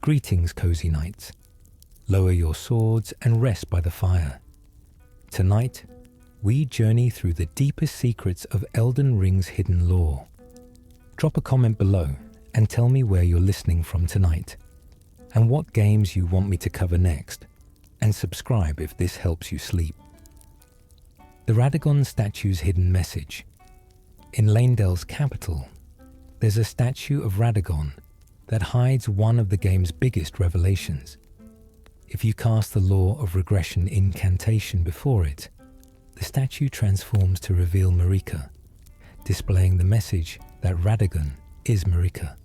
Greetings, cozy knights. Lower your swords and rest by the fire. Tonight, we journey through the deepest secrets of Elden Ring's hidden lore. Drop a comment below and tell me where you're listening from tonight, and what games you want me to cover next, and subscribe if this helps you sleep. The Radagon statue's hidden message. In Lanedel's capital, there's a statue of Radagon that hides one of the game's biggest revelations. If you cast the Law of Regression incantation before it, the statue transforms to reveal Marika, displaying the message that Radagon is Marika.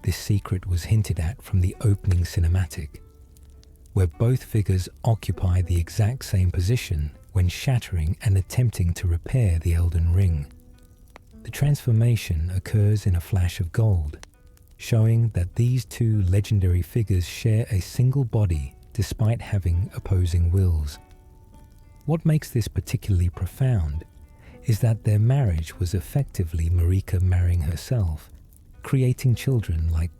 This secret was hinted at from the opening cinematic, where both figures occupy the exact same position when shattering and attempting to repair the Elden Ring. The transformation occurs in a flash of gold, showing that these two legendary figures share a single body despite having opposing wills. What makes this particularly profound is that their marriage was effectively Marika marrying herself, creating children like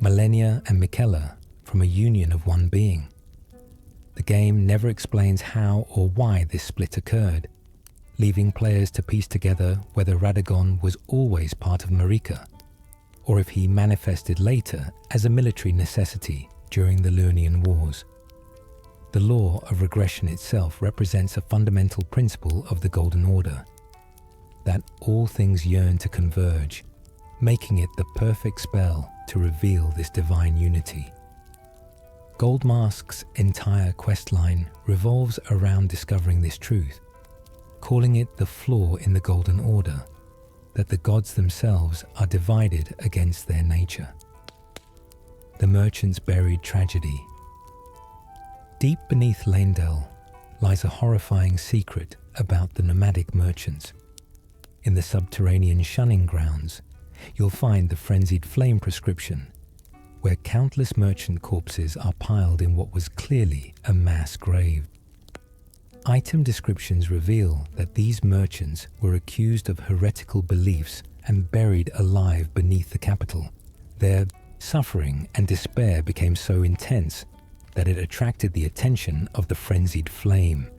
Malenia and Miquella from a union of one being. The game never explains how or why this split occurred, leaving players to piece together whether Radagon was always part of Marika, or if he manifested later as a military necessity during the Lurnian Wars. The law of regression itself represents a fundamental principle of the Golden Order, that all things yearn to converge, making it the perfect spell to reveal this divine unity. Goldmask's entire questline revolves around discovering this truth, calling it the flaw in the Golden Order, that the gods themselves are divided against their nature. The merchant's buried tragedy. Deep beneath Lanedel lies a horrifying secret about the nomadic merchants. In the subterranean shunning grounds, you'll find the frenzied flame prescription, where countless merchant corpses are piled in what was clearly a mass grave. Item descriptions reveal that these merchants were accused of heretical beliefs and buried alive beneath the capital. Their suffering and despair became so intense that it attracted the attention of the frenzied flame,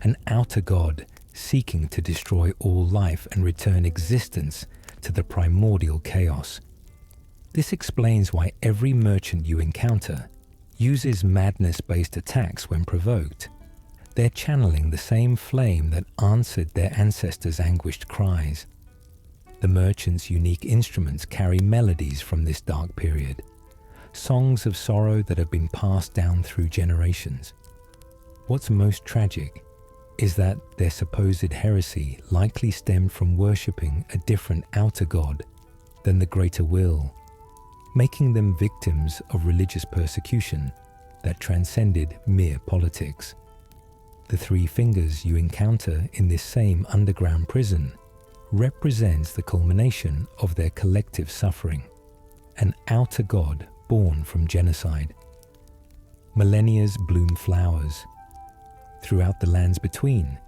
an outer god seeking to destroy all life and return existence to the primordial chaos. This explains why every merchant you encounter uses madness-based attacks when provoked. They're channeling the same flame that answered their ancestors' anguished cries. The merchants' unique instruments carry melodies from this dark period, songs of sorrow that have been passed down through generations. What's most tragic is that their supposed heresy likely stemmed from worshipping a different outer god than the greater will, making them victims of religious persecution that transcended mere politics. The three fingers you encounter in this same underground prison represents the culmination of their collective suffering, an outer god born from genocide. Malenia's bloom flowers. Throughout the lands between,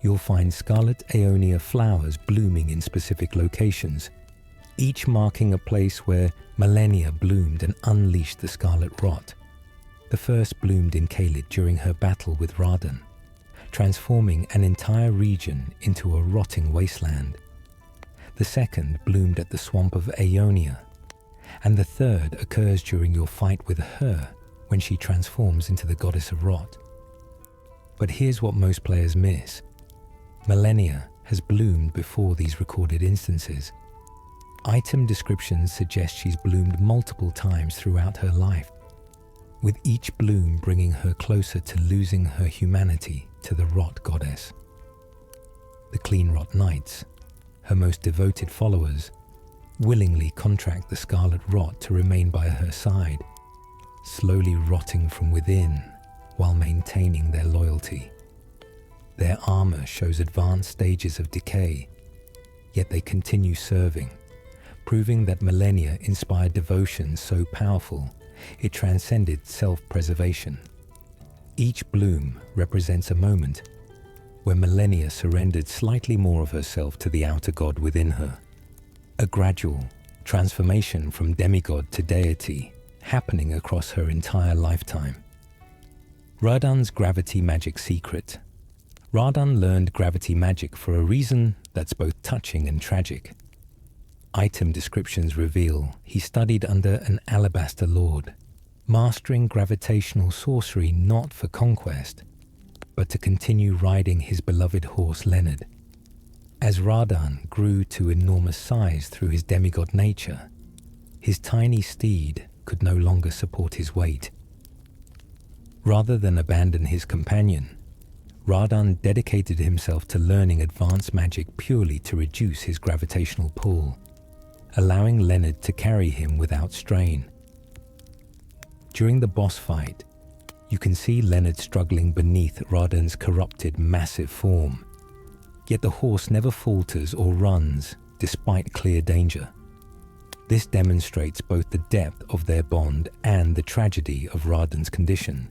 you'll find scarlet Aeonia flowers blooming in specific locations, each marking a place where Malenia bloomed and unleashed the scarlet rot. The first bloomed in Caelid during her battle with Radon, transforming an entire region into a rotting wasteland. The second bloomed at the swamp of Aeonia, and the third occurs during your fight with her when she transforms into the goddess of rot. But here's what most players miss. Malenia has bloomed before these recorded instances. Item descriptions suggest she's bloomed multiple times throughout her life, with each bloom bringing her closer to losing her humanity to the rot goddess. The Clean Rot Knights, her most devoted followers, willingly contract the scarlet rot to remain by her side, slowly rotting from within while maintaining their loyalty. Their armor shows advanced stages of decay, yet they continue serving, proving that Malenia inspired devotion so powerful it transcended self-preservation. Each bloom represents a moment where Malenia surrendered slightly more of herself to the outer god within her. A gradual transformation from demigod to deity, happening across her entire lifetime. Radon's gravity magic secret. Radon learned gravity magic for a reason that's both touching and tragic. Item descriptions reveal he studied under an alabaster lord, mastering gravitational sorcery not for conquest, but to continue riding his beloved horse Leonard. As Radon grew to enormous size through his demigod nature, his tiny steed could no longer support his weight. Rather than abandon his companion, Radon dedicated himself to learning advanced magic purely to reduce his gravitational pull, allowing Leonard to carry him without strain. During the boss fight, you can see Leonard struggling beneath Radon's corrupted, massive form. Yet the horse never falters or runs, despite clear danger. This demonstrates both the depth of their bond and the tragedy of Radon's condition.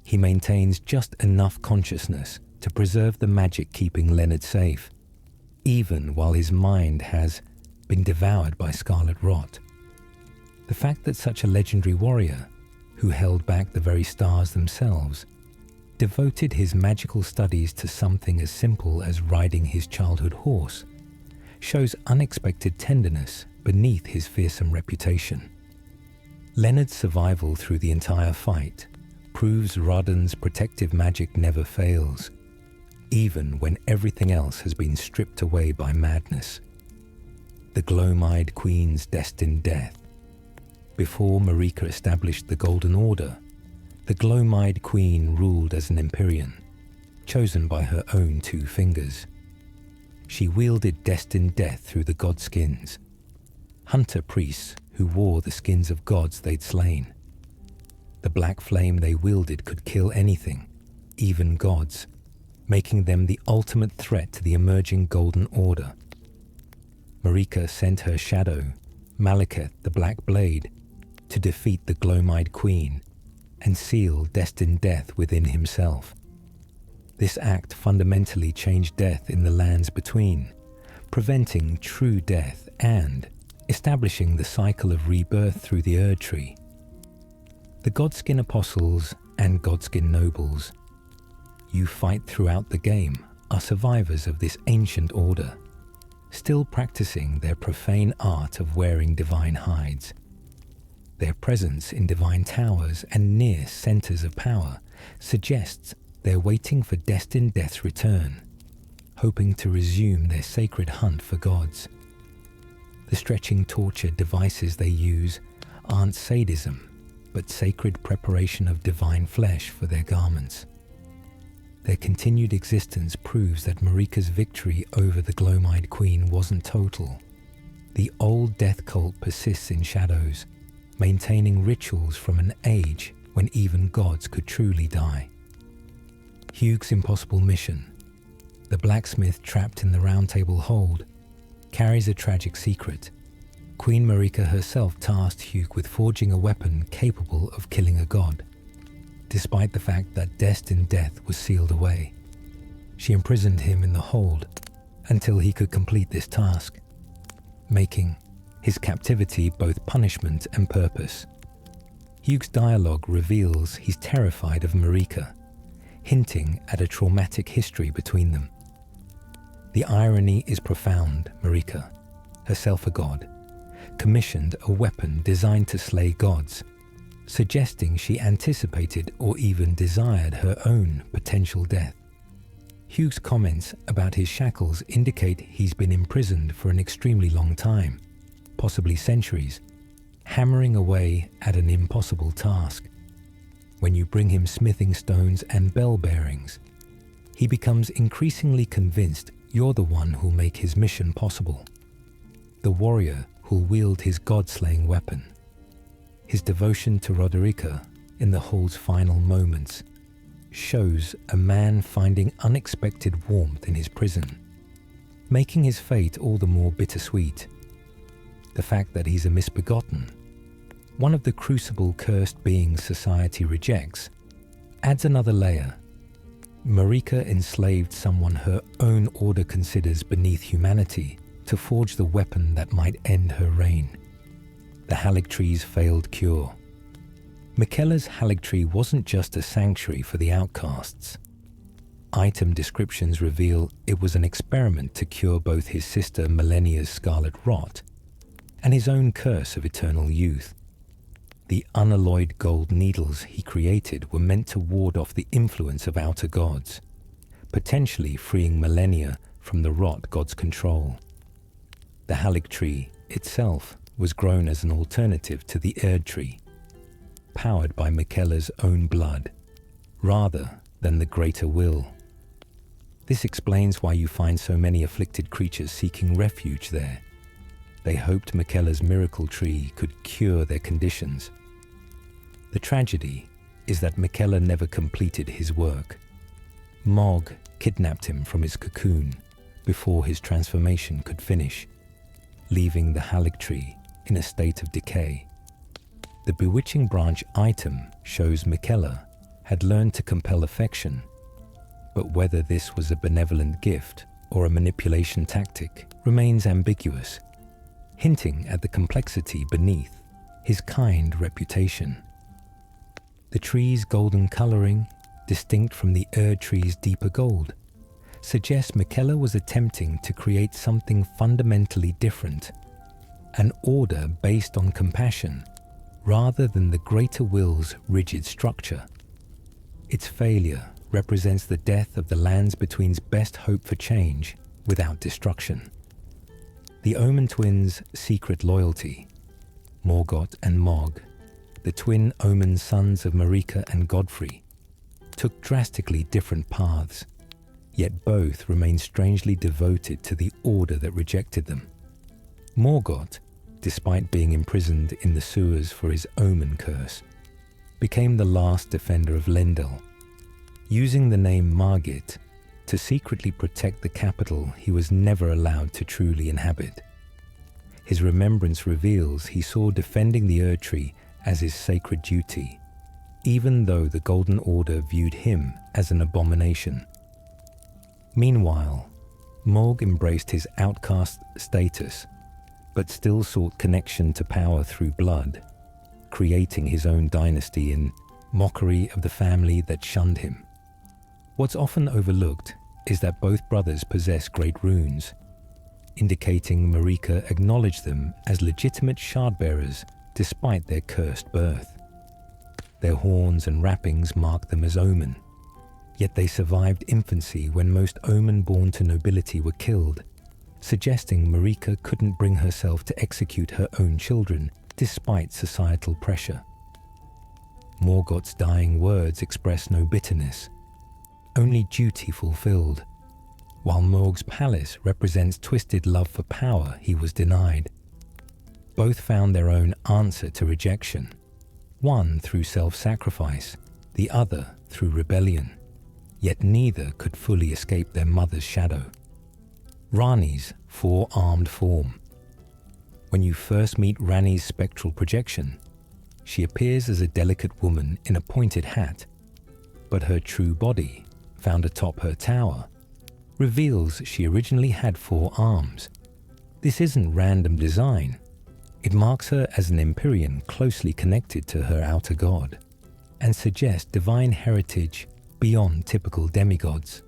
He maintains just enough consciousness to preserve the magic keeping Leonard safe, even while his mind has been devoured by scarlet rot. The fact that such a legendary warrior, who held back the very stars themselves, devoted his magical studies to something as simple as riding his childhood horse, shows unexpected tenderness beneath his fearsome reputation. Leonard's survival through the entire fight proves Radon's protective magic never fails, even when everything else has been stripped away by madness. The gloam-eyed queen's destined death. Before Marika established the Golden Order, the gloam-eyed queen ruled as an Empyrean, chosen by her own 2 fingers. She wielded destined death through the godskins, hunter priests who wore the skins of gods they'd slain. The black flame they wielded could kill anything, even gods, making them the ultimate threat to the emerging Golden Order. Marika sent her shadow, Malekith the Black Blade, to defeat the gloam-eyed queen and seal destined death within himself. This act fundamentally changed death in the lands between, preventing true death and establishing the cycle of rebirth through the Erd Tree. The Godskin Apostles and Godskin Nobles you fight throughout the game are survivors of this ancient order, still practicing their profane art of wearing divine hides. Their presence in divine towers and near centers of power suggests they're waiting for destined death's return, hoping to resume their sacred hunt for gods. The stretching torture devices they use aren't sadism, but sacred preparation of divine flesh for their garments. Their continued existence proves that Marika's victory over the gloam-eyed queen wasn't total. The old death cult persists in shadows, maintaining rituals from an age when even gods could truly die. Hugh's impossible mission, the blacksmith trapped in the Round Table hold, carries a tragic secret. Queen Marika herself tasked Hugh with forging a weapon capable of killing a god, despite the fact that destined death was sealed away. She imprisoned him in the hold until he could complete this task, making his captivity both punishment and purpose. Hugh's dialogue reveals he's terrified of Marika, hinting at a traumatic history between them. The irony is profound. Marika, herself a god, commissioned a weapon designed to slay gods, suggesting she anticipated or even desired her own potential death. Hugh's comments about his shackles indicate he's been imprisoned for an extremely long time, possibly centuries, hammering away at an impossible task. When you bring him smithing stones and bell bearings, he becomes increasingly convinced you're the one who'll make his mission possible, the warrior who'll wield his god-slaying weapon. His devotion to Roderica in the hold's final moments shows a man finding unexpected warmth in his prison, making his fate all the more bittersweet. The fact that he's a misbegotten, one of the crucible cursed beings society rejects, adds another layer. Marika enslaved someone her own order considers beneath humanity to forge the weapon that might end her reign. The Halig Tree's failed cure, Miquella's haligtree wasn't just a sanctuary for the outcasts. Item descriptions reveal it was an experiment to cure both his sister Millennia's scarlet rot and his own curse of eternal youth. The unalloyed gold needles he created were meant to ward off the influence of outer gods, potentially freeing Millennia from the rot god's control. The haligtree itself was grown as an alternative to the Erd tree, powered by Miquella's own blood, rather than the greater will. This explains why you find so many afflicted creatures seeking refuge there. They hoped Miquella's miracle tree could cure their conditions. The tragedy is that Miquella never completed his work. Mog kidnapped him from his cocoon before his transformation could finish, leaving the haligtree in a state of decay. The bewitching branch item shows Miquella had learned to compel affection, but whether this was a benevolent gift or a manipulation tactic remains ambiguous, hinting at the complexity beneath his kind reputation. The tree's golden coloring, distinct from the Erd tree's deeper gold, suggests Miquella was attempting to create something fundamentally different, an order based on compassion rather than the greater will's rigid structure. Its failure represents the death of the Lands Between's best hope for change without destruction. The Omen twins' secret loyalty, Morgott and Mog, the twin Omen sons of Marika and Godfrey, took drastically different paths, yet both remained strangely devoted to the order that rejected them. Morgott, despite being imprisoned in the sewers for his Omen curse, became the last defender of Lendel, using the name Margit to secretly protect the capital he was never allowed to truly inhabit. His remembrance reveals he saw defending the Erd tree as his sacred duty, even though the Golden Order viewed him as an abomination. Meanwhile, Morg embraced his outcast status, but still sought connection to power through blood, creating his own dynasty in mockery of the family that shunned him. What's often overlooked is that both brothers possess great runes, indicating Marika acknowledged them as legitimate shard-bearers despite their cursed birth. Their horns and wrappings mark them as Omen, yet they survived infancy when most Omen born to nobility were killed, suggesting Marika couldn't bring herself to execute her own children despite societal pressure. Morgott's dying words express no bitterness, only duty fulfilled, while Morg's palace represents twisted love for power he was denied. Both found their own answer to rejection, one through self-sacrifice, the other through rebellion, yet neither could fully escape their mother's shadow. Rani's four-armed form. When you first meet Rani's spectral projection, she appears as a delicate woman in a pointed hat, but her true body, found atop her tower, reveals she originally had 4 arms. This isn't random design. It marks her as an Empyrean closely connected to her outer god, and suggests divine heritage beyond typical demigods.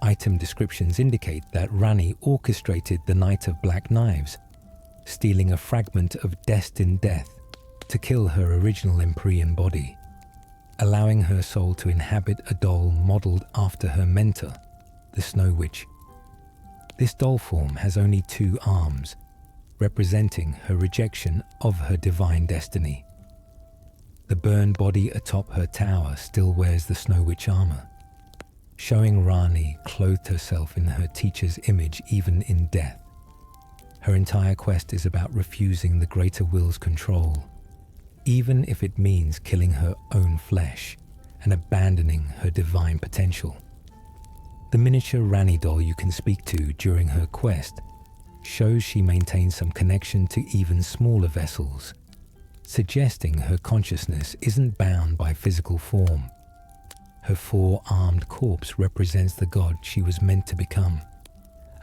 Item descriptions indicate that Rani orchestrated the Night of Black Knives, stealing a fragment of destined death to kill her original Empyrean body, allowing her soul to inhabit a doll modeled after her mentor, the Snow Witch. This doll form has only 2 arms, representing her rejection of her divine destiny. The burned body atop her tower still wears the Snow Witch armor, showing Rani clothed herself in her teacher's image even in death. Her entire quest is about refusing the greater will's control, even if it means killing her own flesh and abandoning her divine potential. The miniature Rani doll you can speak to during her quest shows she maintains some connection to even smaller vessels, suggesting her consciousness isn't bound by physical form. Her 4-armed corpse represents the god she was meant to become,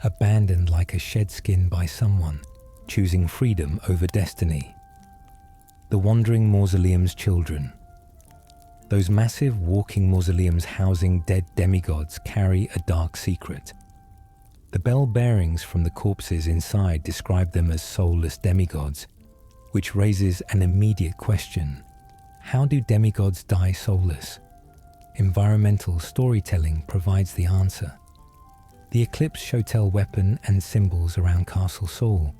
abandoned like a shed skin by someone, choosing freedom over destiny. The Wandering Mausoleum's Children. Those massive walking mausoleums housing dead demigods carry a dark secret. The bell bearings from the corpses inside describe them as soulless demigods, which raises an immediate question. How do demigods die soulless? Environmental storytelling provides the answer. The Eclipse Shotel weapon and symbols around Castle Sol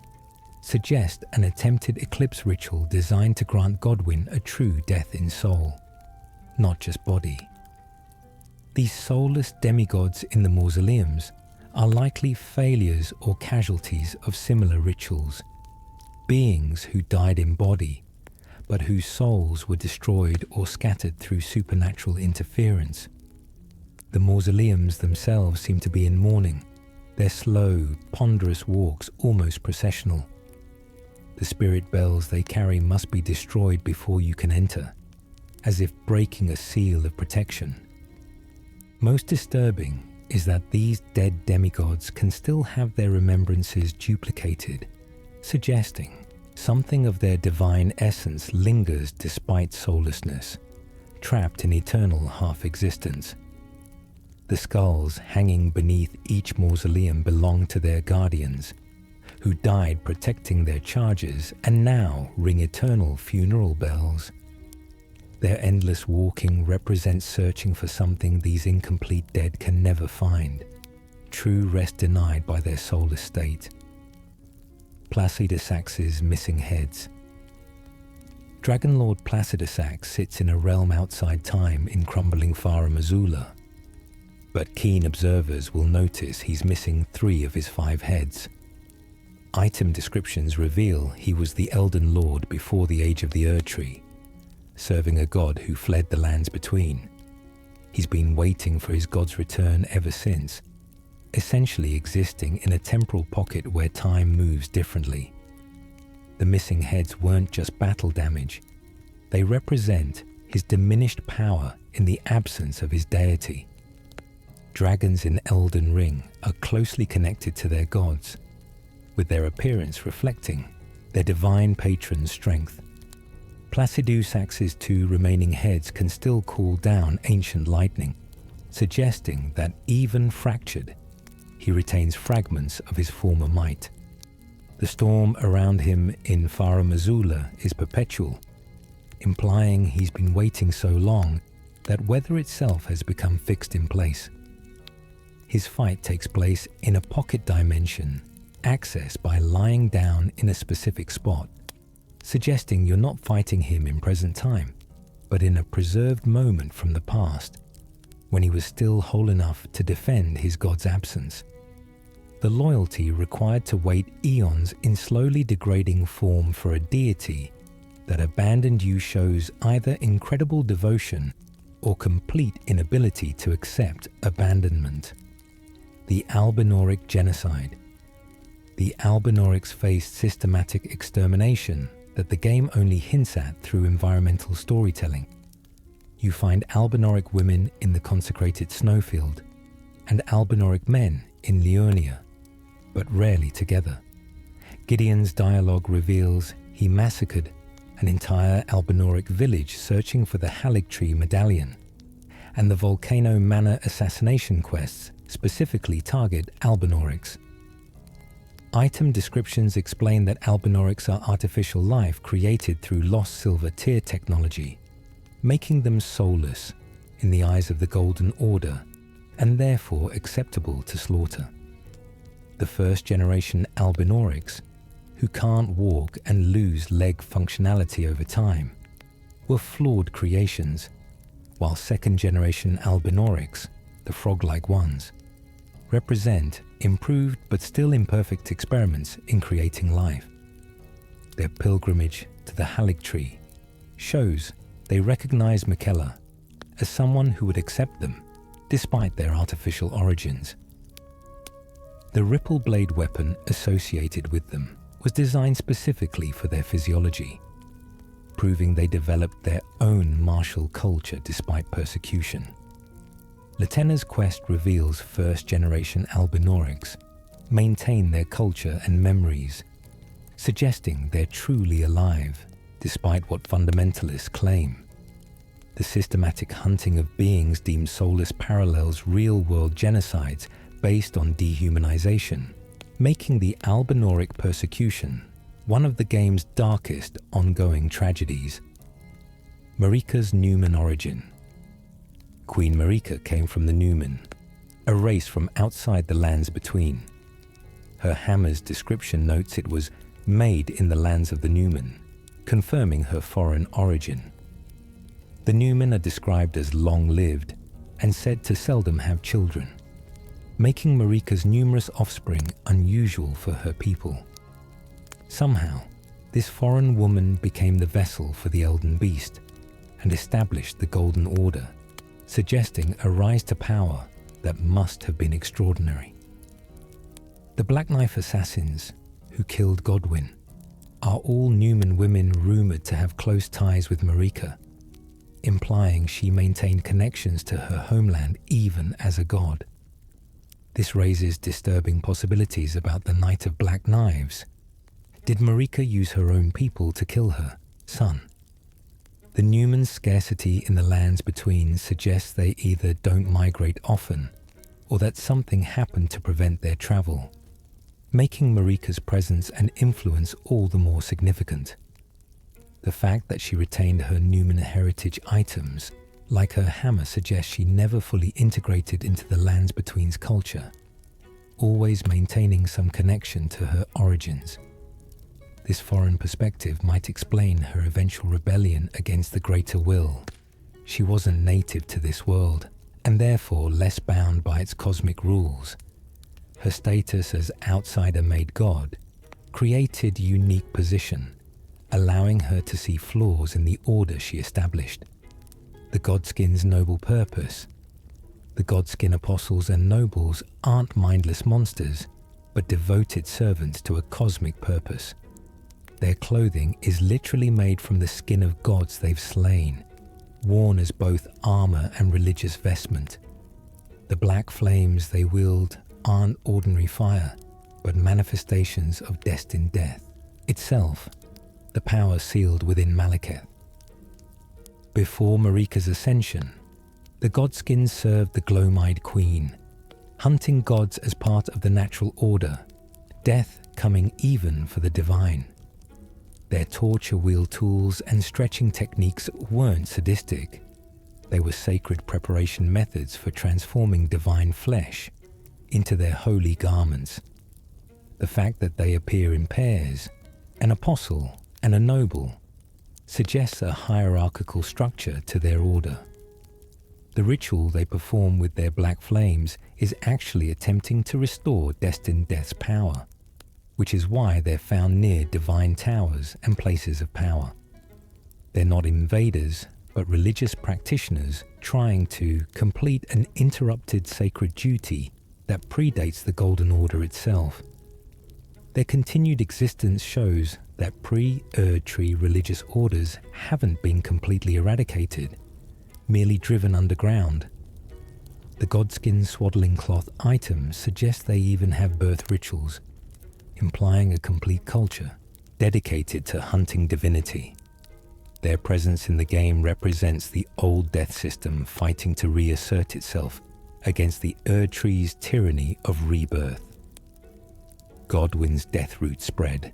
suggest an attempted eclipse ritual designed to grant Godwyn a true death in soul, not just body. These soulless demigods in the mausoleums are likely failures or casualties of similar rituals, beings who died in body, but whose souls were destroyed or scattered through supernatural interference. The mausoleums themselves seem to be in mourning, their slow, ponderous walks almost processional. The spirit bells they carry must be destroyed before you can enter, as if breaking a seal of protection. Most disturbing is that these dead demigods can still have their remembrances duplicated, suggesting something of their divine essence lingers despite soullessness, trapped in eternal half-existence. The skulls hanging beneath each mausoleum belong to their guardians, who died protecting their charges and now ring eternal funeral bells. Their endless walking represents searching for something these incomplete dead can never find, true rest denied by their soulless state. Placidusax's missing heads. Dragon Lord Placidusax sits in a realm outside time in crumbling Fara Missoula, but keen observers will notice he's missing 3 of his 5 heads. Item descriptions reveal he was the Elden Lord before the Age of the Erdtree, serving a god who fled the lands between. He's been waiting for his god's return ever since, essentially existing in a temporal pocket where time moves differently. The missing heads weren't just battle damage, they represent his diminished power in the absence of his deity. Dragons in Elden Ring are closely connected to their gods, with their appearance reflecting their divine patron's strength. Placidusax's 2 remaining heads can still call down ancient lightning, suggesting that even fractured, he retains fragments of his former might. The storm around him in Fara Missoula is perpetual, implying he's been waiting so long that weather itself has become fixed in place. His fight takes place in a pocket dimension, accessed by lying down in a specific spot, suggesting you're not fighting him in present time, but in a preserved moment from the past, when he was still whole enough to defend his god's absence. The loyalty required to wait eons in slowly degrading form for a deity that abandoned you shows either incredible devotion or complete inability to accept abandonment. The Albinauric Genocide. The Albinaurics faced systematic extermination that the game only hints at through environmental storytelling. You find Albinauric women in the consecrated snowfield and Albinauric men in Liurnia, but rarely together. Gideon's dialogue reveals he massacred an entire Albinauric village searching for the Haligtree medallion, and the Volcano Manor assassination quests specifically target Albinaurics. Item descriptions explain that Albinaurics are artificial life created through lost silver tear technology, making them soulless in the eyes of the Golden Order and therefore acceptable to slaughter. The first-generation Albinaurics, who can't walk and lose leg functionality over time, were flawed creations, while second-generation Albinaurics, the frog-like ones, represent improved but still imperfect experiments in creating life. Their pilgrimage to the Haligtree shows they recognize Miquella as someone who would accept them despite their artificial origins. The ripple blade weapon associated with them was designed specifically for their physiology, proving they developed their own martial culture despite persecution. Latena's quest reveals first-generation Albinaurics maintain their culture and memories, suggesting they're truly alive, despite what fundamentalists claim. The systematic hunting of beings deemed soulless parallels real-world genocides based on dehumanization, making the Albinoric persecution one of the game's darkest ongoing tragedies. Marika's Numen origin. Queen Marika came from the Numen, a race from outside the lands between. Her hammer's description notes it was made in the lands of the Numen, confirming her foreign origin. The Numen are described as long-lived and said to seldom have children, making Marika's numerous offspring unusual for her people. Somehow, this foreign woman became the vessel for the Elden beast and established the Golden Order, suggesting a rise to power that must have been extraordinary. The Black Knife assassins who killed Godwyn are all Numen women rumoured to have close ties with Marika, implying she maintained connections to her homeland even as a god. This raises disturbing possibilities about the Knight of Black Knives. Did Marika use her own people to kill her son? The Numen's scarcity in the lands between suggests they either don't migrate often, or that something happened to prevent their travel, making Marika's presence and influence all the more significant. The fact that she retained her Numen heritage items, like her hammer, suggests she never fully integrated into the lands between's culture, always maintaining some connection to her origins. This foreign perspective might explain her eventual rebellion against the greater will. She wasn't native to this world, and therefore less bound by its cosmic rules. Her status as outsider-made god created unique position, allowing her to see flaws in the order she established. The Godskin's noble purpose. The Godskin apostles and nobles aren't mindless monsters, but devoted servants to a cosmic purpose. Their clothing is literally made from the skin of gods they've slain, worn as both armor and religious vestment. The black flames they wield aren't ordinary fire, but manifestations of destined death itself, the power sealed within Malekith. Before Marika's ascension, the Godskins served the Gloam-eyed Queen, hunting gods as part of the natural order, death coming even for the divine. Their torture wheel tools and stretching techniques weren't sadistic. They were sacred preparation methods for transforming divine flesh into their holy garments. The fact that they appear in pairs, an apostle and a noble, suggests a hierarchical structure to their order. The ritual they perform with their black flames is actually attempting to restore destined death's power, which is why they're found near divine towers and places of power. They're not invaders, but religious practitioners trying to complete an interrupted sacred duty that predates the Golden Order itself. Their continued existence shows that pre-Erdtree religious orders haven't been completely eradicated, merely driven underground. The Godskin swaddling cloth items suggest they even have birth rituals, implying a complete culture dedicated to hunting divinity. Their presence in the game represents the old death system fighting to reassert itself against the Erdtree's tyranny of rebirth. Godwyn's death root spread.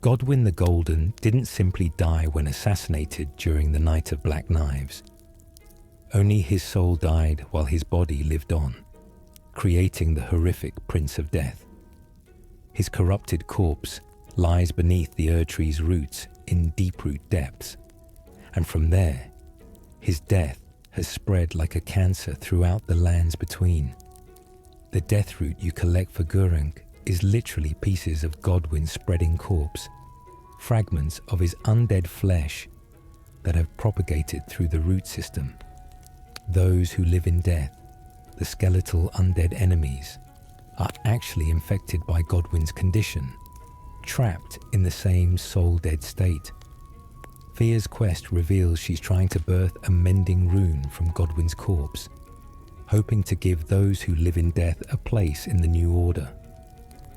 Godwyn the Golden didn't simply die when assassinated during the Night of Black Knives. Only his soul died while his body lived on, creating the horrific Prince of Death. His corrupted corpse lies beneath the Erdtree's roots in deep-root depths, and from there, his death has spread like a cancer throughout the lands between. The death root you collect for Gurunk is literally pieces of Godwyn's spreading corpse, fragments of his undead flesh that have propagated through the root system. Those who live in death, the skeletal undead enemies, are actually infected by Godwyn's condition, trapped in the same soul-dead state. Fia's quest reveals she's trying to birth a mending rune from Godwyn's corpse, hoping to give those who live in death a place in the new order.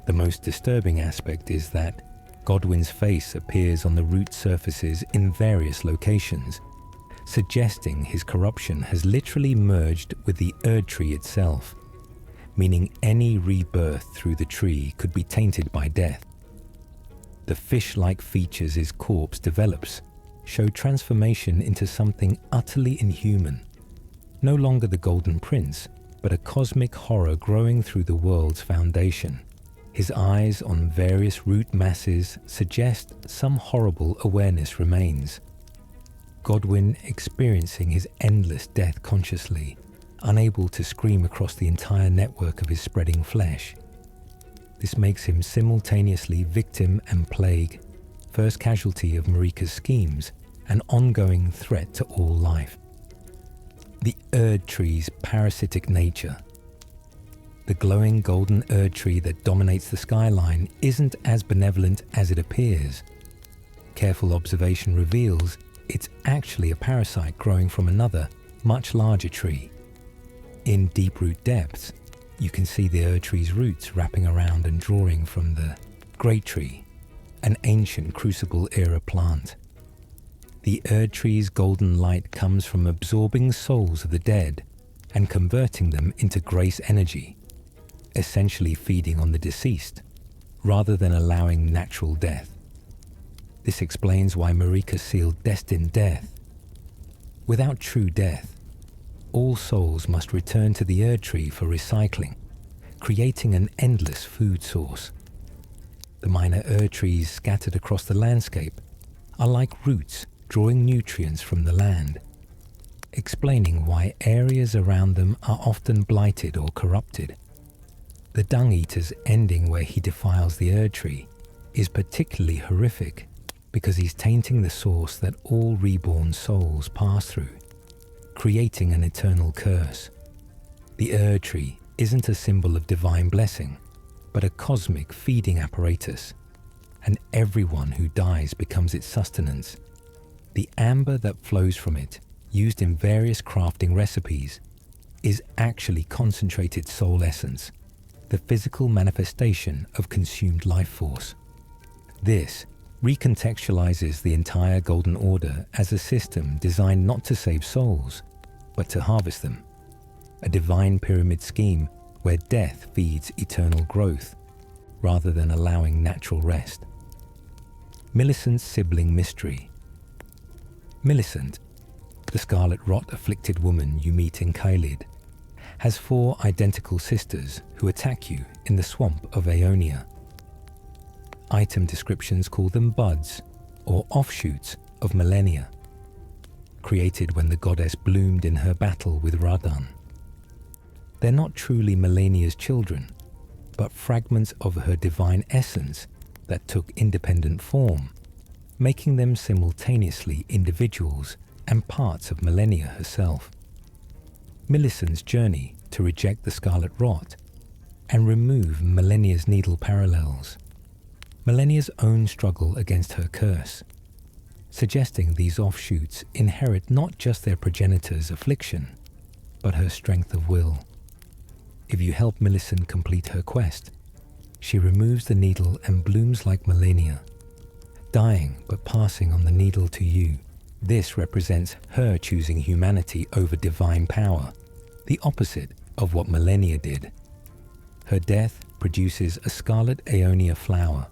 The most disturbing aspect is that Godwin's face appears on the root surfaces in various locations, suggesting his corruption has literally merged with the Erd tree itself, meaning any rebirth through the tree could be tainted by death. The fish-like features his corpse develops show transformation into something utterly inhuman. No longer the Golden Prince, but a cosmic horror growing through the world's foundation. His eyes on various root masses suggest some horrible awareness remains. Godwin experiencing his endless death consciously, unable to scream across the entire network of his spreading flesh. This makes him simultaneously victim and plague, first casualty of Marika's schemes, an ongoing threat to all life. The Erd tree's parasitic nature. The glowing golden Erd tree that dominates the skyline isn't as benevolent as it appears. Careful observation reveals it's actually a parasite growing from another, much larger tree. In deep root depths, you can see the Erd tree's roots wrapping around and drawing from the Great Tree, an ancient Crucible-era plant. The Erd tree's golden light comes from absorbing souls of the dead and converting them into grace energy, essentially feeding on the deceased, rather than allowing natural death. This explains why Marika sealed destined death. Without true death, all souls must return to the Erd tree for recycling, creating an endless food source. The minor Erd trees scattered across the landscape are like roots drawing nutrients from the land, explaining why areas around them are often blighted or corrupted. The Dung Eater's ending where he defiles the Erd tree is particularly horrific because he's tainting the source that all reborn souls pass through, creating an eternal curse. The Erd tree isn't a symbol of divine blessing, but a cosmic feeding apparatus, and everyone who dies becomes its sustenance. The amber that flows from it, used in various crafting recipes, is actually concentrated soul essence, the physical manifestation of consumed life force. This recontextualizes the entire Golden Order as a system designed not to save souls, but to harvest them. A divine pyramid scheme where death feeds eternal growth, rather than allowing natural rest. Millicent's sibling mystery. Millicent, the scarlet rot-afflicted woman you meet in Caelid, has 4 identical sisters who attack you in the swamp of Aeonia. Item descriptions call them buds, or offshoots, of Millennia, created when the goddess bloomed in her battle with Radan. They're not truly Millennia's children, but fragments of her divine essence that took independent form, making them simultaneously individuals and parts of Millennia herself. Millicent's journey to reject the scarlet rot and remove Millennia's needle parallels. Millennia's own struggle against her curse, suggesting these offshoots inherit not just their progenitor's affliction, but her strength of will. If you help Millicent complete her quest, she removes the needle and blooms like Millennia, dying but passing on the needle to you. This represents her choosing humanity over divine power, the opposite of what Millennia did. Her death produces a scarlet Aeonia flower,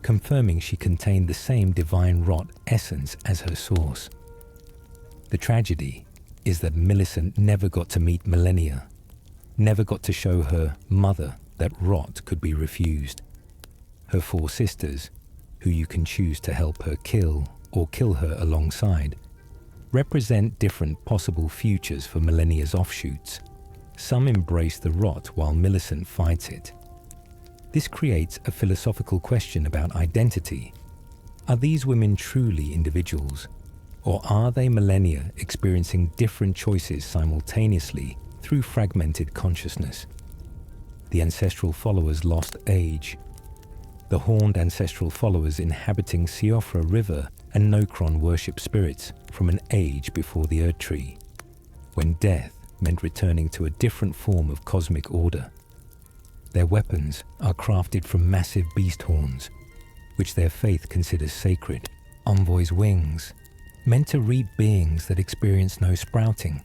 confirming she contained the same divine rot essence as her source. The tragedy is that Millicent never got to meet Millennia, never got to show her mother that rot could be refused. Her 4 sisters, who you can choose to help her kill or kill her alongside, represent different possible futures for Millennia's offshoots. Some embrace the rot while Millicent fights it. This creates a philosophical question about identity. Are these women truly individuals, or are they Millennia experiencing different choices simultaneously through fragmented consciousness? The ancestral followers lost age. The horned ancestral followers inhabiting Siofra River and Nokron worship spirits from an age before the Erd Tree, when death meant returning to a different form of cosmic order. Their weapons are crafted from massive beast horns, which their faith considers sacred, envoys wings, meant to reap beings that experience no sprouting,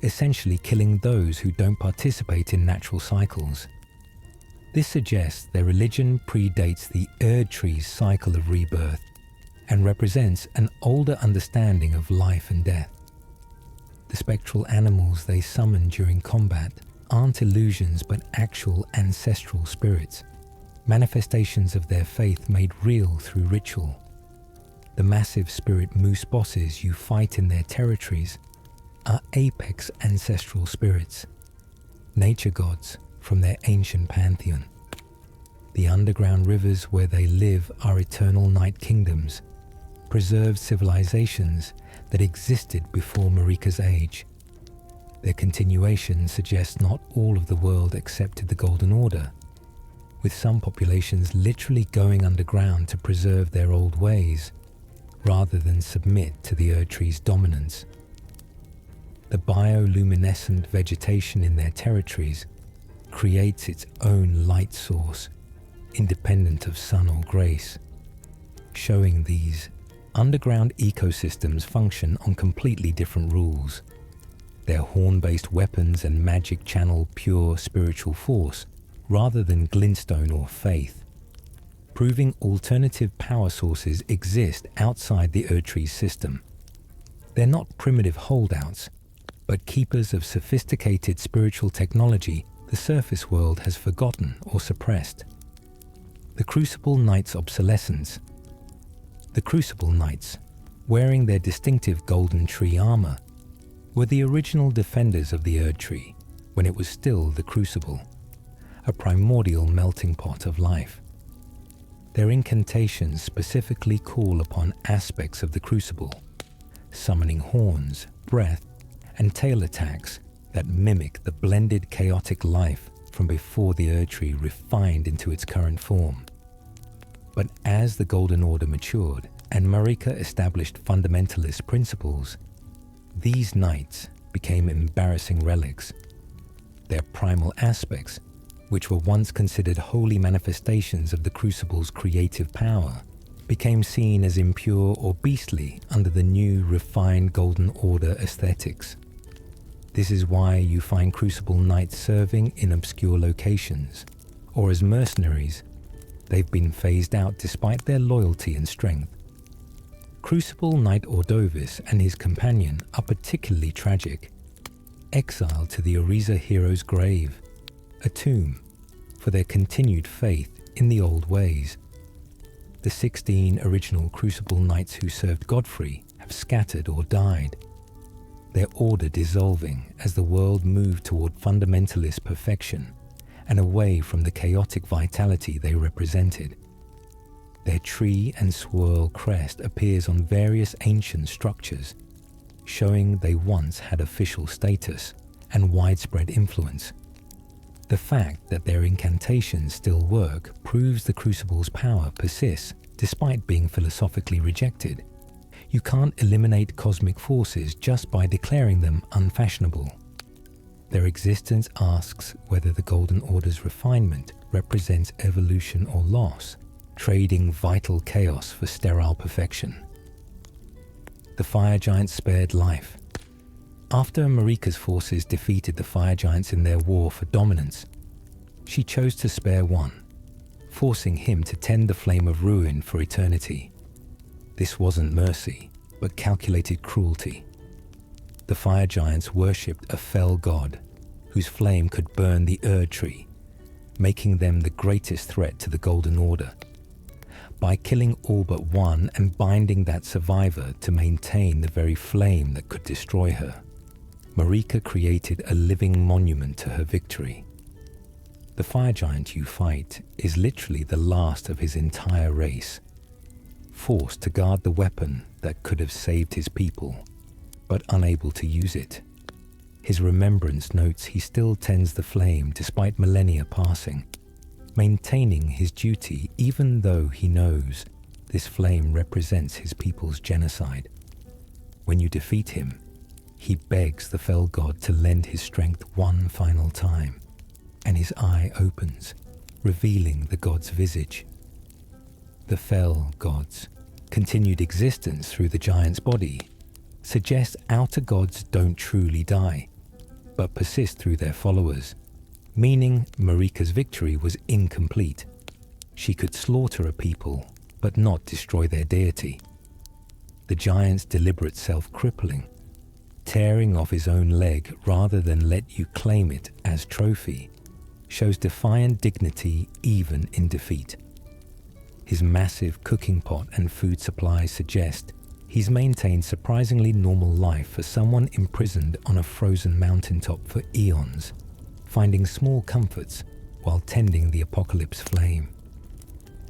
essentially killing those who don't participate in natural cycles. This suggests their religion predates the Erd tree's cycle of rebirth and represents an older understanding of life and death. The spectral animals they summon during combat aren't illusions but actual ancestral spirits, manifestations of their faith made real through ritual. The massive spirit moose bosses you fight in their territories are apex ancestral spirits, nature gods from their ancient pantheon. The underground rivers where they live are eternal night kingdoms, preserved civilizations that existed before Marika's age. Their continuation suggests not all of the world accepted the Golden Order, with some populations literally going underground to preserve their old ways, rather than submit to the Erd tree's dominance. The bioluminescent vegetation in their territories creates its own light source, independent of sun or grace, showing these underground ecosystems function on completely different rules. Their horn-based weapons and magic channel pure spiritual force rather than glintstone or faith, proving alternative power sources exist outside the Erd tree's system. They're not primitive holdouts, but keepers of sophisticated spiritual technology the surface world has forgotten or suppressed. The Crucible Knights' obsolescence. The Crucible Knights, wearing their distinctive golden tree armor, were the original defenders of the Erd tree when it was still the Crucible, a primordial melting pot of life. Their incantations specifically call upon aspects of the Crucible, summoning horns, breath, and tail attacks that mimic the blended chaotic life from before the Erd tree refined into its current form. But as the Golden Order matured and Marika established fundamentalist principles, these knights became embarrassing relics. Their primal aspects, which were once considered holy manifestations of the Crucible's creative power, became seen as impure or beastly under the new refined Golden Order aesthetics. This is why you find Crucible Knights serving in obscure locations, or as mercenaries. They've been phased out despite their loyalty and strength. Crucible Knight Ordovis and his companion are particularly tragic, exiled to the Oriza hero's grave, a tomb, for their continued faith in the old ways. The 16 original Crucible Knights who served Godfrey have scattered or died, their order dissolving as the world moved toward fundamentalist perfection and away from the chaotic vitality they represented. Their tree and swirl crest appears on various ancient structures, showing they once had official status and widespread influence. The fact that their incantations still work proves the Crucible's power persists despite being philosophically rejected. You can't eliminate cosmic forces just by declaring them unfashionable. Their existence asks whether the Golden Order's refinement represents evolution or loss, trading vital chaos for sterile perfection. The Fire Giants spared life. After Marika's forces defeated the Fire Giants in their war for dominance, she chose to spare one, forcing him to tend the flame of ruin for eternity. This wasn't mercy, but calculated cruelty. The Fire Giants worshipped a fell god, whose flame could burn the Erd tree, making them the greatest threat to the Golden Order. By killing all but one and binding that survivor to maintain the very flame that could destroy her, Marika created a living monument to her victory. The Fire Giant you fight is literally the last of his entire race, forced to guard the weapon that could have saved his people, but unable to use it. His remembrance notes he still tends the flame despite millennia passing, maintaining his duty even though he knows this flame represents his people's genocide. When you defeat him, he begs the fell god to lend his strength one final time, and his eye opens, revealing the god's visage. The Fel gods' continued existence through the giant's body suggests outer gods don't truly die, but persist through their followers, meaning Marika's victory was incomplete. She could slaughter a people, but not destroy their deity. The giant's deliberate self-crippling, tearing off his own leg rather than let you claim it as trophy, shows defiant dignity even in defeat. His massive cooking pot and food supplies suggest he's maintained surprisingly normal life for someone imprisoned on a frozen mountaintop for eons, finding small comforts while tending the apocalypse flame.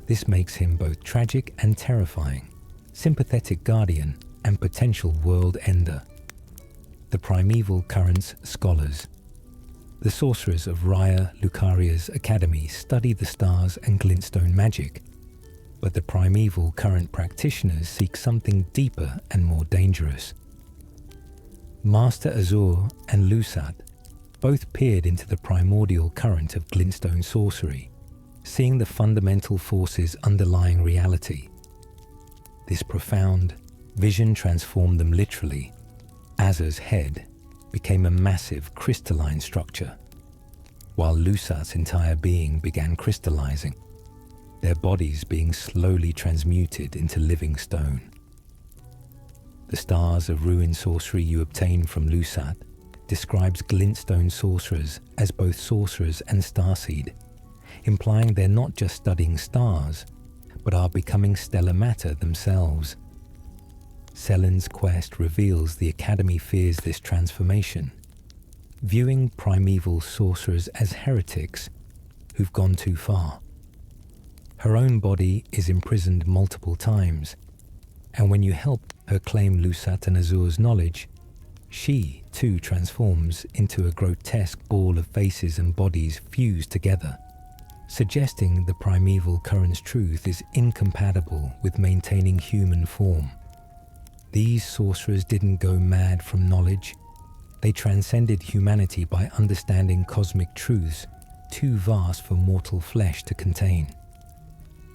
This makes him both tragic and terrifying, sympathetic guardian and potential world ender. The primeval currents scholars. The sorcerers of Raya Lucaria's academy study the stars and glintstone magic, but the primeval current practitioners seek something deeper and more dangerous. Master Azur and Lusat both peered into the primordial current of glintstone sorcery, seeing the fundamental forces underlying reality. This profound vision transformed them literally. Azur's head became a massive crystalline structure, while Lusat's entire being began crystallizing, their bodies being slowly transmuted into living stone. The stars of ruin sorcery you obtain from Lusat describes glintstone sorcerers as both sorcerers and starseed, implying they're not just studying stars, but are becoming stellar matter themselves. Selen's quest reveals the Academy fears this transformation, viewing primeval sorcerers as heretics who've gone too far. Her own body is imprisoned multiple times, and when you help her claim Lusat and Azur's knowledge, she too transforms into a grotesque ball of faces and bodies fused together, suggesting the primeval current's truth is incompatible with maintaining human form. These sorcerers didn't go mad from knowledge. They transcended humanity by understanding cosmic truths too vast for mortal flesh to contain.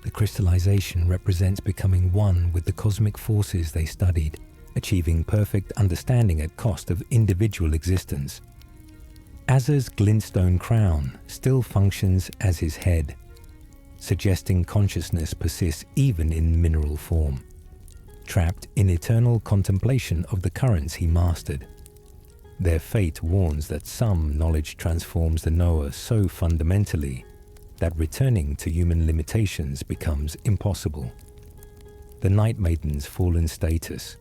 The crystallization represents becoming one with the cosmic forces they studied, achieving perfect understanding at cost of individual existence. Azur's glintstone crown still functions as his head, suggesting consciousness persists even in mineral form, trapped in eternal contemplation of the currents he mastered. Their fate warns that some knowledge transforms the knower so fundamentally that returning to human limitations becomes impossible. The Night Maiden's fallen status.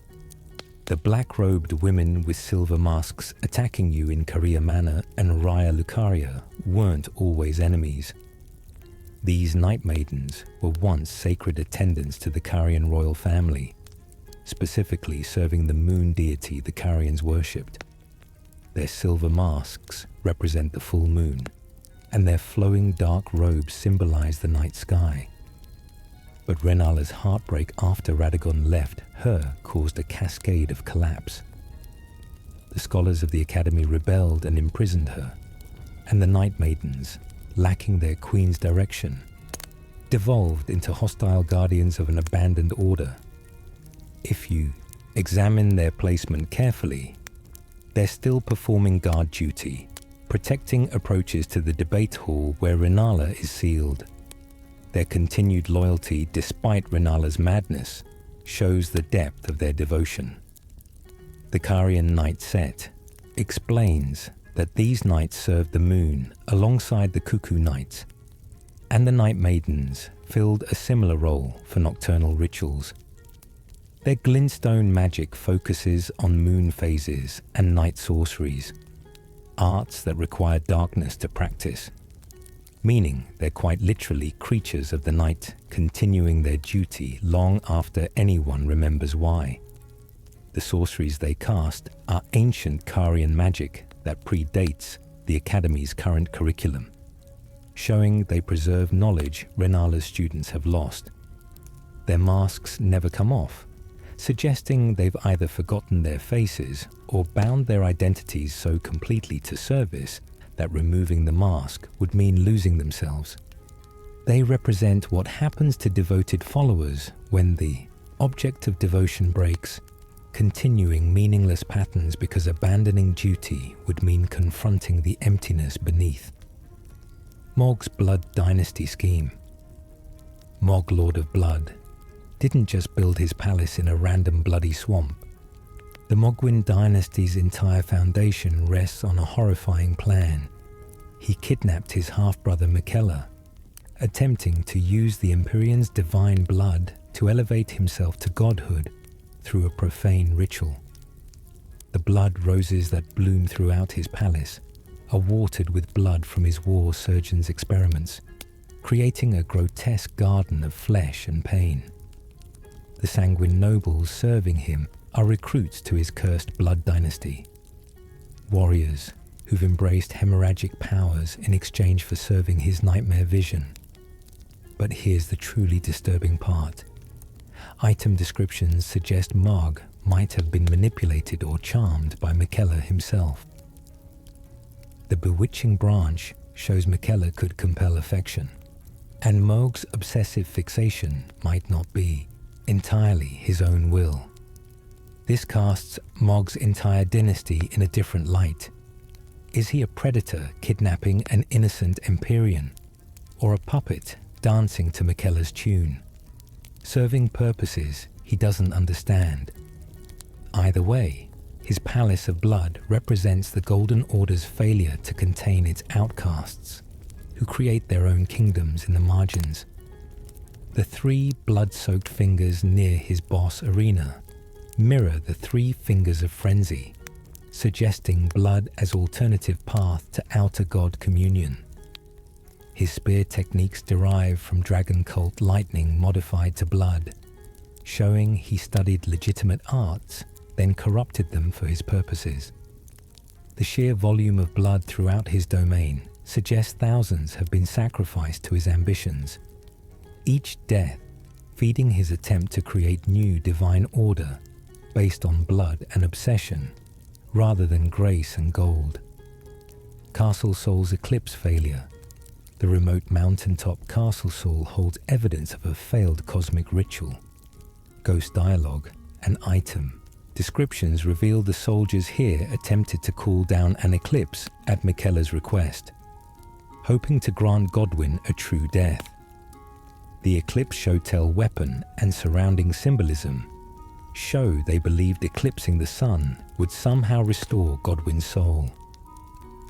The black-robed women with silver masks attacking you in Korea Manor and Raya Lucaria weren't always enemies. These Night Maidens were once sacred attendants to the Carian royal family, specifically serving the moon deity the Carians worshipped. Their silver masks represent the full moon, and their flowing dark robes symbolize the night sky. But Renala's heartbreak after Radagon left her caused a cascade of collapse. The scholars of the Academy rebelled and imprisoned her, and the Night Maidens, lacking their queen's direction, devolved into hostile guardians of an abandoned order. If you examine their placement carefully, they're still performing guard duty, protecting approaches to the debate hall where Renala is sealed. Their continued loyalty despite Renala's madness shows the depth of their devotion. The Carian Night Set explains that these knights served the moon alongside the Cuckoo Knights, and the Night Maidens filled a similar role for nocturnal rituals. Their glintstone magic focuses on moon phases and night sorceries, arts that require darkness to practice, meaning they're quite literally creatures of the night, continuing their duty long after anyone remembers why. The sorceries they cast are ancient Carian magic that predates the Academy's current curriculum, showing they preserve knowledge Renala's students have lost. Their masks never come off, suggesting they've either forgotten their faces or bound their identities so completely to service that removing the mask would mean losing themselves. They represent what happens to devoted followers when the object of devotion breaks, continuing meaningless patterns because abandoning duty would mean confronting the emptiness beneath. Mog's blood dynasty scheme. Mog, Lord of Blood, didn't just build his palace in a random bloody swamp. The Mogwin dynasty's entire foundation rests on a horrifying plan. He kidnapped his half-brother Miquella, attempting to use the Empyrean's divine blood to elevate himself to godhood through a profane ritual. The blood roses that bloom throughout his palace are watered with blood from his war surgeon's experiments, creating a grotesque garden of flesh and pain. The sanguine nobles serving him are recruits to his cursed blood dynasty, warriors who've embraced hemorrhagic powers in exchange for serving his nightmare vision. But here's the truly disturbing part. Item descriptions suggest Mog might have been manipulated or charmed by Miquella himself. The bewitching branch shows Miquella could compel affection, and Mog's obsessive fixation might not be entirely his own will. This casts Mog's entire dynasty in a different light. Is he a predator kidnapping an innocent Empyrean, or a puppet dancing to Miquella's tune, serving purposes he doesn't understand? Either way, his palace of blood represents the Golden Order's failure to contain its outcasts, who create their own kingdoms in the margins. The three blood-soaked fingers near his boss arena mirror the three fingers of frenzy, suggesting blood as alternative path to outer god communion. His spear techniques derive from dragon cult lightning modified to blood, showing he studied legitimate arts, then corrupted them for his purposes. The sheer volume of blood throughout his domain suggests thousands have been sacrificed to his ambitions, each death feeding his attempt to create new divine order based on blood and obsession, rather than grace and gold. Castle Soul's eclipse failure. The remote mountaintop Castle Soul holds evidence of a failed cosmic ritual. Ghost dialogue and item descriptions reveal the soldiers here attempted to cool down an eclipse at Miquella's request, hoping to grant Godwyn a true death. The eclipse show-tell weapon and surrounding symbolism show they believed eclipsing the sun would somehow restore Godwyn's soul,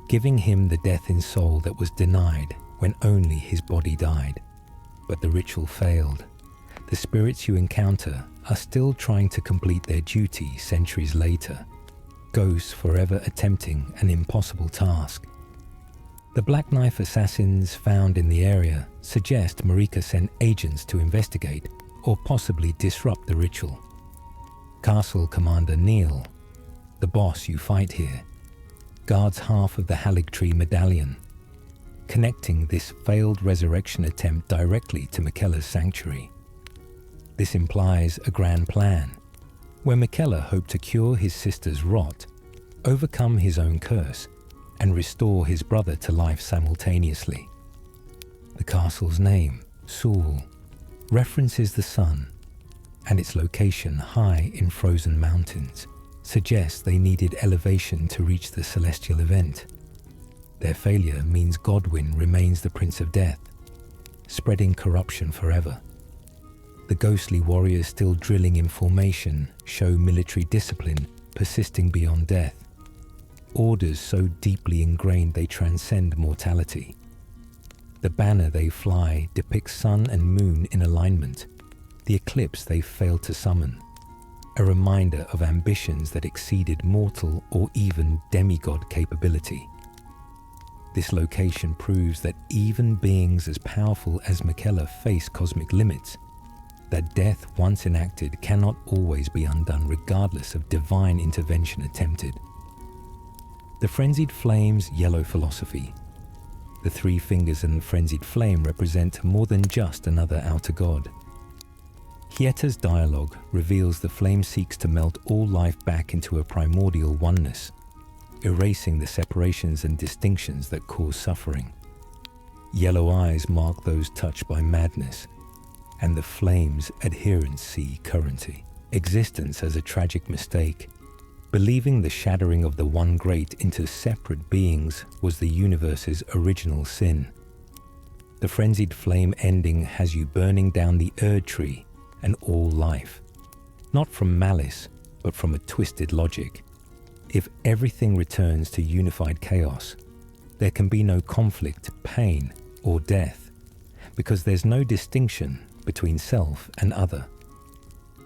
giving him the death in soul that was denied when only his body died. But the ritual failed. The spirits you encounter are still trying to complete their duty centuries later, ghosts forever attempting an impossible task. The Black Knife assassins found in the area suggest Marika sent agents to investigate or possibly disrupt the ritual. Castle Commander Neil, the boss you fight here, guards half of the Haligtree medallion, connecting this failed resurrection attempt directly to Miquella's sanctuary. This implies a grand plan, where Miquella hoped to cure his sister's rot, overcome his own curse, and restore his brother to life simultaneously. The castle's name, Sul, references the sun, and its location high in frozen mountains suggests they needed elevation to reach the celestial event. Their failure means Godwyn remains the Prince of Death, spreading corruption forever. The ghostly warriors still drilling in formation show military discipline persisting beyond death, orders so deeply ingrained they transcend mortality. The banner they fly depicts sun and moon in alignment, the eclipse they failed to summon, a reminder of ambitions that exceeded mortal or even demigod capability. This location proves that even beings as powerful as Miquella face cosmic limits, that death once enacted cannot always be undone regardless of divine intervention attempted. The Frenzied Flame's yellow philosophy. The three fingers and the frenzied flame represent more than just another outer god. Hieta's dialogue reveals the flame seeks to melt all life back into a primordial oneness, erasing the separations and distinctions that cause suffering. Yellow eyes mark those touched by madness, and the flame's adherents see currency. Existence as a tragic mistake. Believing the shattering of the one great into separate beings was the universe's original sin. The frenzied flame ending has you burning down the Erd tree and all life, not from malice, but from a twisted logic. If everything returns to unified chaos, there can be no conflict, pain, or death, because there's no distinction between self and other.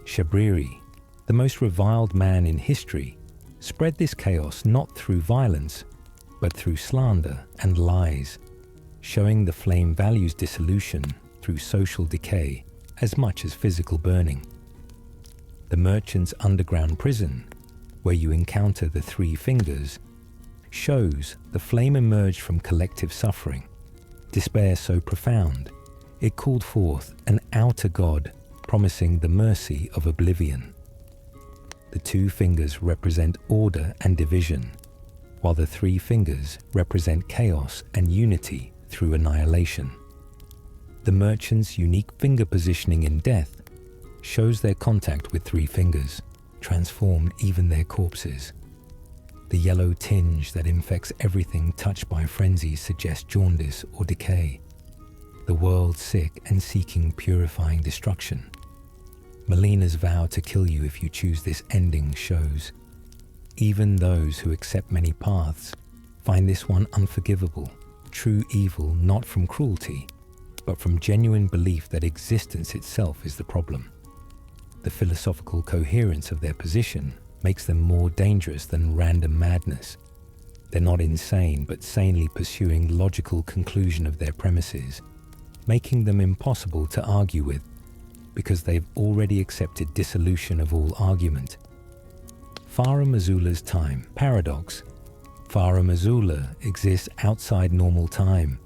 Shabriri, the most reviled man in history, spread this chaos not through violence, but through slander and lies, showing the flame values dissolution through social decay as much as physical burning. The merchant's underground prison, where you encounter the three fingers, shows the flame emerged from collective suffering, despair so profound, it called forth an outer god promising the mercy of oblivion. The two fingers represent order and division, while the three fingers represent chaos and unity through annihilation. The merchant's unique finger positioning in death shows their contact with three fingers, transformed even their corpses. The yellow tinge that infects everything touched by frenzy suggests jaundice or decay, the world sick and seeking purifying destruction. Melina's vow to kill you if you choose this ending shows even those who accept many paths find this one unforgivable, true evil not from cruelty, but from genuine belief that existence itself is the problem. The philosophical coherence of their position makes them more dangerous than random madness. They're not insane, but sanely pursuing logical conclusion of their premises, making them impossible to argue with, because they've already accepted dissolution of all argument. Fara Mazula's time paradox. Fara Mazula exists outside normal time,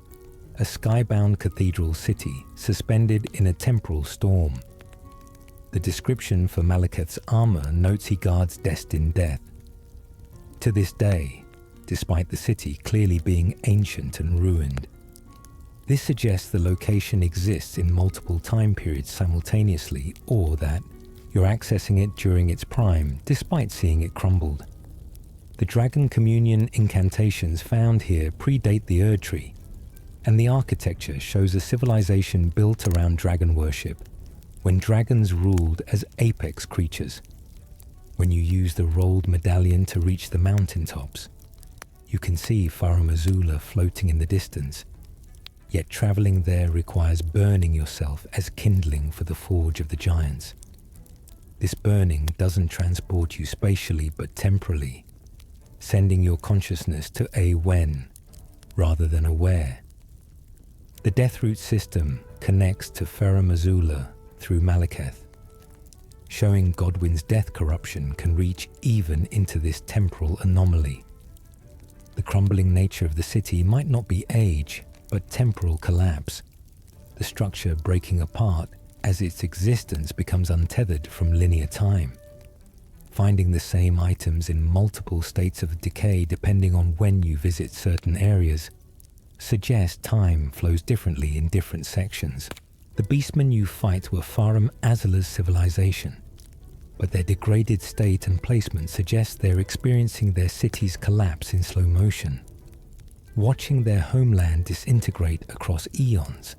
a skybound cathedral city suspended in a temporal storm. The description for Malekith's armor notes he guards destined death. To this day, despite the city clearly being ancient and ruined, this suggests the location exists in multiple time periods simultaneously, or that you're accessing it during its prime, despite seeing it crumbled. The Dragon Communion incantations found here predate the Erd Tree, and the architecture shows a civilization built around dragon worship, when dragons ruled as apex creatures. When you use the rolled medallion to reach the mountaintops, you can see Fara Mazula floating in the distance, yet traveling there requires burning yourself as kindling for the forge of the giants. This burning doesn't transport you spatially but temporally, sending your consciousness to a when rather than a where. The Deathroot system connects to Fara Mazula through Malekith, showing Godwyn's death corruption can reach even into this temporal anomaly. The crumbling nature of the city might not be age, but temporal collapse, the structure breaking apart as its existence becomes untethered from linear time. Finding the same items in multiple states of decay depending on when you visit certain areas suggests time flows differently in different sections. The beastmen you fight were Farum Azula's civilization, but their degraded state and placement suggests they're experiencing their city's collapse in slow motion, watching their homeland disintegrate across eons.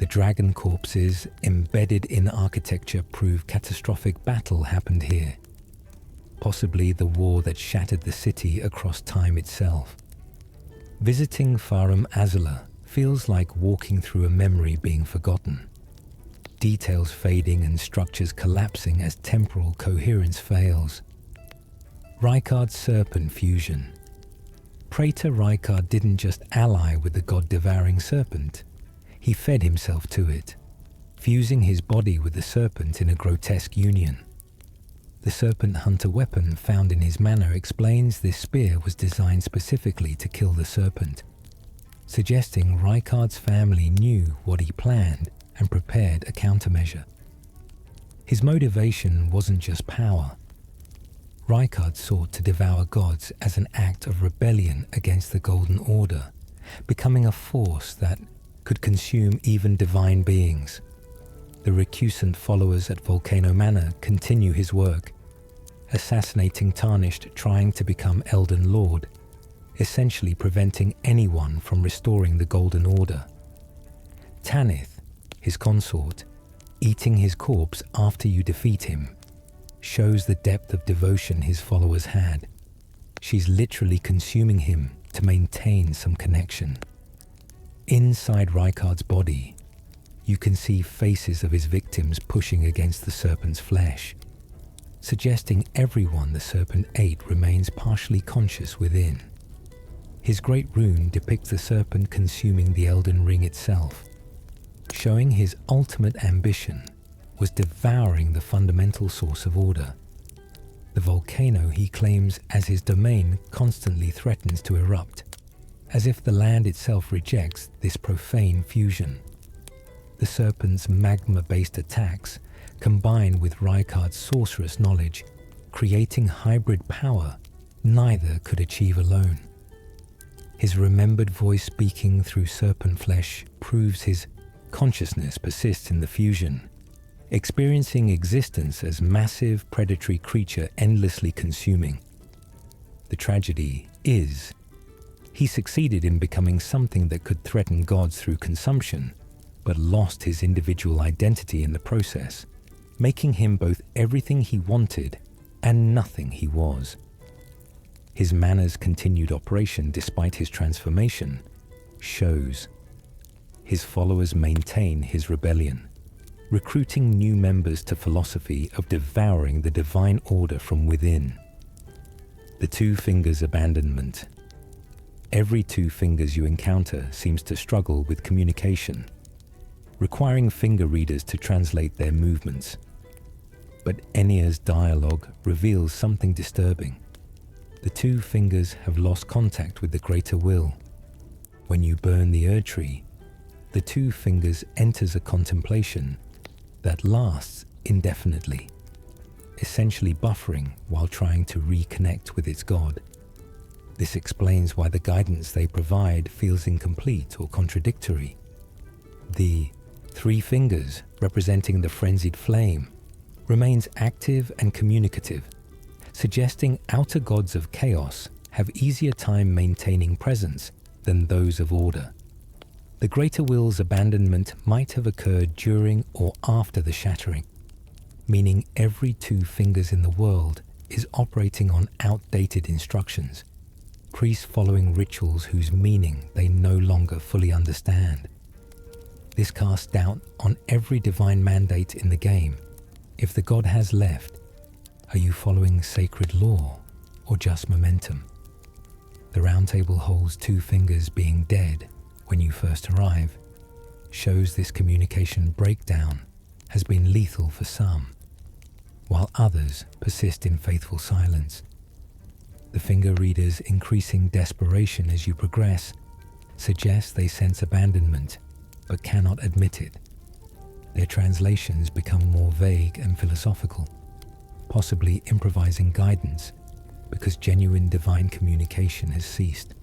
The dragon corpses embedded in architecture prove catastrophic battle happened here, possibly the war that shattered the city across time itself. Visiting Farum Azula feels like walking through a memory being forgotten, details fading and structures collapsing as temporal coherence fails. Rykard's serpent fusion. Praetor Rykard didn't just ally with the god-devouring serpent, he fed himself to it, fusing his body with the serpent in a grotesque union. The serpent hunter weapon found in his manor explains this spear was designed specifically to kill the serpent, suggesting Rykard's family knew what he planned and prepared a countermeasure. His motivation wasn't just power. Rykard sought to devour gods as an act of rebellion against the Golden Order, becoming a force that could consume even divine beings. The recusant followers at Volcano Manor continue his work, assassinating Tarnished trying to become Elden Lord, essentially preventing anyone from restoring the Golden Order. Tanith, his consort, eating his corpse after you defeat him, shows the depth of devotion his followers had. She's literally consuming him to maintain some connection. Inside Rykard's body, you can see faces of his victims pushing against the serpent's flesh, suggesting everyone the serpent ate remains partially conscious within. His great rune depicts the serpent consuming the Elden Ring itself, showing his ultimate ambition was devouring the fundamental source of order. The volcano he claims as his domain constantly threatens to erupt, as if the land itself rejects this profane fusion. The serpent's magma-based attacks combine with Rykard's sorcerous knowledge, creating hybrid power neither could achieve alone. His remembered voice speaking through serpent flesh proves his consciousness persists in the fusion, experiencing existence as massive predatory creature endlessly consuming. The tragedy is, he succeeded in becoming something that could threaten gods through consumption, but lost his individual identity in the process, making him both everything he wanted and nothing he was. His Manor's continued operation despite his transformation shows. His followers maintain his rebellion, recruiting new members to philosophy of devouring the divine order from within. The Two Fingers abandonment. Every Two Fingers you encounter seems to struggle with communication, requiring finger readers to translate their movements. But Ennia's dialogue reveals something disturbing. The Two Fingers have lost contact with the greater will. When you burn the Erd Tree, the Two Fingers enters a contemplation that lasts indefinitely, essentially buffering while trying to reconnect with its god. This explains why the guidance they provide feels incomplete or contradictory. The Three Fingers, representing the frenzied flame, remains active and communicative, suggesting outer gods of chaos have easier time maintaining presence than those of order. The greater will's abandonment might have occurred during or after the shattering, meaning every Two Fingers in the world is operating on outdated instructions, priests following rituals whose meaning they no longer fully understand. This casts doubt on every divine mandate in the game. If the god has left, are you following sacred law or just momentum? The Round Table holds Two Fingers being dead when you first arrive, shows this communication breakdown has been lethal for some, while others persist in faithful silence. The finger reader's increasing desperation as you progress suggests they sense abandonment but cannot admit it. Their translations become more vague and philosophical, possibly improvising guidance because genuine divine communication has ceased.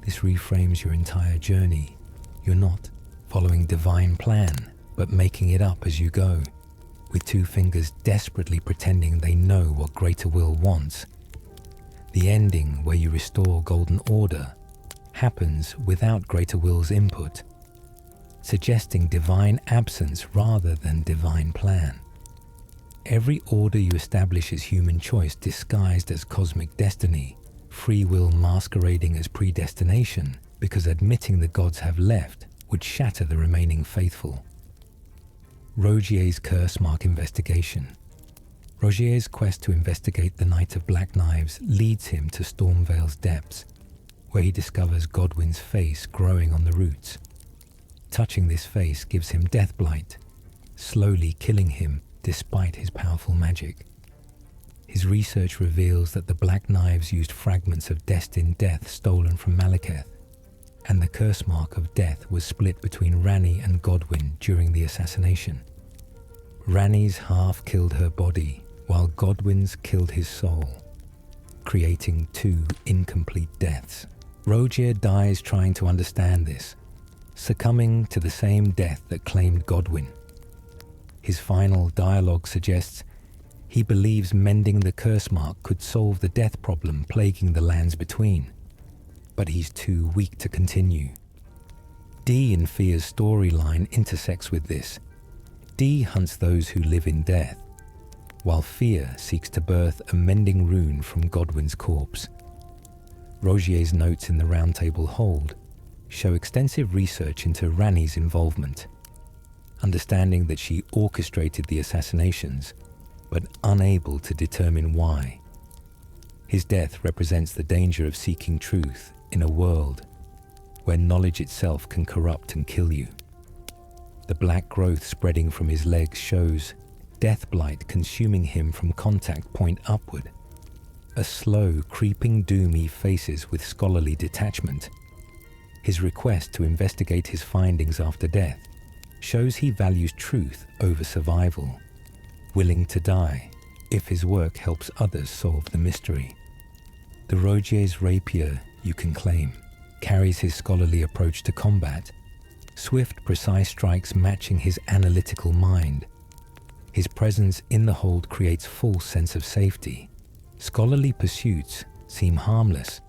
This reframes your entire journey. You're not following divine plan, but making it up as you go, with Two Fingers desperately pretending they know what Greater Will wants. The ending, where you restore Golden Order, happens without Greater Will's input, suggesting divine absence rather than divine plan. Every order you establish is human choice disguised as cosmic destiny, free will masquerading as predestination, because admitting the gods have left would shatter the remaining faithful. Rogier's curse mark investigation. Rogier's quest to investigate the Night of Black Knives leads him to Stormvale's depths, where he discovers Godwyn's face growing on the roots. Touching this face gives him deathblight, slowly killing him despite his powerful magic. His research reveals that the Black Knives used fragments of destined death stolen from Malekith, and the curse mark of death was split between Ranni and Godwyn during the assassination. Ranni's half killed her body, while Godwyn's killed his soul, creating two incomplete deaths. Rogier dies trying to understand this, succumbing to the same death that claimed Godwyn. His final dialogue suggests he believes mending the curse mark could solve the death problem plaguing the lands between, but he's too weak to continue. Dee in Fear's storyline intersects with this. Dee hunts those who live in death, while Fear seeks to birth a mending rune from Godwyn's corpse. Rogier's notes in the Round Table Hold show extensive research into Rani's involvement, understanding that she orchestrated the assassinations, but unable to determine why. His death represents the danger of seeking truth in a world where knowledge itself can corrupt and kill you. The black growth spreading from his legs shows death blight consuming him from contact point upward, a slow, creeping doom he faces with scholarly detachment. His request to investigate his findings after death shows he values truth over survival, willing to die if his work helps others solve the mystery. The Rogier's rapier, you can claim, carries his scholarly approach to combat, swift, precise strikes matching his analytical mind. His presence in the hold creates false sense of safety. Scholarly pursuits seem harmless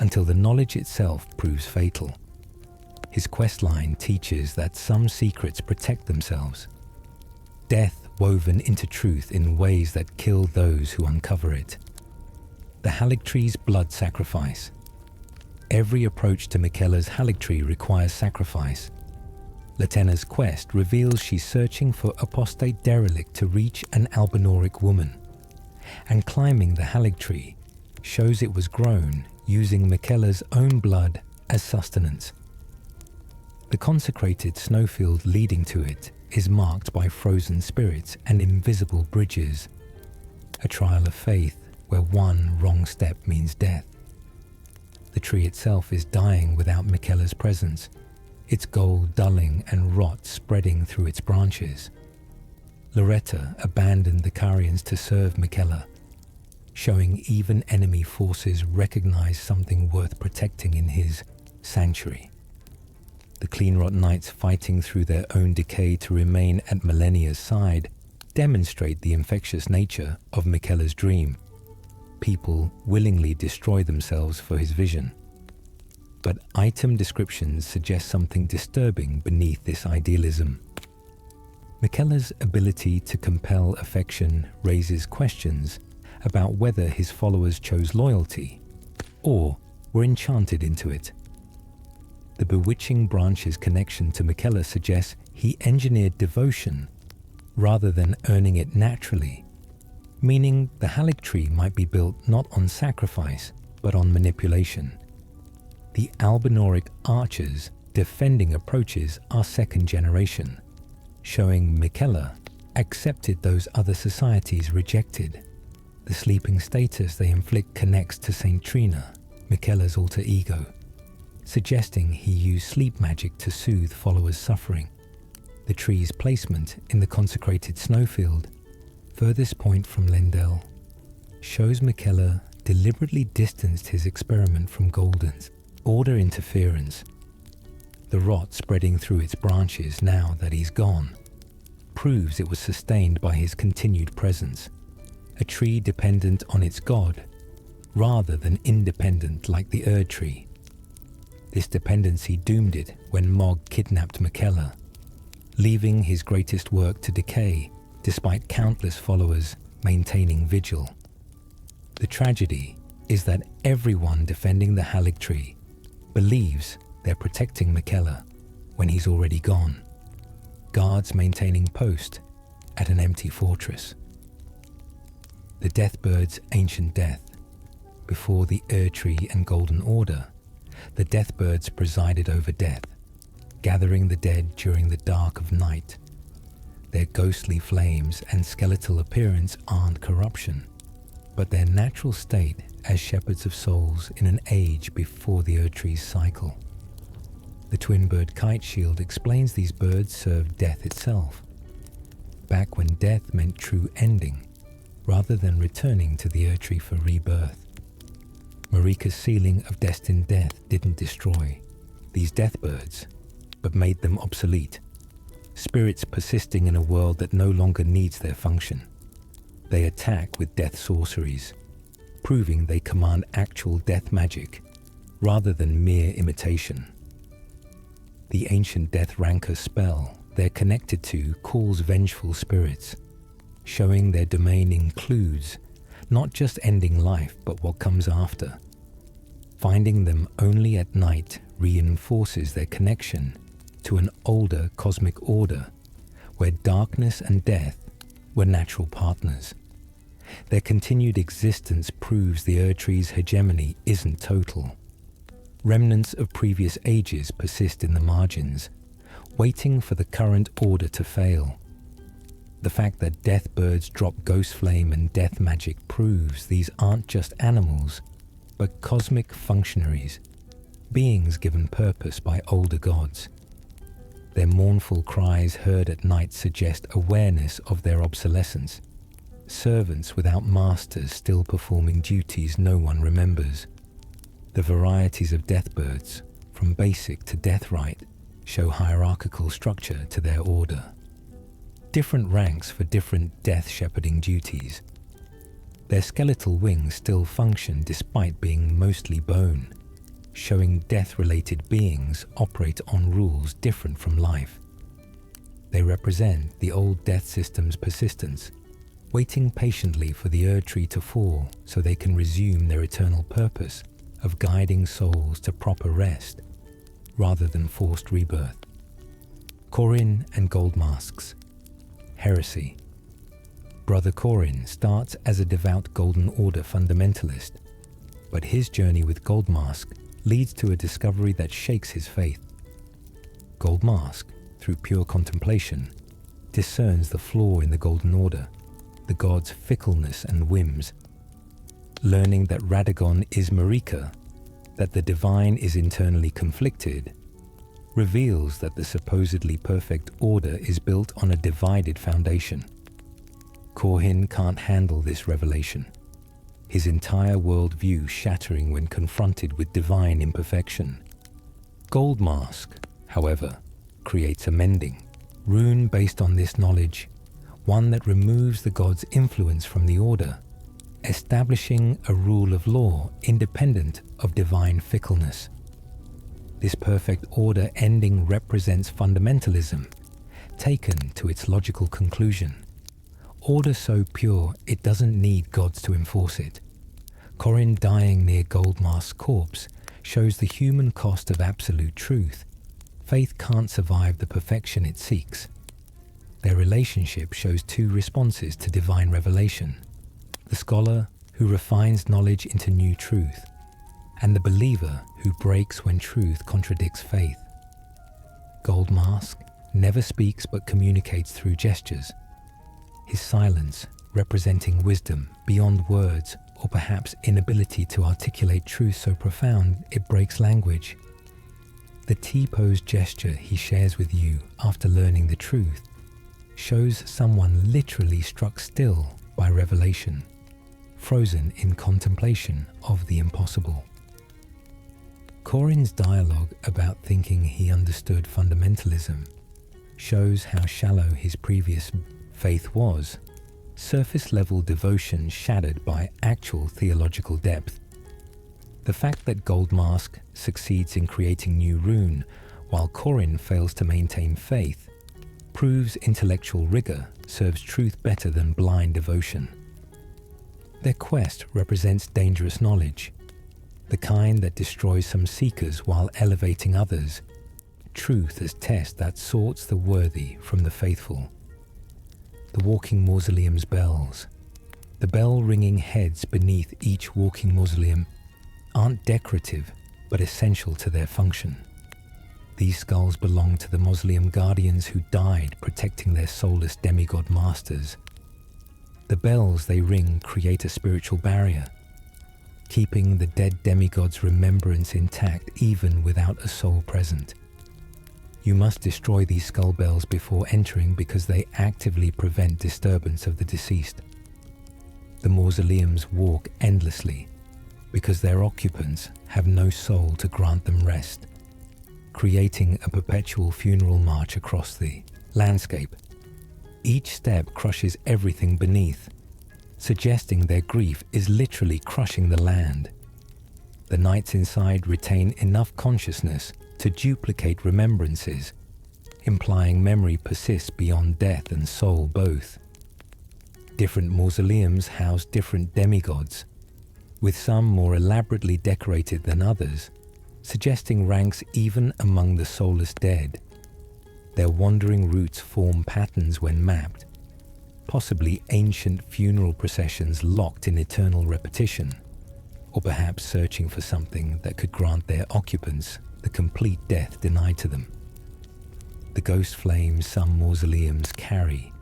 until the knowledge itself proves fatal. His questline teaches that some secrets protect themselves, death woven into truth in ways that kill those who uncover it. The Haligtree's blood sacrifice. Every approach to Miquella's Haligtree requires sacrifice. Latenna's quest reveals she's searching for apostate derelict to reach an Albinoric woman, and climbing the Haligtree shows it was grown using Miquella's own blood as sustenance. The consecrated snowfield leading to it is marked by frozen spirits and invisible bridges, a trial of faith where one wrong step means death. The tree itself is dying without Miquella's presence, its gold dulling and rot spreading through its branches. Loretta abandoned the Carians to serve Miquella, showing even enemy forces recognize something worth protecting in his sanctuary. The Cleanrot Knights fighting through their own decay to remain at Millennia's side demonstrate the infectious nature of Miquella's dream. People willingly destroy themselves for his vision. But item descriptions suggest something disturbing beneath this idealism. Miquella's ability to compel affection raises questions about whether his followers chose loyalty or were enchanted into it. The bewitching branch's connection to Miquella suggests he engineered devotion rather than earning it naturally, meaning the Haligtree might be built not on sacrifice but on manipulation. The Albinoric archers defending approaches are second generation, showing Miquella accepted those other societies rejected. The sleeping status they inflict connects to Saint Trina, Miquella's alter ego, suggesting he used sleep magic to soothe followers' suffering. The tree's placement in the consecrated snowfield, furthest point from Lendel, shows Miquella deliberately distanced his experiment from Golden's order interference. The rot spreading through its branches now that he's gone proves it was sustained by his continued presence, a tree dependent on its god rather than independent like the Erd tree. This dependency doomed it when Mog kidnapped Miquella, leaving his greatest work to decay despite countless followers maintaining vigil. The tragedy is that everyone defending the Haligtree believes they're protecting Miquella when he's already gone, guards maintaining post at an empty fortress. The Deathbird's ancient death. Before the Erd-tree and Golden Order, the Deathbirds presided over death, gathering the dead during the dark of night. Their ghostly flames and skeletal appearance aren't corruption, but their natural state as shepherds of souls in an age before the Erd-tree's cycle. The twin-bird kite shield explains these birds served death itself, back when death meant true ending, rather than returning to the Erd-tree for rebirth. Marika's sealing of destined death didn't destroy these death birds, but made them obsolete, spirits persisting in a world that no longer needs their function. They attack with death sorceries, proving they command actual death magic rather than mere imitation. The ancient death rancor spell they're connected to calls vengeful spirits, showing their domain includes not just ending life but what comes after. Finding them only at night reinforces their connection to an older cosmic order where darkness and death were natural partners. Their continued existence proves the Erdtree's hegemony isn't total. Remnants of previous ages persist in the margins, waiting for the current order to fail. The fact that death birds drop ghost flame and death magic proves these aren't just animals, but cosmic functionaries, beings given purpose by older gods. Their mournful cries heard at night suggest awareness of their obsolescence, servants without masters still performing duties no one remembers. The varieties of death birds, from basic to deathrite, show hierarchical structure to their order. Different ranks for different death shepherding duties. Their skeletal wings still function despite being mostly bone, showing death-related beings operate on rules different from life. They represent the old death system's persistence, waiting patiently for the Erdtree to fall so they can resume their eternal purpose of guiding souls to proper rest, rather than forced rebirth. Corin and Gold Masks. Heresy. Brother Corin starts as a devout Golden Order fundamentalist, but his journey with Gold Mask leads to a discovery that shakes his faith. Gold Mask, through pure contemplation, discerns the flaw in the Golden Order, the gods' fickleness and whims. Learning that Radagon is Marika, that the divine is internally conflicted, reveals that the supposedly perfect order is built on a divided foundation. Corin can't handle this revelation, his entire worldview shattering when confronted with divine imperfection. Gold Mask, however, creates a mending rune based on this knowledge, one that removes the god's influence from the order, establishing a rule of law independent of divine fickleness. This perfect order ending represents fundamentalism, taken to its logical conclusion. Order so pure it doesn't need gods to enforce it. Corin dying near Gold Mask's corpse shows the human cost of absolute truth. Faith can't survive the perfection it seeks. Their relationship shows two responses to divine revelation: the scholar who refines knowledge into new truth, and the believer who breaks when truth contradicts faith. Gold Mask never speaks but communicates through gestures, his silence representing wisdom beyond words, or perhaps inability to articulate truth so profound it breaks language. The T-pose gesture he shares with you after learning the truth shows someone literally struck still by revelation, frozen in contemplation of the impossible. Corin's dialogue about thinking he understood fundamentalism shows how shallow his previous faith was, surface-level devotion shattered by actual theological depth. The fact that Gold Mask succeeds in creating new rune while Corin fails to maintain faith proves intellectual rigor serves truth better than blind devotion. Their quest represents dangerous knowledge, the kind that destroys some seekers while elevating others, truth as test that sorts the worthy from the faithful. The walking mausoleum's bells. The bell-ringing heads beneath each walking mausoleum aren't decorative, but essential to their function. These skulls belong to the mausoleum guardians who died protecting their soulless demigod masters. The bells they ring create a spiritual barrier, keeping the dead demigod's remembrance intact even without a soul present. You must destroy these skull bells before entering because they actively prevent disturbance of the deceased. The mausoleums walk endlessly, because their occupants have no soul to grant them rest, creating a perpetual funeral march across the landscape. Each step crushes everything beneath, suggesting their grief is literally crushing the land. The knights inside retain enough consciousness to duplicate remembrances, implying memory persists beyond death and soul both. Different mausoleums house different demigods, with some more elaborately decorated than others, suggesting ranks even among the soulless dead. Their wandering routes form patterns when mapped, possibly ancient funeral processions locked in eternal repetition, or perhaps searching for something that could grant their occupants the complete death denied to them. The ghost flames some mausoleums carry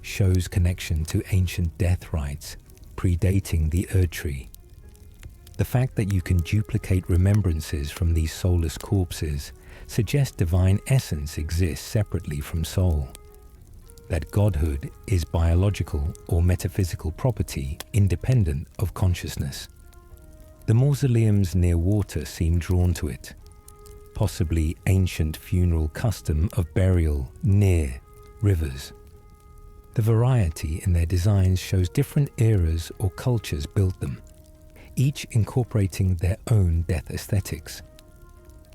shows connection to ancient death rites predating the Erdtree. The fact that you can duplicate remembrances from these soulless corpses suggests divine essence exists separately from soul, that godhood is biological or metaphysical property independent of consciousness. The mausoleums near water seem drawn to it, possibly ancient funeral custom of burial near rivers. The variety in their designs shows different eras or cultures built them, each incorporating their own death aesthetics.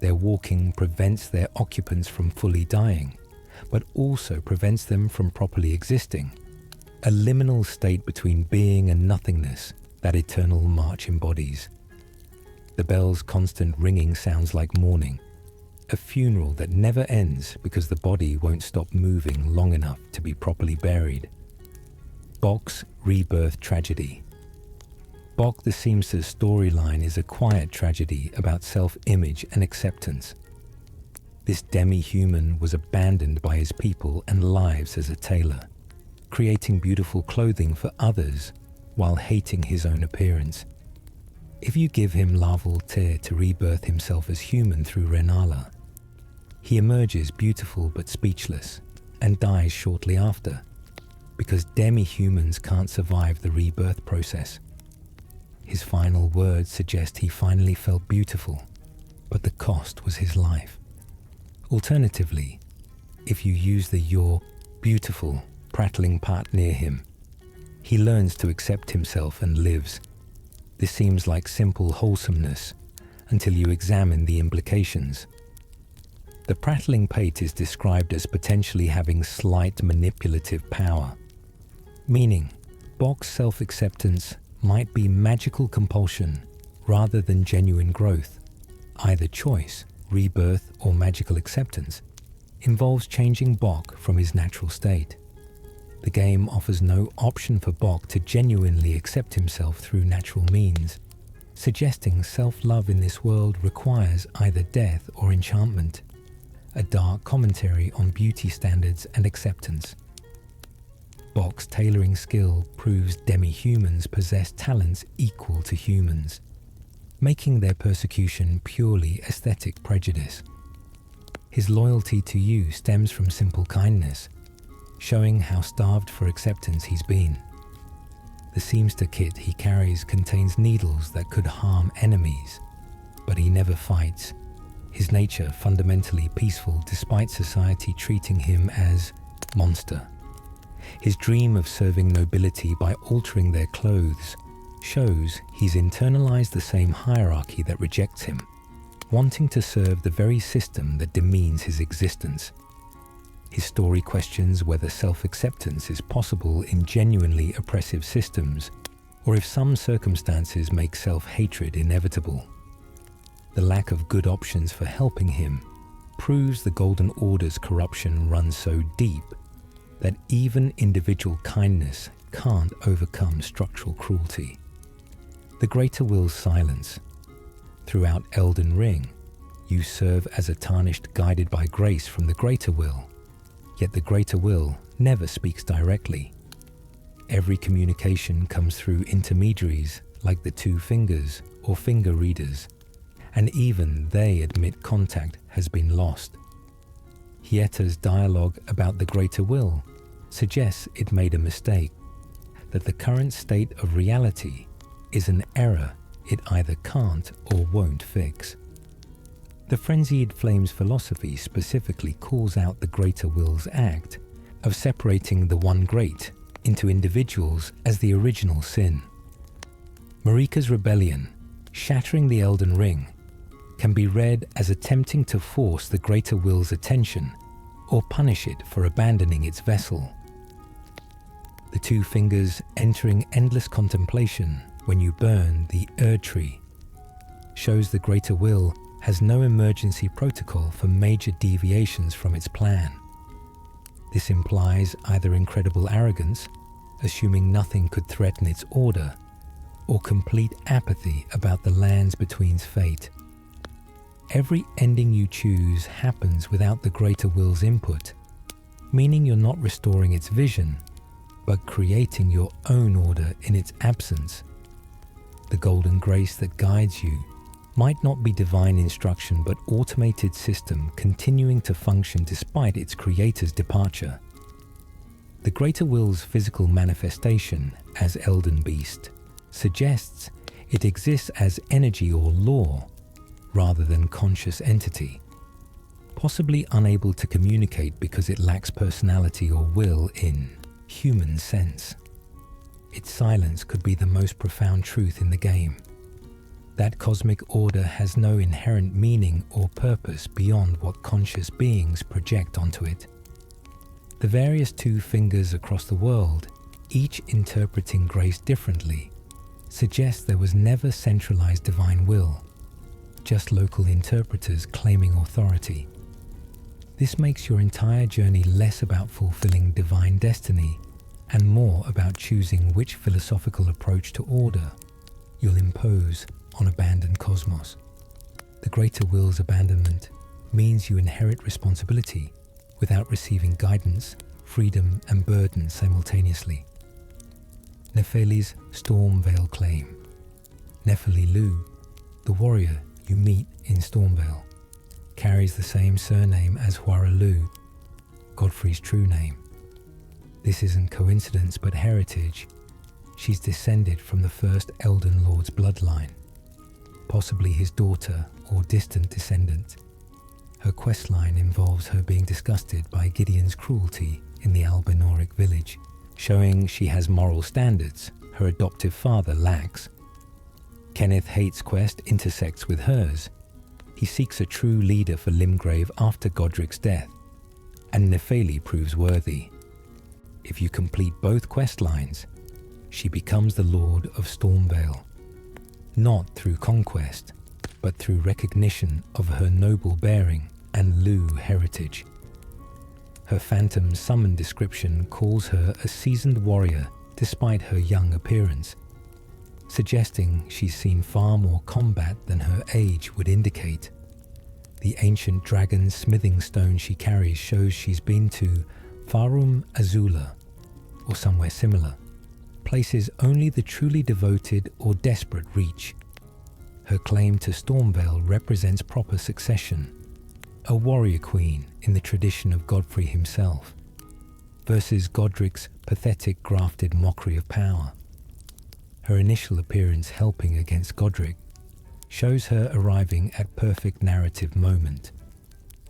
Their walking prevents their occupants from fully dying, but also prevents them from properly existing, a liminal state between being and nothingness that eternal march embodies. The bell's constant ringing sounds like mourning, a funeral that never ends because the body won't stop moving long enough to be properly buried. Bok's rebirth tragedy. Bok the Seamster's storyline is a quiet tragedy about self-image and acceptance. This demi-human was abandoned by his people and lives as a tailor, creating beautiful clothing for others while hating his own appearance. If you give him La Voltaire to rebirth himself as human through Renala, he emerges beautiful but speechless and dies shortly after, because demi-humans can't survive the rebirth process. His final words suggest he finally felt beautiful, but the cost was his life. Alternatively, if you use the "you're beautiful" prattling part near him, he learns to accept himself and lives. This seems like simple wholesomeness until you examine the implications. The prattling pate is described as potentially having slight manipulative power, meaning Bok's self-acceptance might be magical compulsion rather than genuine growth. Either choice, rebirth or magical acceptance, involves changing Bok from his natural state. The game offers no option for Bok to genuinely accept himself through natural means, suggesting self-love in this world requires either death or enchantment, a dark commentary on beauty standards and acceptance. Bok's tailoring skill proves demi-humans possess talents equal to humans, making their persecution purely aesthetic prejudice. His loyalty to you stems from simple kindness, showing how starved for acceptance he's been. The seamster kit he carries contains needles that could harm enemies, but he never fights, his nature fundamentally peaceful despite society treating him as monster. His dream of serving nobility by altering their clothes shows he's internalized the same hierarchy that rejects him, wanting to serve the very system that demeans his existence. His story questions whether self-acceptance is possible in genuinely oppressive systems, or if some circumstances make self-hatred inevitable. The lack of good options for helping him proves the Golden Order's corruption runs so deep that even individual kindness can't overcome structural cruelty. The Greater Will's silence. Throughout Elden Ring, you serve as a tarnished guided by grace from the Greater Will, yet the Greater Will never speaks directly. Every communication comes through intermediaries like the Two Fingers or finger readers, and even they admit contact has been lost. Hieta's dialogue about the Greater Will suggests it made a mistake, that the current state of reality is an error it either can't or won't fix. The Frenzied Flames philosophy specifically calls out the greater will's act of separating the one great into individuals as the original sin. Marika's rebellion, shattering the Elden Ring, can be read as attempting to force the greater will's attention or punish it for abandoning its vessel. The two fingers entering endless contemplation when you burn the tree shows the greater will has no emergency protocol for major deviations from its plan. This implies either incredible arrogance, assuming nothing could threaten its order, or complete apathy about the lands between's fate. Every ending you choose happens without the greater will's input, meaning you're not restoring its vision, but creating your own order in its absence. The golden grace that guides you might not be divine instruction but automated system continuing to function despite its creator's departure. The greater will's physical manifestation as Elden Beast suggests it exists as energy or law rather than conscious entity, possibly unable to communicate because it lacks personality or will in human sense. Its silence could be the most profound truth in the game. That cosmic order has no inherent meaning or purpose beyond what conscious beings project onto it. The various two fingers across the world, each interpreting grace differently, suggests there was never centralized divine will, just local interpreters claiming authority. This makes your entire journey less about fulfilling divine destiny and more about choosing which philosophical approach to order you'll impose on abandoned cosmos. The greater will's abandonment means you inherit responsibility without receiving guidance, freedom, and burden simultaneously. Nefeli's Stormvale claim. Nefeli Lu, the warrior you meet in Stormvale, carries the same surname as Huara Lu, Godfrey's true name. This isn't coincidence but heritage. She's descended from the first Elden Lord's bloodline, possibly his daughter or distant descendant. Her questline involves her being disgusted by Gideon's cruelty in the Albinoric village, showing she has moral standards her adoptive father lacks. Kenneth Haight's quest intersects with hers. He seeks a true leader for Limgrave after Godric's death, and Nefeli proves worthy. If you complete both quest lines, she becomes the Lord of Stormvale, not through conquest, but through recognition of her noble bearing and Lu heritage. Her phantom summon description calls her a seasoned warrior despite her young appearance, suggesting she's seen far more combat than her age would indicate. The ancient dragon smithing stone she carries shows she's been to Farum Azula, or somewhere similar, places only the truly devoted or desperate reach. Her claim to Stormvale represents proper succession, a warrior queen in the tradition of Godfrey himself, versus Godric's pathetic grafted mockery of power. Her initial appearance helping against Godric shows her arriving at perfect narrative moment,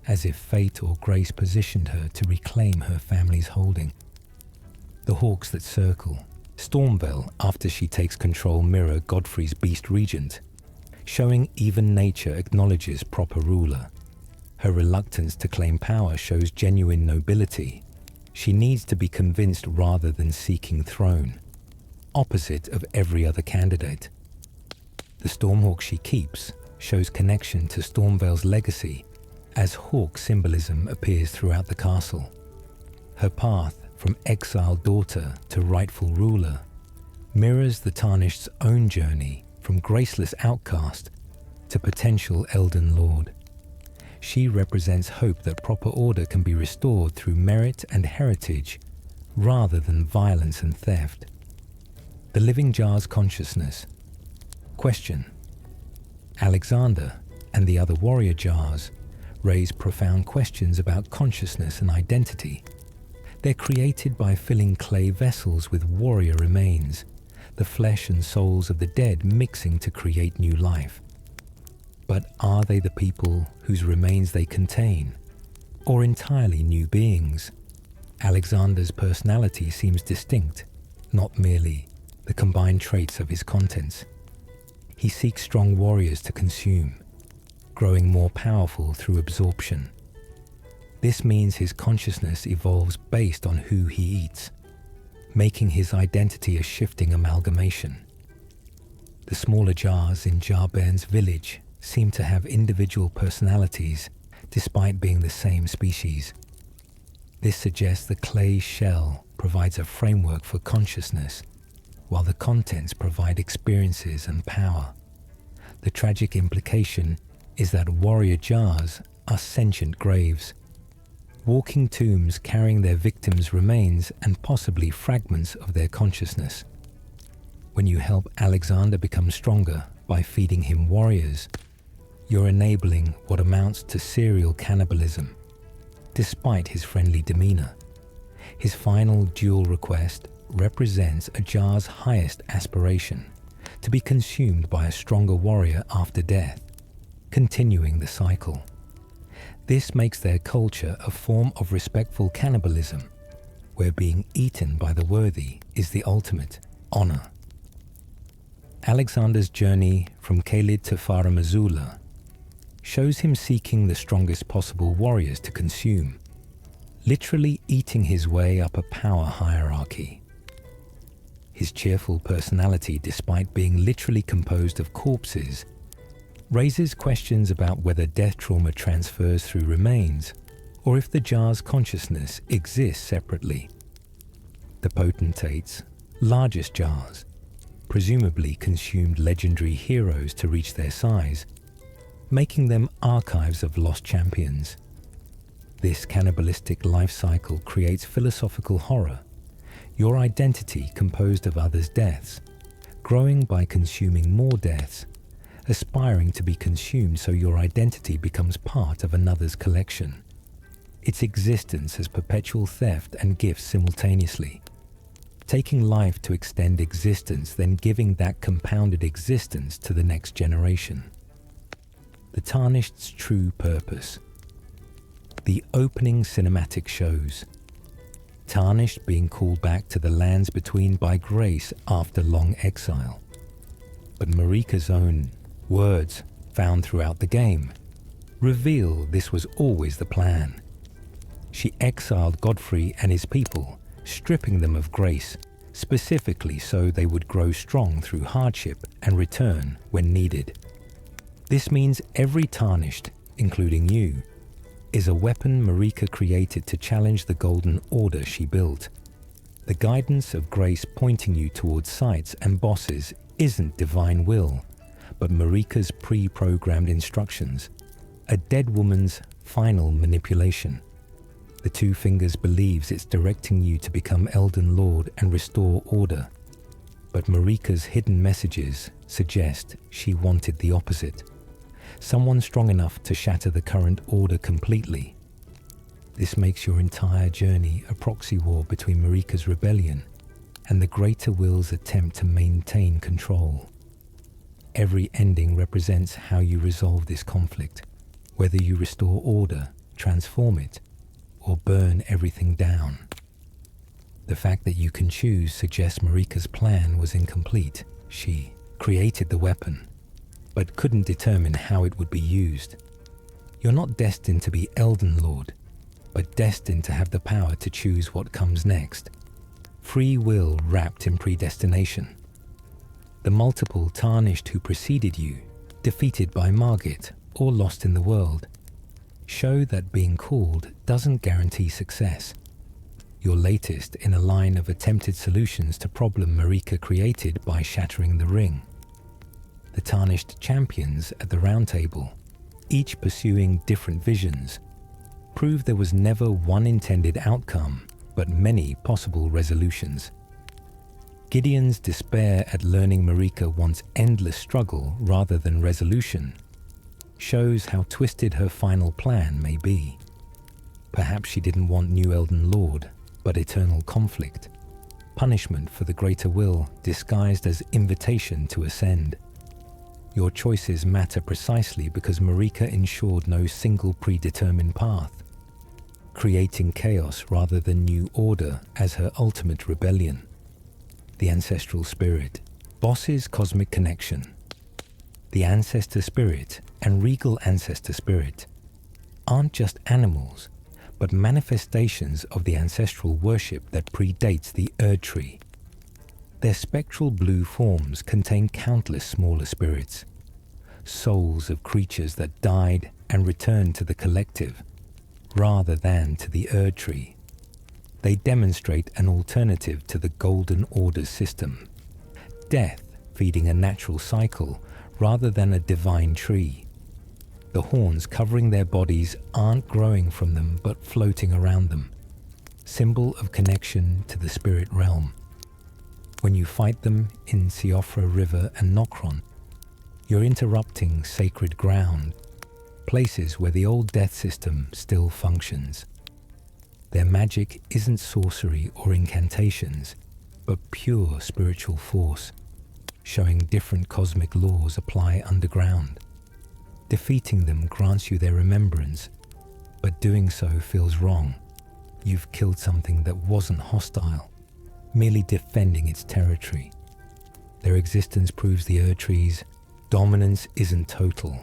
as if fate or grace positioned her to reclaim her family's holding. The hawks that circle Stormvale after she takes control mirror Godfrey's beast regent, showing even nature acknowledges proper ruler. Her reluctance to claim power shows genuine nobility. She needs to be convinced rather than seeking throne, opposite of every other candidate. The Stormhawk she keeps shows connection to Stormvale's legacy, as hawk symbolism appears throughout the castle. Her path from exiled daughter to rightful ruler mirrors the Tarnished's own journey from graceless outcast to potential Elden Lord. She represents hope that proper order can be restored through merit and heritage rather than violence and theft. The Living Jar's consciousness. Question. Alexander and the other warrior jars raise profound questions about consciousness and identity. They're created by filling clay vessels with warrior remains, the flesh and souls of the dead mixing to create new life. But are they the people whose remains they contain, or entirely new beings? Alexander's personality seems distinct, not merely the combined traits of his contents. He seeks strong warriors to consume, growing more powerful through absorption. This means his consciousness evolves based on who he eats, making his identity a shifting amalgamation. The smaller jars in Jarben's village seem to have individual personalities despite being the same species. This suggests the clay shell provides a framework for consciousness, while the contents provide experiences and power. The tragic implication is that warrior jars are sentient graves, walking tombs carrying their victims' remains and possibly fragments of their consciousness. When you help Alexander become stronger by feeding him warriors, you're enabling what amounts to serial cannibalism, despite his friendly demeanor. His final dual request represents a jar's highest aspiration, to be consumed by a stronger warrior after death, continuing the cycle. This makes their culture a form of respectful cannibalism, where being eaten by the worthy is the ultimate honor. Alexander's journey from Kalid to Faramazula shows him seeking the strongest possible warriors to consume, literally eating his way up a power hierarchy. His cheerful personality, despite being literally composed of corpses, raises questions about whether death trauma transfers through remains or if the jar's consciousness exists separately. The potentate's largest jars presumably consumed legendary heroes to reach their size, making them archives of lost champions. This cannibalistic life cycle creates philosophical horror, your identity composed of others' deaths, growing by consuming more deaths, aspiring to be consumed so your identity becomes part of another's collection. Its existence as perpetual theft and gift simultaneously, taking life to extend existence, then giving that compounded existence to the next generation. The Tarnished's true purpose. The opening cinematic shows Tarnished being called back to the lands between by grace after long exile. But Marika's own words, found throughout the game, reveal this was always the plan. She exiled Godfrey and his people, stripping them of grace, specifically so they would grow strong through hardship and return when needed. This means every Tarnished, including you, is a weapon Marika created to challenge the golden order she built. The guidance of grace pointing you towards sites and bosses isn't divine will, but Marika's pre-programmed instructions, a dead woman's final manipulation. The Two Fingers believes it's directing you to become Elden Lord and restore order, but Marika's hidden messages suggest she wanted the opposite. Someone strong enough to shatter the current order completely. This makes your entire journey a proxy war between Marika's rebellion and the greater will's attempt to maintain control. Every ending represents how you resolve this conflict, whether you restore order, transform it, or burn everything down. The fact that you can choose suggests Marika's plan was incomplete. She created the weapon, but couldn't determine how it would be used. You're not destined to be Elden Lord, but destined to have the power to choose what comes next. Free will wrapped in predestination. The multiple Tarnished who preceded you, defeated by Margit or lost in the world, show that being called doesn't guarantee success. Your latest in a line of attempted solutions to problem Marika created by shattering the ring. The Tarnished champions at the Round Table, each pursuing different visions, prove there was never one intended outcome, but many possible resolutions. Gideon's despair at learning Marika wants endless struggle rather than resolution shows how twisted her final plan may be. Perhaps she didn't want new Elden Lord, but eternal conflict. punishment for the greater will disguised as invitation to ascend. Your choices matter precisely because Marika ensured no single predetermined path, creating chaos rather than new order as her ultimate rebellion. The ancestral spirit, Boss's cosmic connection. The ancestor spirit and regal ancestor spirit aren't just animals, but manifestations of the ancestral worship that predates the Erd Tree. Their spectral blue forms contain countless smaller spirits, souls of creatures that died and returned to the collective, rather than to the Erd Tree. They demonstrate an alternative to the Golden Order's system, death feeding a natural cycle rather than a divine tree. The horns covering their bodies aren't growing from them but floating around them, symbol of connection to the spirit realm. When you fight them in Siofra River and Nokron, you're interrupting sacred ground, places where the old death system still functions. Their magic isn't sorcery or incantations, but pure spiritual force, showing different cosmic laws apply underground. Defeating them grants you their remembrance, but doing so feels wrong. You've killed something that wasn't hostile, merely defending its territory. Their existence proves the Erd Tree's dominance isn't total,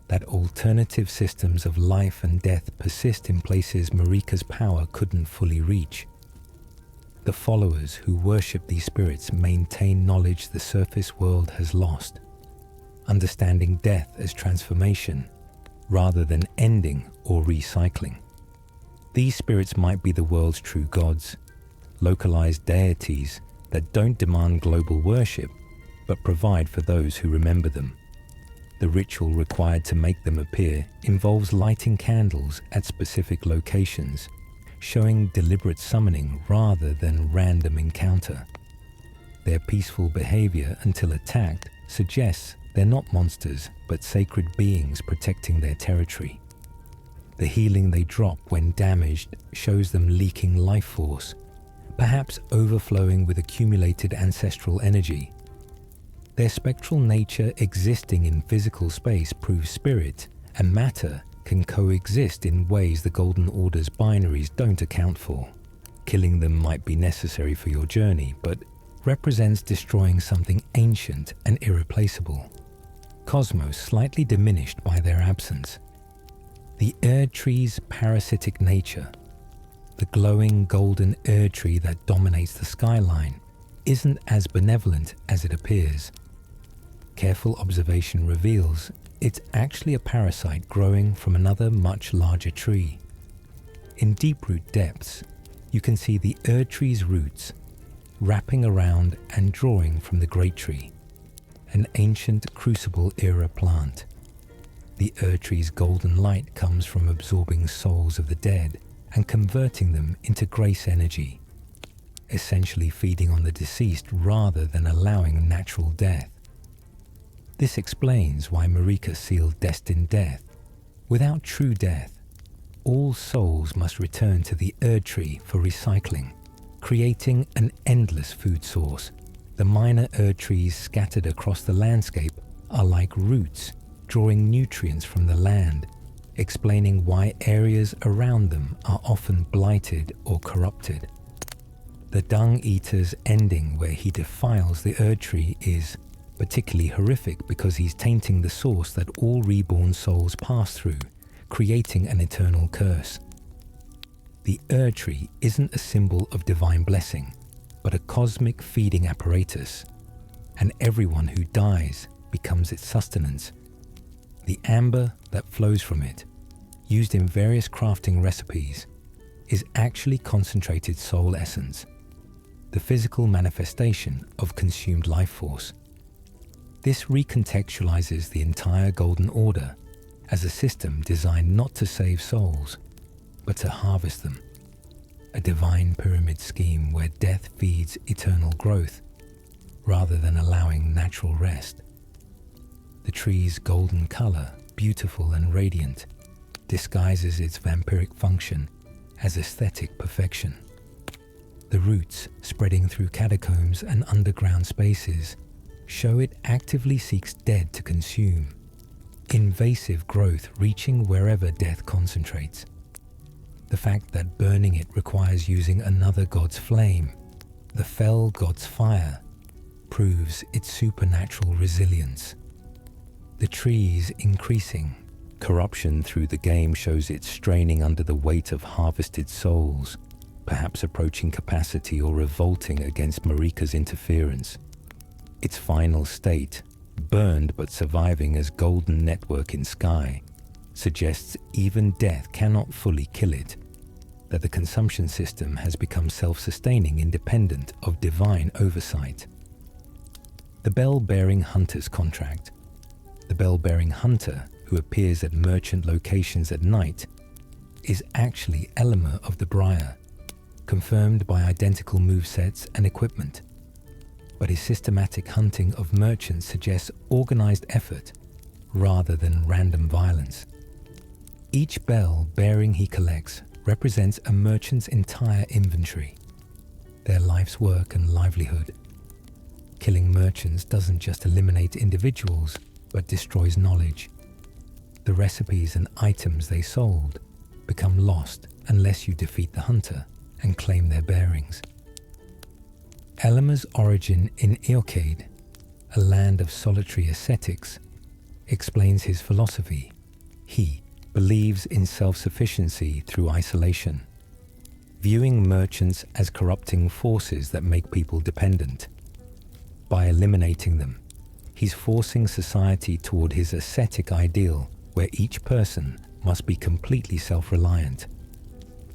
that alternative systems of life and death persist in places Marika's power couldn't fully reach. The followers who worship these spirits maintain knowledge the surface world has lost, understanding death as transformation rather than ending or recycling. These spirits might be the world's true gods, localized deities that don't demand global worship but provide for those who remember them. The ritual required to make them appear involves lighting candles at specific locations, showing deliberate summoning rather than random encounter. Their peaceful behavior until attacked suggests they're not monsters, but sacred beings protecting their territory. The healing they drop when damaged shows them leaking life force, perhaps overflowing with accumulated ancestral energy. Their spectral nature existing in physical space proves spirit and matter can coexist in ways the Golden Order's binaries don't account for. Killing them might be necessary for your journey, but represents destroying something ancient and irreplaceable. Cosmos slightly diminished by their absence. The Erd Tree's parasitic nature, the glowing golden Erd Tree that dominates the skyline, isn't as benevolent as it appears. Careful observation reveals it's actually a parasite growing from another much larger tree. In deep-root depths, you can see the Erd Tree's roots wrapping around and drawing from the Great Tree, an ancient Crucible-era plant. The Erd Tree's golden light comes from absorbing souls of the dead and converting them into grace energy, essentially feeding on the deceased rather than allowing natural death. This explains why Marika sealed destined death. Without true death, all souls must return to the Erd Tree for recycling, creating an endless food source. The minor Erd Trees scattered across the landscape are like roots, drawing nutrients from the land, explaining why areas around them are often blighted or corrupted. The Dung Eater's ending, where he defiles the Erd Tree, is particularly horrific because he's tainting the source that all reborn souls pass through, creating an eternal curse. The Erd Tree isn't a symbol of divine blessing, but a cosmic feeding apparatus, and everyone who dies becomes its sustenance. The amber that flows from it, used in various crafting recipes, is actually concentrated soul essence, the physical manifestation of consumed life force. This recontextualizes the entire Golden Order as a system designed not to save souls, but to harvest them. A divine pyramid scheme where death feeds eternal growth, rather than allowing natural rest. The tree's golden color, beautiful and radiant, disguises its vampiric function as aesthetic perfection. The roots, spreading through catacombs and underground spaces, show it actively seeks dead to consume. Invasive growth reaching wherever death concentrates. The fact that burning it requires using another god's flame, the fell god's fire, proves its supernatural resilience. The trees increasing. Corruption through the game shows it straining under the weight of harvested souls, perhaps approaching capacity or revolting against Marika's interference. Its final state, burned but surviving as golden network in sky, suggests even death cannot fully kill it, that the consumption system has become self-sustaining independent of divine oversight. The bell-bearing hunter's contract. The bell-bearing hunter, who appears at merchant locations at night, is actually Elmer of the Briar, confirmed by identical movesets and equipment. But his systematic hunting of merchants suggests organized effort rather than random violence. Each bell bearing he collects represents a merchant's entire inventory, their life's work and livelihood. Killing merchants doesn't just eliminate individuals, but destroys knowledge. The recipes and items they sold become lost unless you defeat the hunter and claim their bearings. Elmer's origin in Eocade, a land of solitary ascetics, explains his philosophy. He believes in self-sufficiency through isolation, viewing merchants as corrupting forces that make people dependent. By eliminating them, he's forcing society toward his ascetic ideal where each person must be completely self-reliant.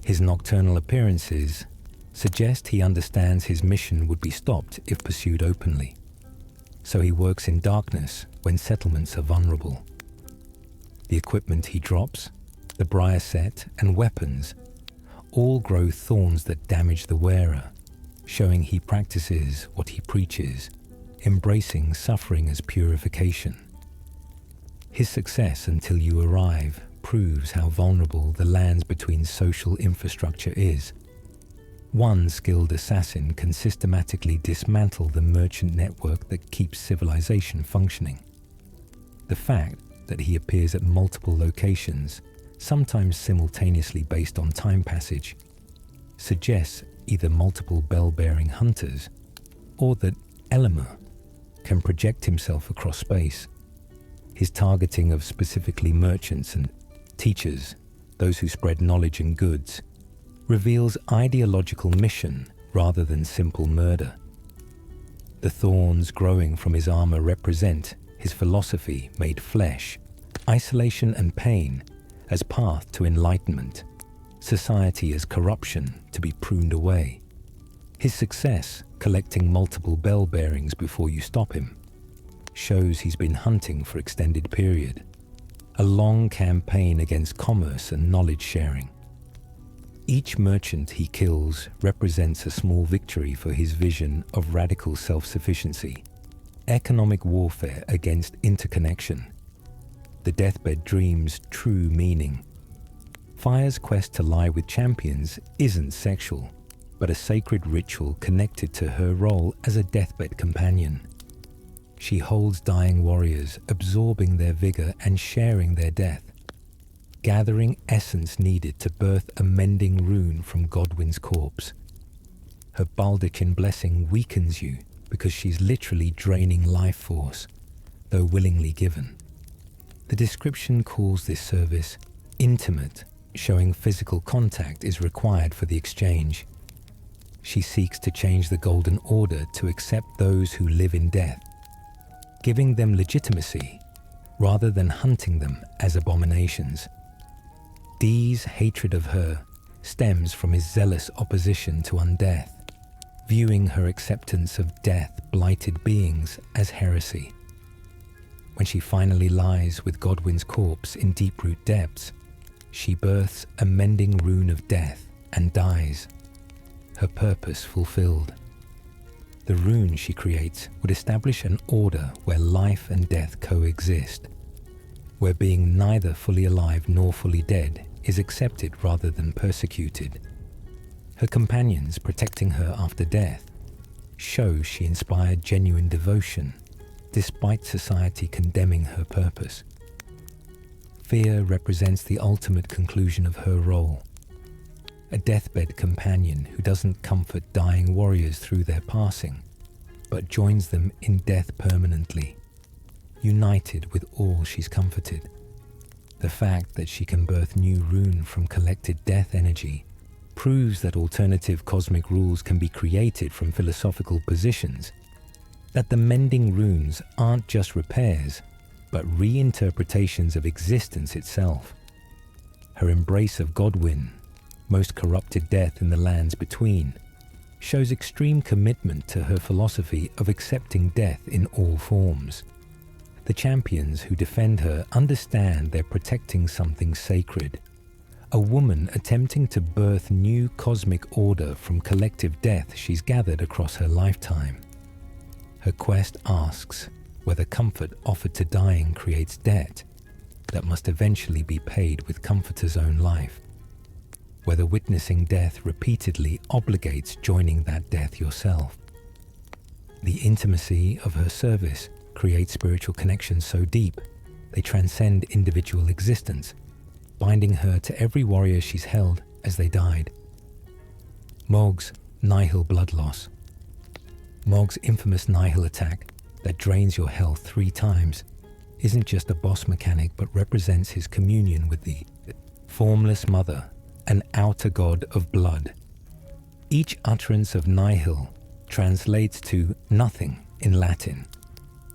His nocturnal appearances suggest he understands his mission would be stopped if pursued openly. So he works in darkness when settlements are vulnerable. The equipment he drops, the briar set and weapons, all grow thorns that damage the wearer, showing he practices what he preaches, embracing suffering as purification. His success until you arrive proves how vulnerable the lands between social infrastructure is. One skilled assassin can systematically dismantle the merchant network that keeps civilization functioning. The fact that he appears at multiple locations, sometimes simultaneously based on time passage, suggests either multiple bell-bearing hunters or that Elmer can project himself across space. His targeting of specifically merchants and teachers, those who spread knowledge and goods, reveals ideological mission rather than simple murder. The thorns growing from his armor represent his philosophy made flesh, isolation and pain as path to enlightenment, society as corruption to be pruned away. His success, collecting multiple bell bearings before you stop him, shows he's been hunting for extended period, a long campaign against commerce and knowledge sharing. Each merchant he kills represents a small victory for his vision of radical self-sufficiency, economic warfare against interconnection, the deathbed dream's true meaning. Fire's quest to lie with champions isn't sexual, but a sacred ritual connected to her role as a deathbed companion. She holds dying warriors, absorbing their vigor and sharing their death, gathering essence needed to birth a mending rune from Godwyn's corpse. Her baldachin blessing weakens you because she's literally draining life force, though willingly given. The description calls this service intimate, showing physical contact is required for the exchange. She seeks to change the Golden Order to accept those who live in death, giving them legitimacy rather than hunting them as abominations. Dee's hatred of her stems from his zealous opposition to undeath, viewing her acceptance of death-blighted beings as heresy. When she finally lies with Godwyn's corpse in deep-root depths, she births a mending rune of death and dies, her purpose fulfilled. The rune she creates would establish an order where life and death coexist, where being neither fully alive nor fully dead is accepted rather than persecuted. Her companions protecting her after death show she inspired genuine devotion despite society condemning her purpose. Fear represents the ultimate conclusion of her role. A deathbed companion who doesn't comfort dying warriors through their passing, but joins them in death permanently, united with all she's comforted. The fact that she can birth new rune from collected death energy proves that alternative cosmic rules can be created from philosophical positions, that the mending runes aren't just repairs, but reinterpretations of existence itself. Her embrace of Godwyn, most corrupted death in the lands between, shows extreme commitment to her philosophy of accepting death in all forms. The champions who defend her understand they're protecting something sacred, a woman attempting to birth new cosmic order from collective death she's gathered across her lifetime. Her quest asks whether comfort offered to dying creates debt that must eventually be paid with comforter's own life, whether witnessing death repeatedly obligates joining that death yourself. The intimacy of her service creates spiritual connections so deep they transcend individual existence, binding her to every warrior she's held as they died. Mog's Nihil blood loss. Mog's infamous Nihil attack that drains your health 3 times isn't just a boss mechanic but represents his communion with the formless mother, an outer god of blood. Each utterance of Nihil translates to nothing in Latin,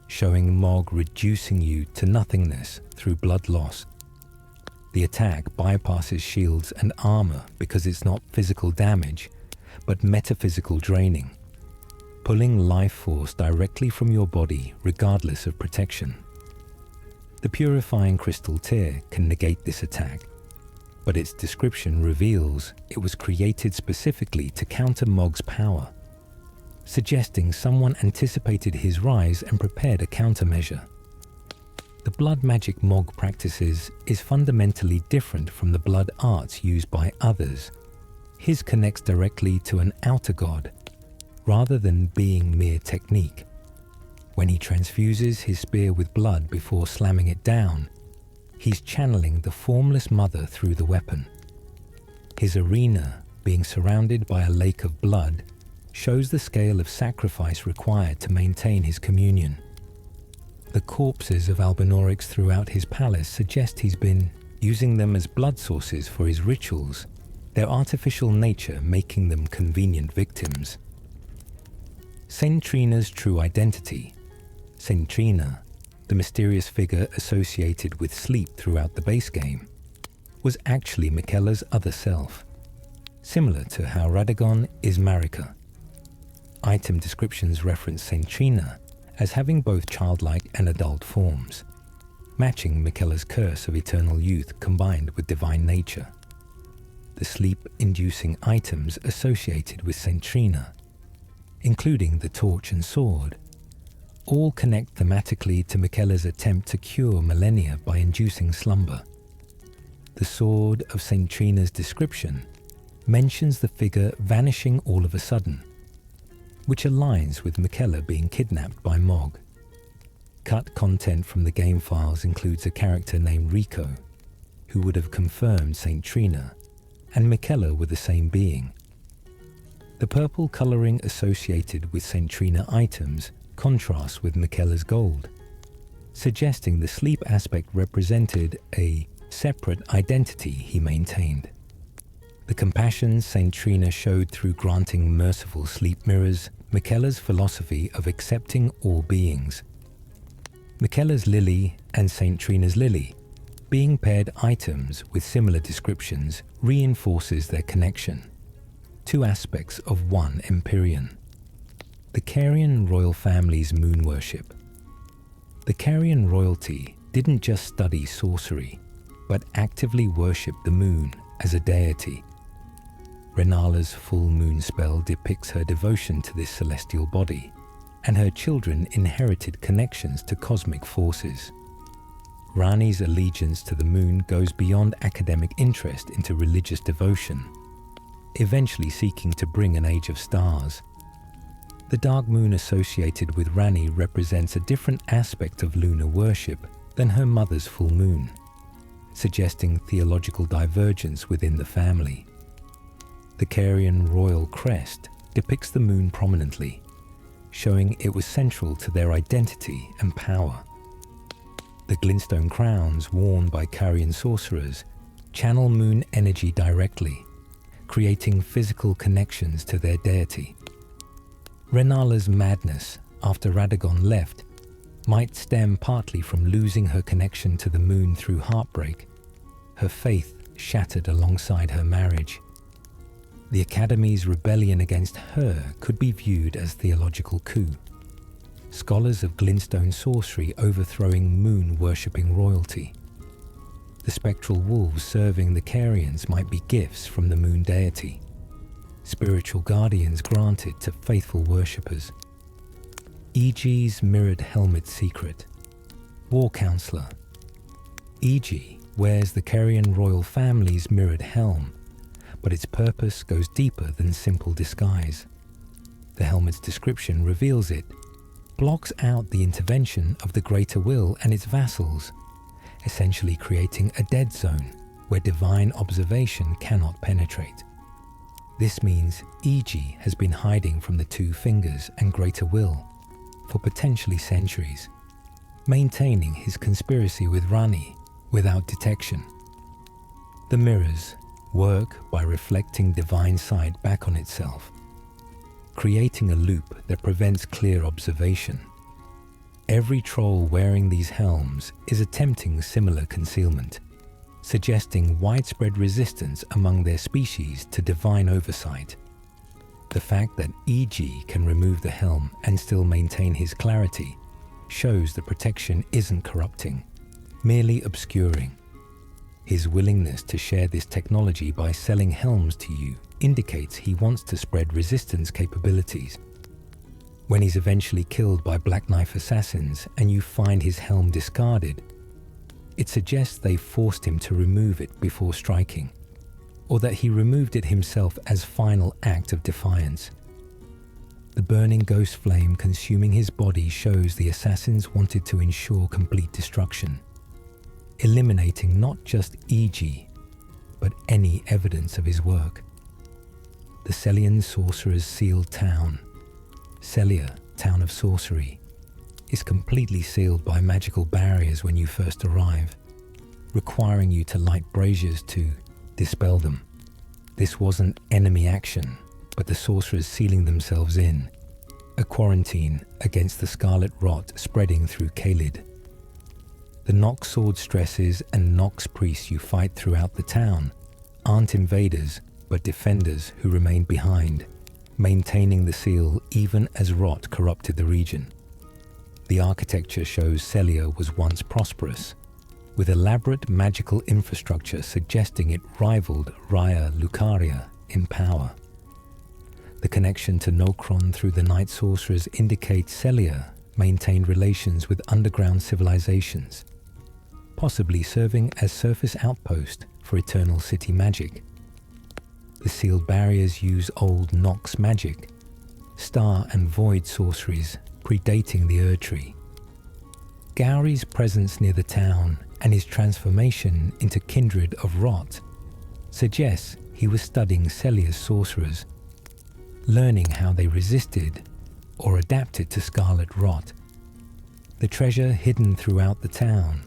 showing Mog reducing you to nothingness through blood loss. The attack bypasses shields and armor because it's not physical damage, but metaphysical draining, pulling life force directly from your body regardless of protection. The purifying crystal tear can negate this attack, but its description reveals it was created specifically to counter Mog's power, suggesting someone anticipated his rise and prepared a countermeasure. The blood magic Mog practices is fundamentally different from the blood arts used by others. His connects directly to an outer god, rather than being mere technique. When he transfuses his spear with blood before slamming it down, he's channeling the formless mother through the weapon. His arena, being surrounded by a lake of blood, shows the scale of sacrifice required to maintain his communion. The corpses of Albinaurics throughout his palace suggest he's been using them as blood sources for his rituals, their artificial nature making them convenient victims. Saint Trina's true identity. Saint Trina, the mysterious figure associated with sleep throughout the base game, was actually Miquella's other self, similar to how Radagon is Marika. Item descriptions reference Saint Trina as having both childlike and adult forms, matching Miquella's curse of eternal youth combined with divine nature. The sleep-inducing items associated with Saint Trina, including the torch and sword, all connect thematically to Miquella's attempt to cure millennia by inducing slumber. The sword of Saint Trina's description mentions the figure vanishing all of a sudden, which aligns with Miquella being kidnapped by Mog. Cut content from the game files includes a character named Rico, who would have confirmed Saint Trina, and Miquella were the same being. The purple colouring associated with Saint Trina items contrasts with Miquella's gold, suggesting the sleep aspect represented a separate identity he maintained. The compassion Saint Trina showed through granting merciful sleep mirrors Miquella's philosophy of accepting all beings. Miquella's lily and Saint Trina's lily, being paired items with similar descriptions, reinforces their connection. 2 aspects of one Empyrean. The Carian royal family's moon worship. The Carian royalty didn't just study sorcery, but actively worshipped the moon as a deity. Renala's full moon spell depicts her devotion to this celestial body, and her children inherited connections to cosmic forces. Rani's allegiance to the moon goes beyond academic interest into religious devotion. eventually seeking to bring an age of stars. The dark moon associated with Rani represents a different aspect of lunar worship than her mother's full moon, suggesting theological divergence within the family. The Carian royal crest depicts the moon prominently, showing it was central to their identity and power. The glintstone crowns worn by Carian sorcerers channel moon energy directly, creating physical connections to their deity. Renala's madness after Radagon left might stem partly from losing her connection to the moon through heartbreak, her faith shattered alongside her marriage. The Academy's rebellion against her could be viewed as theological coup. Scholars of glintstone sorcery overthrowing moon-worshipping royalty. The spectral wolves serving the Carians might be gifts from the moon deity, spiritual guardians granted to faithful worshippers. E.G.'s mirrored helmet secret. War Counselor. E.G. wears the Carian royal family's mirrored helm, but its purpose goes deeper than simple disguise. The helmet's description reveals it blocks out the intervention of the greater will and its vassals, essentially creating a dead zone where divine observation cannot penetrate. This means E.G. has been hiding from the Two Fingers and greater will for potentially centuries, maintaining his conspiracy with Rani without detection. The mirrors work by reflecting divine sight back on itself, creating a loop that prevents clear observation. Every troll wearing these helms is attempting similar concealment, suggesting widespread resistance among their species to divine oversight. The fact that E.G. can remove the helm and still maintain his clarity shows the protection isn't corrupting, merely obscuring. His willingness to share this technology by selling helms to you indicates he wants to spread resistance capabilities. When he's eventually killed by Black Knife assassins and you find his helm discarded, it suggests they forced him to remove it before striking, or that he removed it himself as final act of defiance. The burning ghost flame consuming his body shows the assassins wanted to ensure complete destruction, eliminating not just E.G., but any evidence of his work. The Celian sorcerer's sealed town, Celia, Town of Sorcery, is completely sealed by magical barriers when you first arrive, requiring you to light braziers to dispel them. This wasn't enemy action, but the sorcerers sealing themselves in, a quarantine against the scarlet rot spreading through Kalid. The Nox sword stresses and Nox priests you fight throughout the town aren't invaders, but defenders who remained behind, maintaining the seal even as rot corrupted the region. The architecture shows Celia was once prosperous, with elaborate magical infrastructure suggesting it rivaled Raya Lucaria in power. The connection to Nokron through the Night Sorcerers indicates Celia maintained relations with underground civilizations, possibly serving as surface outpost for Eternal City magic. The sealed barriers use old Nox magic, star and void sorceries predating the Erdtree. Gowry's presence near the town and his transformation into Kindred of Rot suggests he was studying Celia's sorcerers, learning how they resisted or adapted to scarlet rot. The treasure hidden throughout the town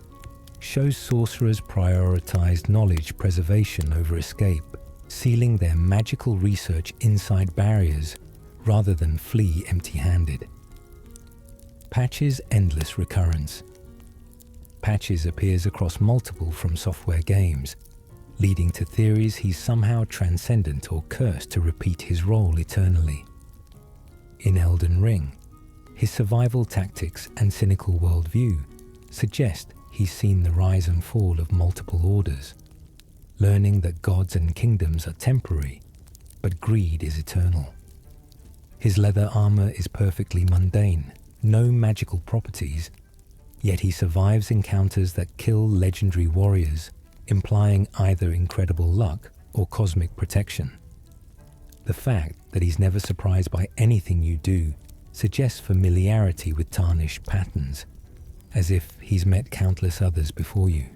shows sorcerers prioritized knowledge preservation over escape, sealing their magical research inside barriers rather than flee empty-handed. Patch's endless recurrence. Patches appears across multiple From Software games, leading to theories he's somehow transcendent or cursed to repeat his role eternally. In Elden Ring, his survival tactics and cynical worldview suggest he's seen the rise and fall of multiple orders, learning that gods and kingdoms are temporary, but greed is eternal. His leather armor is perfectly mundane, no magical properties, yet he survives encounters that kill legendary warriors, implying either incredible luck or cosmic protection. The fact that he's never surprised by anything you do suggests familiarity with tarnished patterns, as if he's met countless others before you.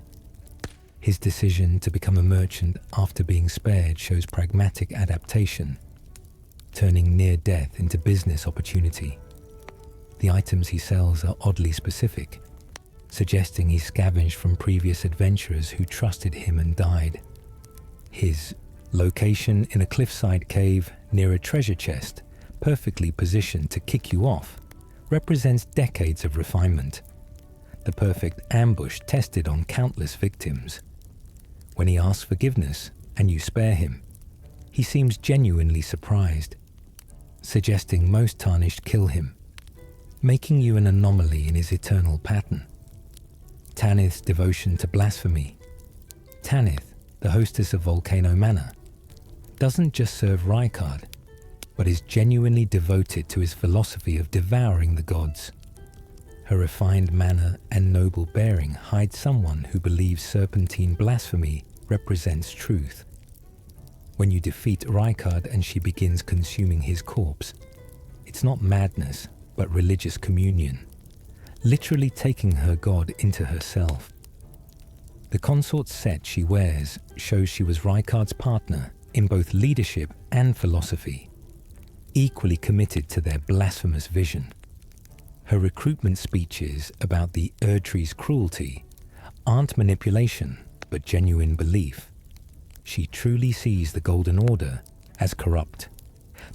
His decision to become a merchant after being spared shows pragmatic adaptation, turning near death into business opportunity. The items he sells are oddly specific, suggesting he scavenged from previous adventurers who trusted him and died. His location in a cliffside cave near a treasure chest, perfectly positioned to kick you off, represents decades of refinement. The perfect ambush tested on countless victims. When he asks forgiveness and you spare him, he seems genuinely surprised, suggesting most tarnished kill him, making you an anomaly in his eternal pattern. Tanith's devotion to blasphemy. Tanith, the hostess of Volcano Manor, doesn't just serve Rykard, but is genuinely devoted to his philosophy of devouring the gods. Her refined manner and noble bearing hide someone who believes serpentine blasphemy represents truth. When you defeat Rykard and she begins consuming his corpse, it's not madness, but religious communion, literally taking her god into herself. The consort set she wears shows she was Rykard's partner in both leadership and philosophy, equally committed to their blasphemous vision. Her recruitment speeches about the Erdtree's cruelty aren't manipulation, but genuine belief. She truly sees the Golden Order as corrupt.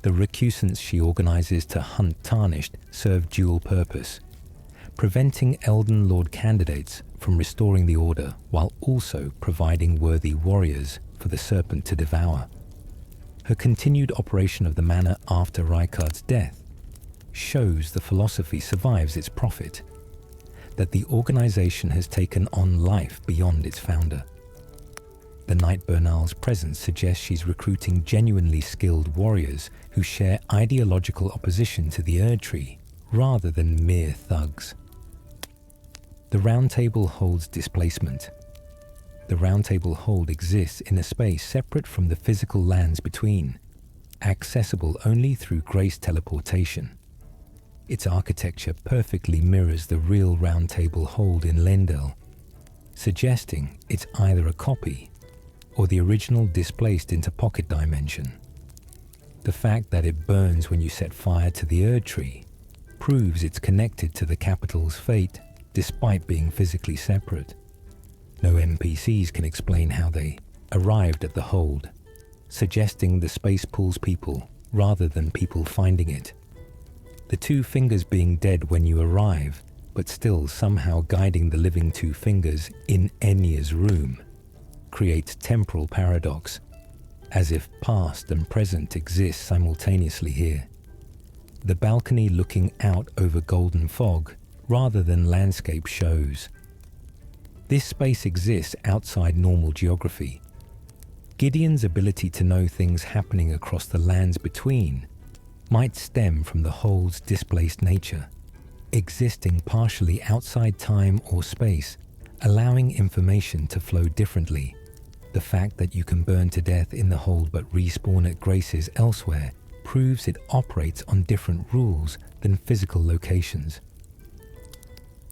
The recusants she organizes to hunt tarnished serve dual purpose, preventing Elden Lord candidates from restoring the Order while also providing worthy warriors for the Serpent to devour. Her continued operation of the manor after Rykard's death shows the philosophy survives its prophet, that the organization has taken on life beyond its founder. The Night Bernal's presence suggests she's recruiting genuinely skilled warriors who share ideological opposition to the Erdtree rather than mere thugs. The Round Table holds displacement. The Round Table hold exists in a space separate from the physical lands between, accessible only through grace teleportation. Its architecture perfectly mirrors the real Round Table hold in Lendel, suggesting it's either a copy or the original displaced into pocket dimension. The fact that it burns when you set fire to the Erdtree proves it's connected to the capital's fate despite being physically separate. No NPCs can explain how they arrived at the hold, suggesting the space pulls people rather than people finding it. The two fingers being dead when you arrive, but still somehow guiding the living two fingers in Enya's room, creates temporal paradox, as if past and present exist simultaneously here. The balcony looking out over golden fog rather than landscape shows. This space exists outside normal geography. Gideon's ability to know things happening across the lands between might stem from the hole's displaced nature, existing partially outside time or space, allowing information to flow differently. The fact that you can burn to death in the hold but respawn at graces elsewhere proves it operates on different rules than physical locations.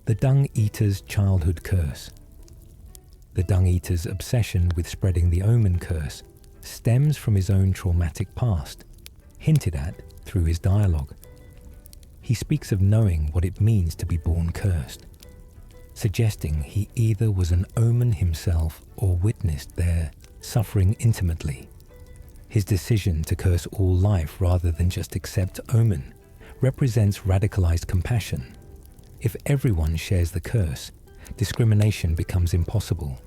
The Dung Eater's childhood curse. The Dung Eater's obsession with spreading the Omen curse stems from his own traumatic past, hinted at through his dialogue. He speaks of knowing what it means to be born cursed, suggesting he either was an Omen himself or witnessed their suffering intimately. His decision to curse all life rather than just accept Omen represents radicalized compassion. If everyone shares the curse, discrimination becomes impossible.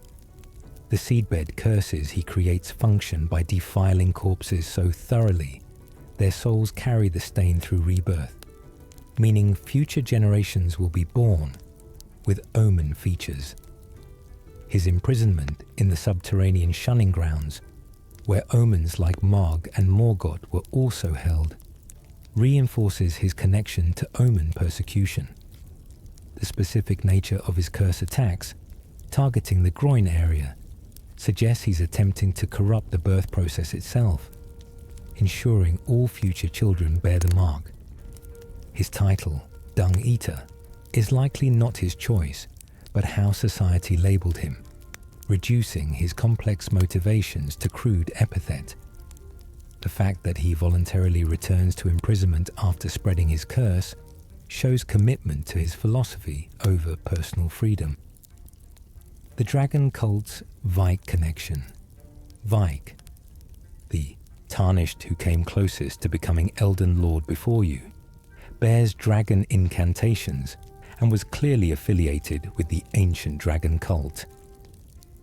The seedbed curses he creates function by defiling corpses so thoroughly their souls carry the stain through rebirth, meaning future generations will be born with Omen features. His imprisonment in the subterranean shunning grounds, where Omens like Marg and Morgoth were also held, reinforces his connection to Omen persecution. The specific nature of his curse attacks, targeting the groin area, suggests he's attempting to corrupt the birth process itself. ensuring all future children bear the mark. His title, Dung Eater, is likely not his choice, but how society labelled him, reducing his complex motivations to crude epithet. The fact that he voluntarily returns to imprisonment after spreading his curse shows commitment to his philosophy over personal freedom. The dragon cult's Vike connection. Vike, the tarnished who came closest to becoming Elden Lord before you, bears dragon incantations and was clearly affiliated with the ancient dragon cult.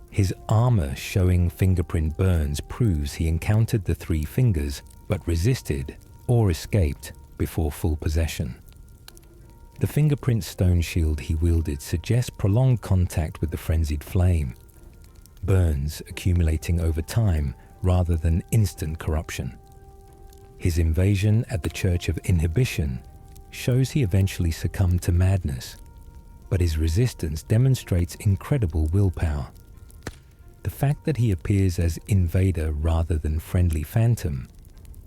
His armor showing fingerprint burns proves he encountered the three fingers but resisted or escaped before full possession. The fingerprint stone shield he wielded suggests prolonged contact with the frenzied flame, burns accumulating over time rather than instant corruption. His invasion at the Church of Inhibition shows he eventually succumbed to madness, but his resistance demonstrates incredible willpower. The fact that he appears as invader rather than friendly phantom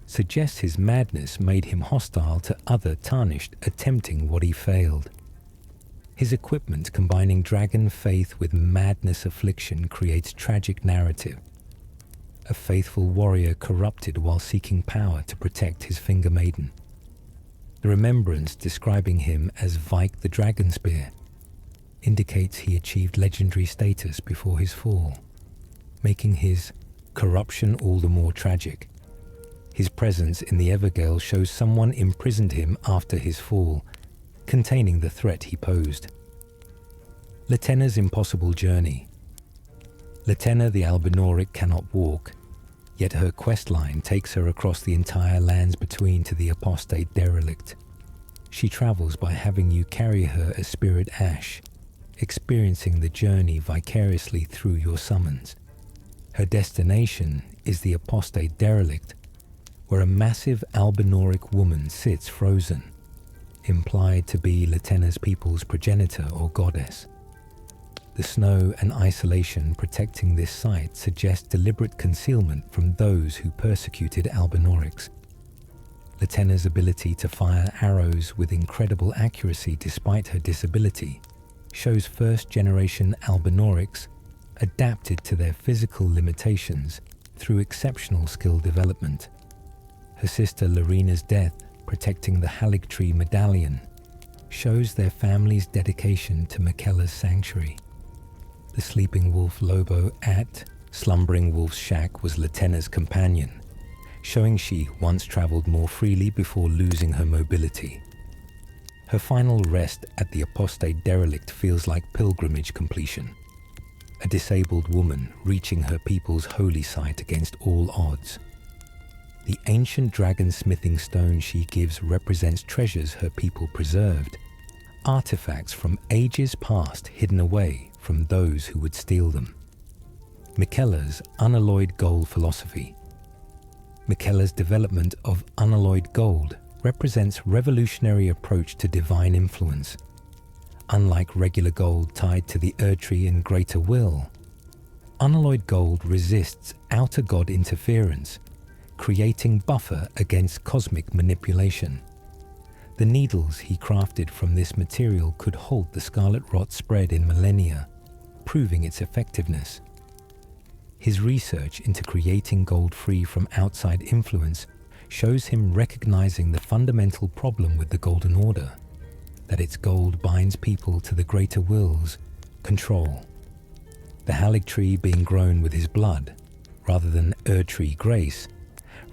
suggests his madness made him hostile to other tarnished attempting what he failed. His equipment combining dragon faith with madness affliction creates tragic narrative. A faithful warrior corrupted while seeking power to protect his finger maiden. The remembrance describing him as Vike the Dragon Spear indicates he achieved legendary status before his fall, making his corruption all the more tragic. His presence in the Evergale shows someone imprisoned him after his fall, containing the threat he posed. Latenna's impossible journey. Latenna the Albinoric cannot walk, yet her questline takes her across the entire lands between to the apostate derelict. She travels by having you carry her as spirit ash, experiencing the journey vicariously through your summons. Her destination is the apostate derelict, where a massive Albinoric woman sits frozen, implied to be Latenna's people's progenitor or goddess. The snow and isolation protecting this site suggest deliberate concealment from those who persecuted Albinorics. Latenna's ability to fire arrows with incredible accuracy despite her disability shows first-generation Albinorics adapted to their physical limitations through exceptional skill development. Her sister Larina's death, protecting the Haligtree medallion, shows their family's dedication to Miquella's sanctuary. The sleeping wolf Lobo at Slumbering Wolf's shack was Latenna's companion, showing she once traveled more freely before losing her mobility. Her final rest at the apostate derelict feels like pilgrimage completion, a disabled woman reaching her people's holy site against all odds. The ancient dragon-smithing stone she gives represents treasures her people preserved, artifacts from ages past hidden away from those who would steal them. Miquella's unalloyed gold philosophy. Miquella's development of unalloyed gold represents revolutionary approach to divine influence. Unlike regular gold tied to the Erdtree and greater will, unalloyed gold resists outer god interference, creating buffer against cosmic manipulation. The needles he crafted from this material could halt the scarlet rot spread in millennia, proving its effectiveness. His research into creating gold free from outside influence shows him recognizing the fundamental problem with the Golden Order, that its gold binds people to the greater will's control. The Haligtree being grown with his blood, rather than Erdtree grace,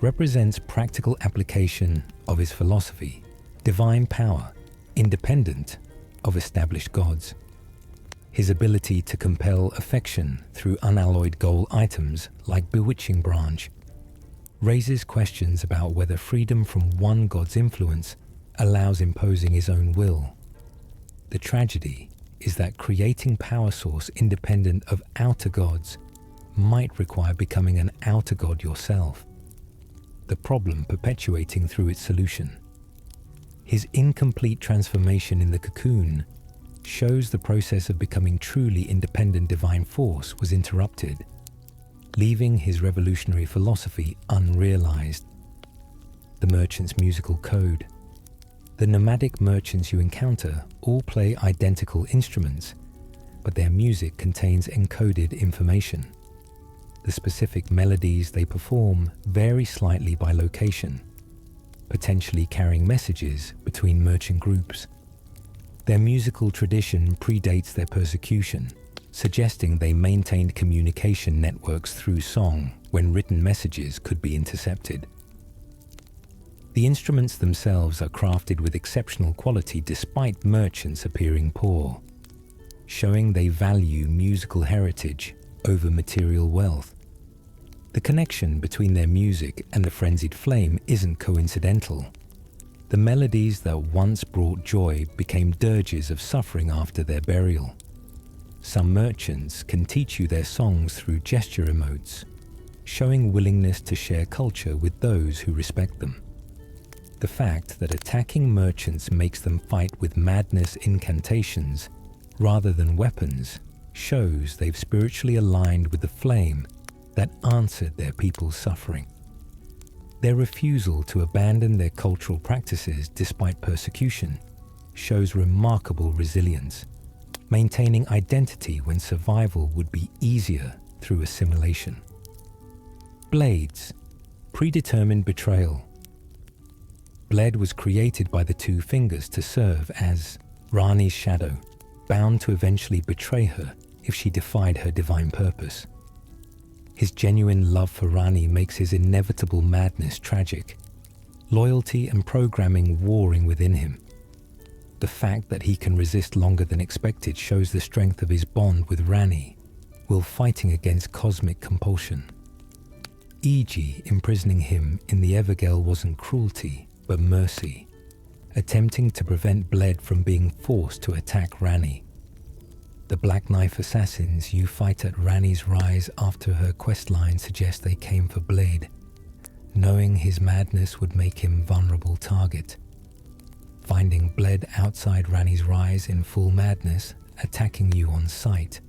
represents practical application of his philosophy, divine power, independent of established gods. His ability to compel affection through unalloyed gold items like Bewitching Branch raises questions about whether freedom from one god's influence allows imposing his own will. The tragedy is that creating power source independent of outer gods might require becoming an outer god yourself, the problem perpetuating through its solution. His incomplete transformation in the cocoon shows the process of becoming truly independent divine force was interrupted, leaving his revolutionary philosophy unrealized. the merchant's musical code. The nomadic merchants you encounter all play identical instruments, but their music contains encoded information. The specific melodies they perform vary slightly by location, potentially carrying messages between merchant groups. Their musical tradition predates their persecution, suggesting they maintained communication networks through song when written messages could be intercepted. The instruments themselves are crafted with exceptional quality despite merchants appearing poor, showing they value musical heritage over material wealth. The connection between their music and the frenzied flame isn't coincidental. The melodies that once brought joy became dirges of suffering after their burial. Some merchants can teach you their songs through gesture emotes, showing willingness to share culture with those who respect them. The fact that attacking merchants makes them fight with madness incantations rather than weapons shows they've spiritually aligned with the flame that answered their people's suffering. Their refusal to abandon their cultural practices despite persecution shows remarkable resilience, maintaining identity when survival would be easier through assimilation. Blades, predetermined betrayal. Bled was created by the two fingers to serve as Rani's shadow, bound to eventually betray her if she defied her divine purpose. His genuine love for Rani makes his inevitable madness tragic, loyalty and programming warring within him. The fact that he can resist longer than expected shows the strength of his bond with Rani while fighting against cosmic compulsion. E.g., imprisoning him in the Evergale wasn't cruelty, but mercy, attempting to prevent Bled from being forced to attack Rani. The Black Knife assassins you fight at Rani's rise after her questline suggest they came for Blade, knowing his madness would make him vulnerable target. Finding Bled outside Rani's rise in full madness, attacking you on sight,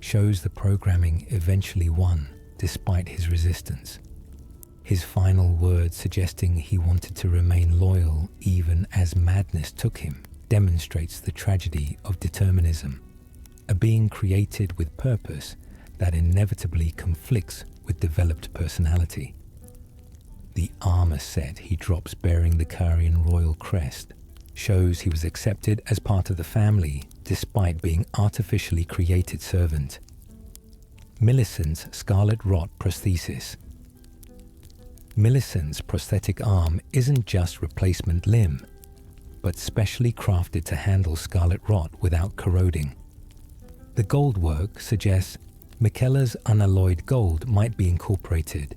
shows the programming eventually won despite his resistance. His final words suggesting he wanted to remain loyal even as madness took him demonstrates the tragedy of determinism, a being created with purpose that inevitably conflicts with developed personality. The armor set he drops bearing the Carian royal crest shows he was accepted as part of the family despite being artificially created servant. Millicent's Scarlet Rot prosthesis. Millicent's prosthetic arm isn't just replacement limb, but specially crafted to handle scarlet rot without corroding. The gold work suggests Michaela's unalloyed gold might be incorporated,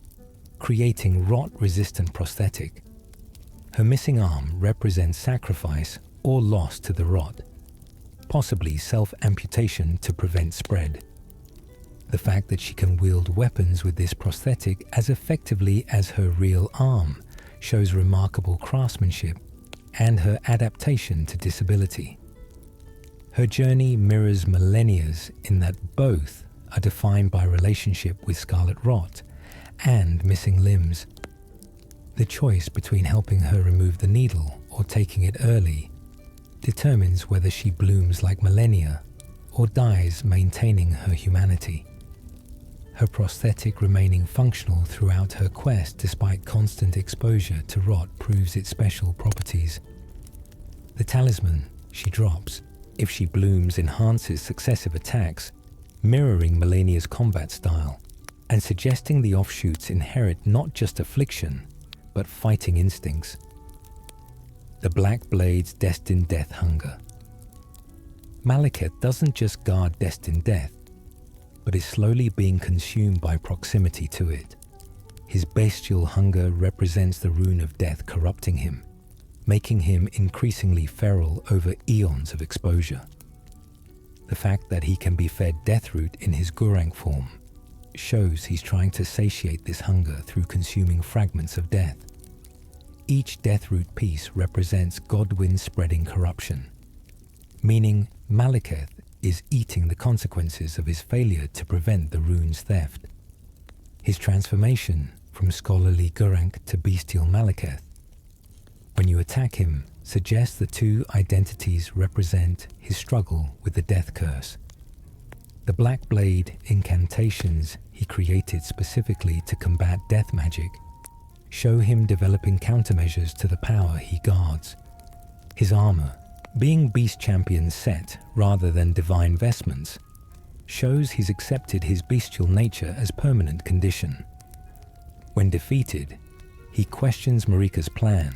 creating rot-resistant prosthetic. Her missing arm represents sacrifice or loss to the rot, possibly self-amputation to prevent spread. The fact that she can wield weapons with this prosthetic as effectively as her real arm shows remarkable craftsmanship and her adaptation to disability. Her journey mirrors Millennia's in that both are defined by relationship with scarlet rot and missing limbs. The choice between helping her remove the needle or taking it early determines whether she blooms like Millennia or dies maintaining her humanity. Her prosthetic remaining functional throughout her quest despite constant exposure to rot proves its special properties. The talisman she drops, if she blooms, enhances successive attacks, mirroring Millennia's combat style, and suggesting the offshoots inherit not just affliction, but fighting instincts. The Black Blade's destined death hunger. Malekith doesn't just guard destined death, but is slowly being consumed by proximity to it. His bestial hunger represents the rune of death corrupting him, making him increasingly feral over eons of exposure. The fact that he can be fed deathroot in his Gurrank form shows he's trying to satiate this hunger through consuming fragments of death. Each deathroot piece represents Godwyn spreading corruption, meaning Malekith is eating the consequences of his failure to prevent the rune's theft. His transformation from scholarly Gurrank to bestial Malekith when you attack him, suggests the two identities represent his struggle with the death curse. The Black Blade incantations he created specifically to combat death magic show him developing countermeasures to the power he guards. His armor, being Beast Champion set rather than divine vestments, shows he's accepted his bestial nature as permanent condition. When defeated, he questions Marika's plan,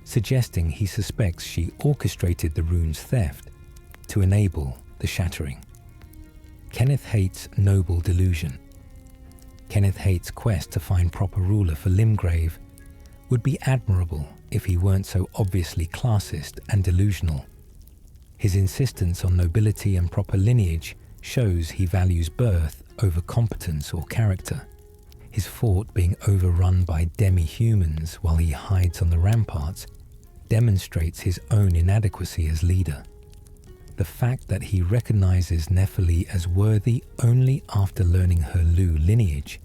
suggesting he suspects she orchestrated the rune's theft to enable the shattering. Kenneth Haight's noble delusion. Kenneth Haight's quest to find proper ruler for Limgrave would be admirable if he weren't so obviously classist and delusional. His insistence on nobility and proper lineage shows he values birth over competence or character. His fort being overrun by demi-humans while he hides on the ramparts demonstrates his own inadequacy as leader. The fact that he recognizes Nephili as worthy only after learning her Lu lineage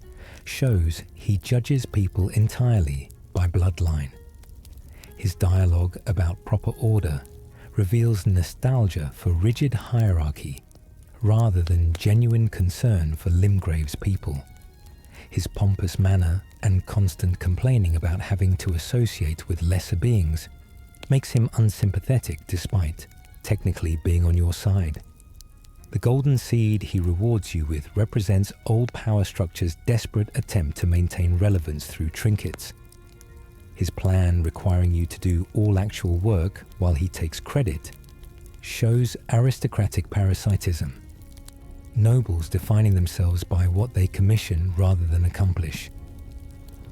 shows he judges people entirely by bloodline. His dialogue about proper order reveals nostalgia for rigid hierarchy rather than genuine concern for Limgrave's people. His pompous manner and constant complaining about having to associate with lesser beings makes him unsympathetic despite technically being on your side. The golden seed he rewards you with represents old power structure's desperate attempt to maintain relevance through trinkets. His plan requiring you to do all actual work while he takes credit shows aristocratic parasitism. Nobles defining themselves by what they commission rather than accomplish.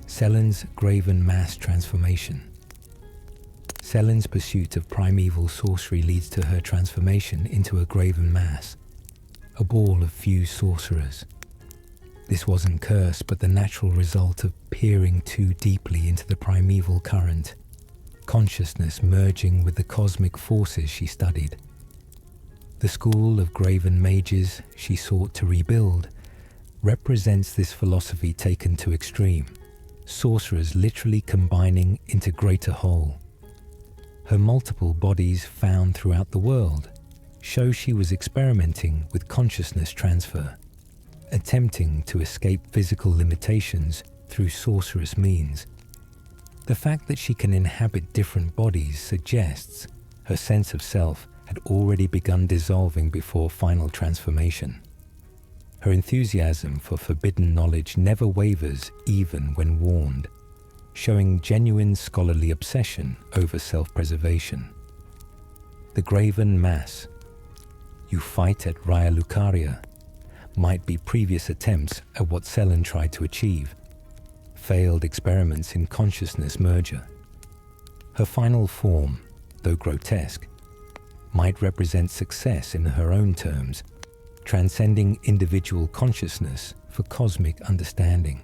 Selen's graven mass transformation. Selen's pursuit of primeval sorcery leads to her transformation into a graven mass, a ball of fused sorcerers. This wasn't curse, but the natural result of peering too deeply into the primeval current, consciousness merging with the cosmic forces she studied. The school of graven mages she sought to rebuild represents this philosophy taken to extreme, sorcerers literally combining into greater whole. Her multiple bodies found throughout the world show she was experimenting with consciousness transfer, attempting to escape physical limitations through sorcerous means. The fact that she can inhabit different bodies suggests her sense of self had already begun dissolving before final transformation. Her enthusiasm for forbidden knowledge never wavers even when warned, showing genuine scholarly obsession over self-preservation. The graven mass. You fight at Raya Lucaria might be previous attempts at what Selen tried to achieve, failed experiments in consciousness merger. Her final form, though grotesque, might represent success in her own terms, transcending individual consciousness for cosmic understanding.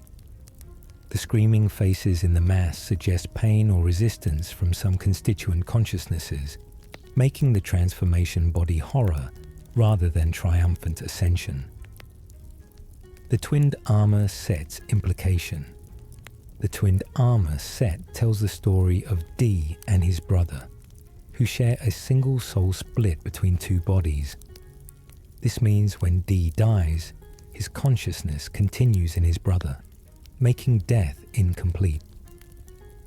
The screaming faces in the mass suggest pain or resistance from some constituent consciousnesses, making the transformation body horror rather than triumphant ascension. The twinned armor set's implication. The twinned armor set tells the story of D and his brother, who share a single soul split between two bodies. This means when D dies, his consciousness continues in his brother, making death incomplete.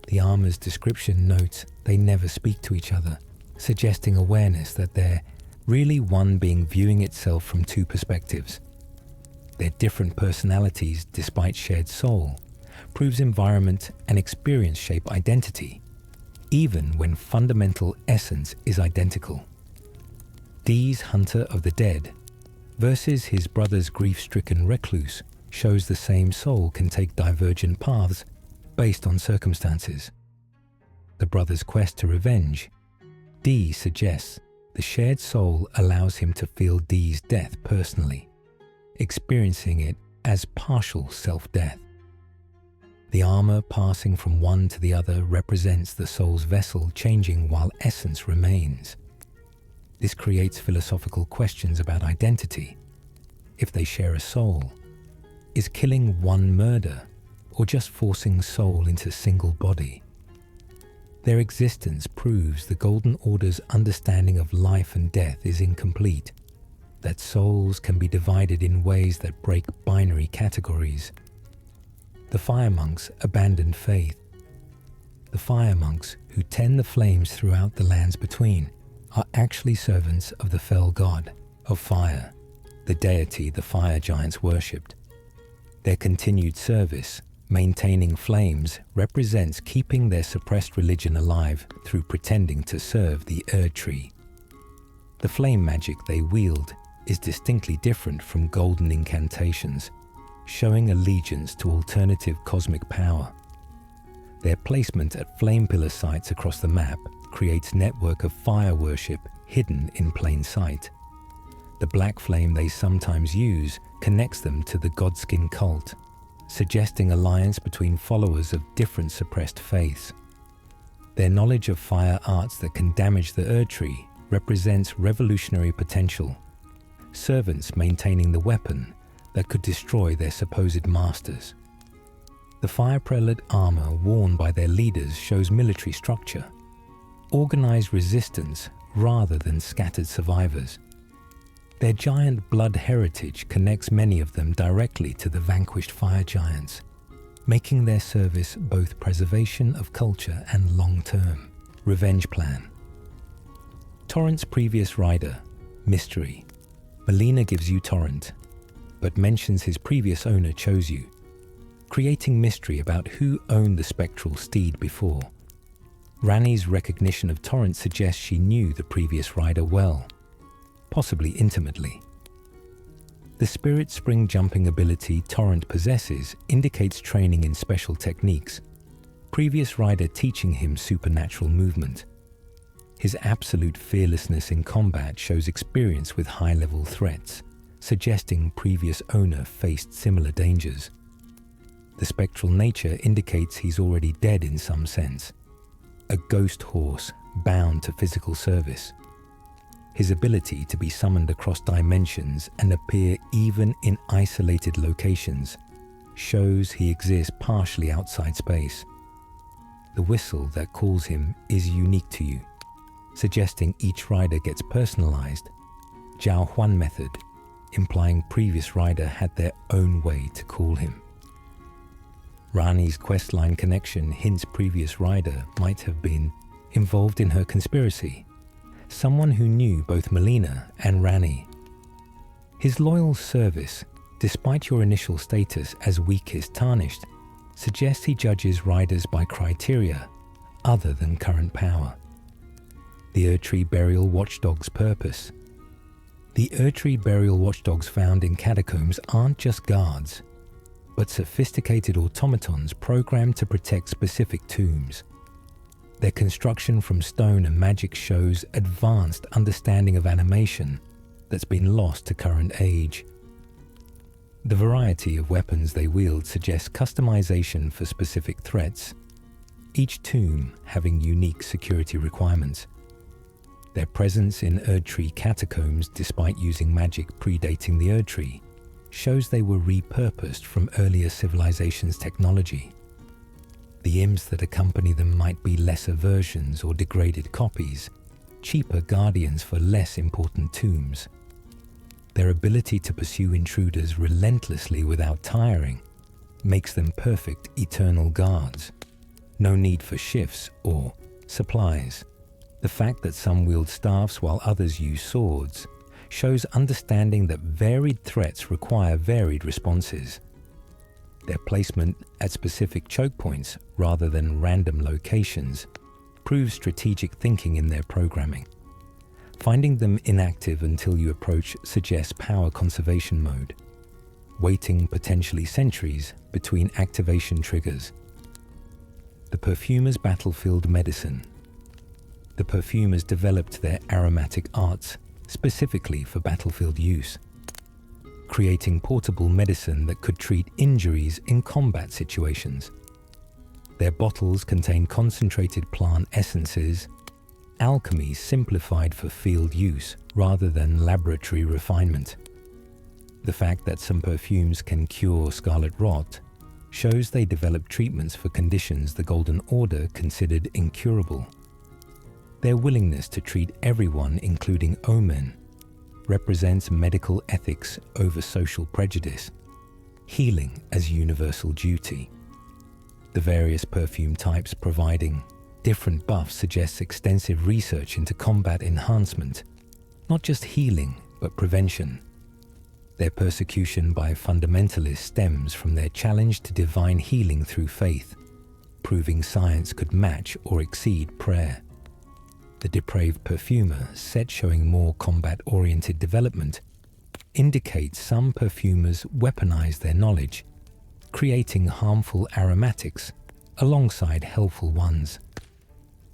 The armor's description notes they never speak to each other, suggesting awareness that they're really one being viewing itself from two perspectives. Their different personalities, despite shared soul, proves environment and experience shape identity, even when fundamental essence is identical. D's hunter of the dead versus his brother's grief-stricken recluse shows the same soul can take divergent paths based on circumstances. The brother's quest to revenge. D suggests the shared soul allows him to feel D's death personally, experiencing it as partial self-death. The armor passing from one to the other represents the soul's vessel changing while essence remains. This creates philosophical questions about identity. If they share a soul, is killing one murder or just forcing soul into single body? Their existence proves the Golden Order's understanding of life and death is incomplete, that souls can be divided in ways that break binary categories. The fire monks abandoned faith. The fire monks who tend the flames throughout the lands between are actually servants of the fell god of fire, the deity the fire giants worshipped. Their continued service, maintaining flames, represents keeping their suppressed religion alive through pretending to serve the Erd tree. The flame magic they wield is distinctly different from golden incantations, showing allegiance to alternative cosmic power. Their placement at flame pillar sites across the map creates a network of fire worship hidden in plain sight. The black flame they sometimes use connects them to the Godskin cult, suggesting alliance between followers of different suppressed faiths. Their knowledge of fire arts that can damage the Erd tree represents revolutionary potential, servants maintaining the weapon that could destroy their supposed masters. The fire prelate armor worn by their leaders shows military structure, organized resistance rather than scattered survivors. Their giant blood heritage connects many of them directly to the vanquished fire giants, making their service both preservation of culture and long-term revenge plan. Torrent's previous rider, Mystery. Melina gives you Torrent, but mentions his previous owner chose you, creating mystery about who owned the spectral steed before. Rani's recognition of Torrent suggests she knew the previous rider well, possibly intimately. The spirit spring jumping ability Torrent possesses indicates training in special techniques, previous rider teaching him supernatural movement. His absolute fearlessness in combat shows experience with high-level threats, suggesting previous owner faced similar dangers. The spectral nature indicates he's already dead in some sense, a ghost horse bound to physical service. His ability to be summoned across dimensions and appear even in isolated locations shows he exists partially outside space. The whistle that calls him is unique to you, suggesting each rider gets personalized. Jiao Huan method, implying previous rider had their own way to call him. Rani's questline connection hints previous rider might have been involved in her conspiracy, someone who knew both Melina and Rani. His loyal service, despite your initial status as weakest tarnished, suggests he judges riders by criteria other than current power. The Erd tree burial watchdog's purpose. The Erd tree burial watchdogs found in catacombs aren't just guards, but sophisticated automatons programmed to protect specific tombs. Their construction from stone and magic shows advanced understanding of animation that's been lost to current age. The variety of weapons they wield suggests customization for specific threats, each tomb having unique security requirements. Their presence in Erd tree catacombs, despite using magic predating the Erd tree, shows they were repurposed from earlier civilizations' technology. The imps that accompany them might be lesser versions or degraded copies, cheaper guardians for less important tombs. Their ability to pursue intruders relentlessly without tiring makes them perfect eternal guards. No need for shifts or supplies. The fact that some wield staffs while others use swords shows understanding that varied threats require varied responses. Their placement at specific choke points rather than random locations proves strategic thinking in their programming. Finding them inactive until you approach suggests power conservation mode, waiting potentially centuries between activation triggers. The perfumer's battlefield medicine. The perfumers developed their aromatic arts specifically for battlefield use, creating portable medicine that could treat injuries in combat situations. Their bottles contain concentrated plant essences, alchemy simplified for field use rather than laboratory refinement. The fact that some perfumes can cure scarlet rot shows they developed treatments for conditions the Golden Order considered incurable. Their willingness to treat everyone, including Omen, represents medical ethics over social prejudice, healing as universal duty. The various perfume types providing different buffs suggests extensive research into combat enhancement, not just healing, but prevention. Their persecution by fundamentalists stems from their challenge to divine healing through faith, proving science could match or exceed prayer. The depraved perfumer, set showing more combat-oriented development, indicates some perfumers weaponize their knowledge, creating harmful aromatics alongside helpful ones.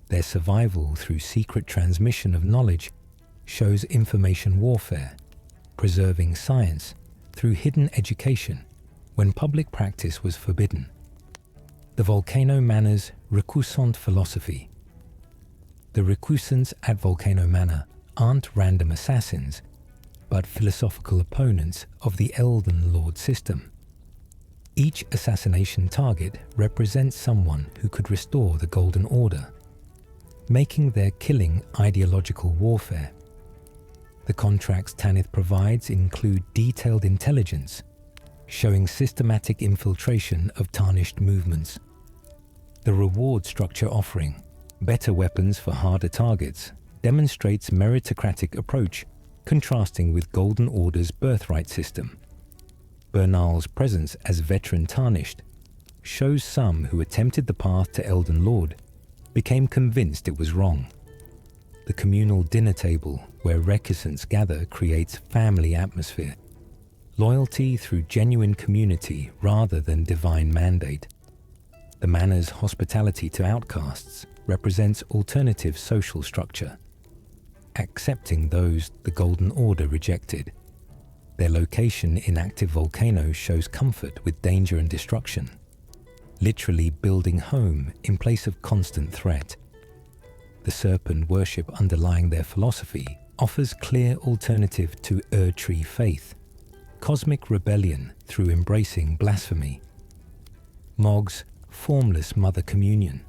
Their survival through secret transmission of knowledge shows information warfare, preserving science through hidden education when public practice was forbidden. The Volcano Manor's recusant philosophy. The recusants at Volcano Manor aren't random assassins, but philosophical opponents of the Elden Lord system. Each assassination target represents someone who could restore the Golden Order, making their killing ideological warfare. The contracts Tanith provides include detailed intelligence, showing systematic infiltration of tarnished movements. The reward structure offering better weapons for harder targets demonstrates meritocratic approach, contrasting with Golden Order's birthright system. Bernal's presence as veteran tarnished shows some who attempted the path to Elden Lord became convinced it was wrong. The communal dinner table where recusants gather creates family atmosphere, loyalty through genuine community rather than divine mandate. The manor's hospitality to outcasts represents alternative social structure, accepting those the Golden Order rejected. Their location in active volcanoes shows comfort with danger and destruction, literally building home in place of constant threat. The serpent worship underlying their philosophy offers clear alternative to Erd-Tree faith, cosmic rebellion through embracing blasphemy. Mog's formless mother communion.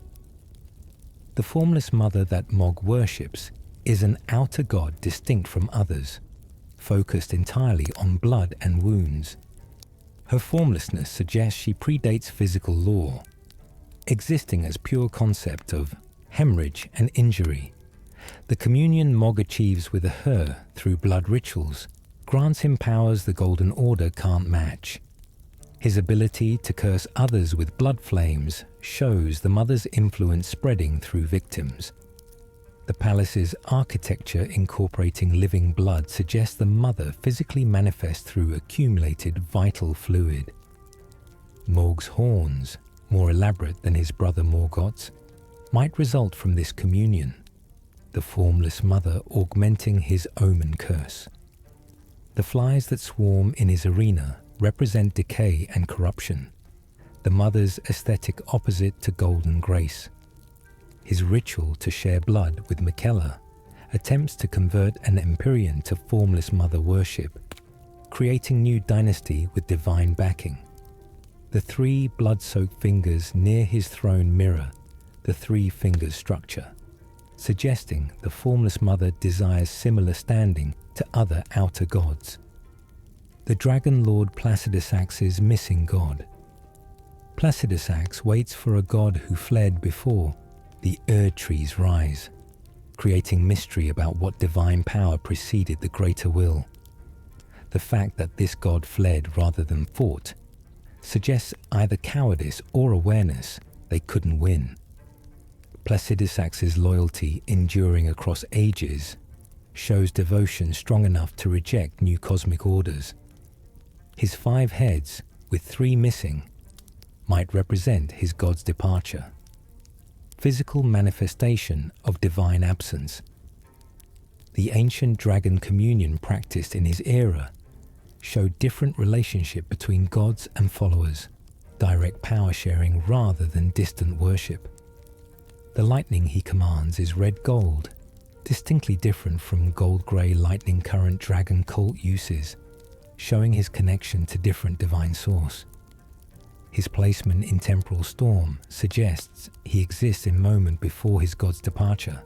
The formless mother that Mog worships is an outer god distinct from others, focused entirely on blood and wounds. Her formlessness suggests she predates physical law, existing as pure concept of hemorrhage and injury. The communion Mog achieves with her through blood rituals grants him powers the Golden Order can't match. His ability to curse others with blood flames shows the mother's influence spreading through victims. The palace's architecture incorporating living blood suggests the mother physically manifests through accumulated vital fluid. Morg's horns, more elaborate than his brother Morgoth's, might result from this communion, the formless mother augmenting his omen curse. The flies that swarm in his arena represent decay and corruption, the mother's aesthetic opposite to golden grace. His ritual to share blood with Miquella attempts to convert an Empyrean to formless mother worship, creating new dynasty with divine backing. The three blood-soaked fingers near his throne mirror the three fingers structure, suggesting the formless mother desires similar standing to other outer gods. The Dragon Lord Placidusax's missing god. Placidusax waits for a god who fled before the Erd-Tree's rise, creating mystery about what divine power preceded the greater will. The fact that this god fled rather than fought suggests either cowardice or awareness they couldn't win. Placidusax's loyalty enduring across ages shows devotion strong enough to reject new cosmic orders. His 5 heads, with 3 missing, might represent his god's departure. Physical manifestation of divine absence. The ancient dragon communion practiced in his era showed different relationship between gods and followers, direct power sharing rather than distant worship. The lightning he commands is red gold, distinctly different from gold-grey lightning current dragon cult uses, showing his connection to different divine source. His placement in temporal storm suggests he exists in moment before his god's departure,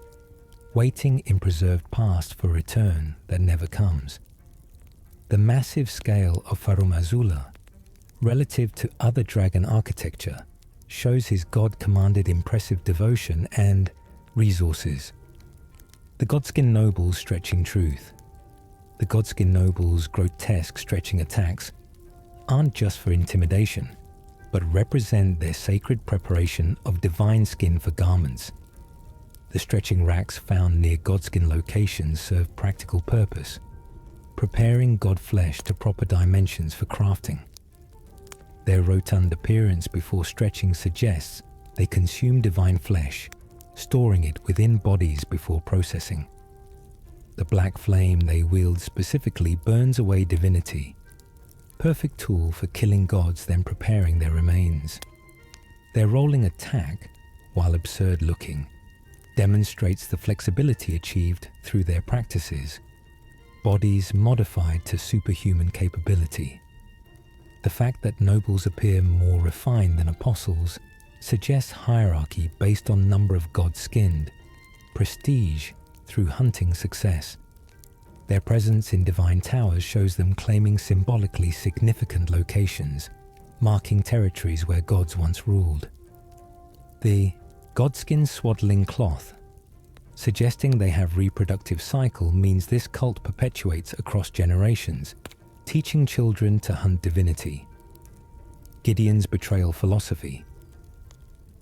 waiting in preserved past for return that never comes. The massive scale of Farumazula, relative to other dragon architecture, shows his god-commanded impressive devotion and resources. The Godskin nobles' stretching truth. The Godskin nobles' grotesque stretching attacks aren't just for intimidation, but represent their sacred preparation of divine skin for garments. The stretching racks found near Godskin locations serve practical purpose, preparing god flesh to proper dimensions for crafting. Their rotund appearance before stretching suggests they consume divine flesh, storing it within bodies before processing. The black flame they wield specifically burns away divinity, perfect tool for killing gods then preparing their remains. Their rolling attack, while absurd looking, demonstrates the flexibility achieved through their practices, bodies modified to superhuman capability. The fact that nobles appear more refined than apostles suggests hierarchy based on number of gods skinned, prestige through hunting success. Their presence in divine towers shows them claiming symbolically significant locations, marking territories where gods once ruled. The godskin swaddling cloth, suggesting they have reproductive cycle, means this cult perpetuates across generations, teaching children to hunt divinity. Gideon's betrayal philosophy.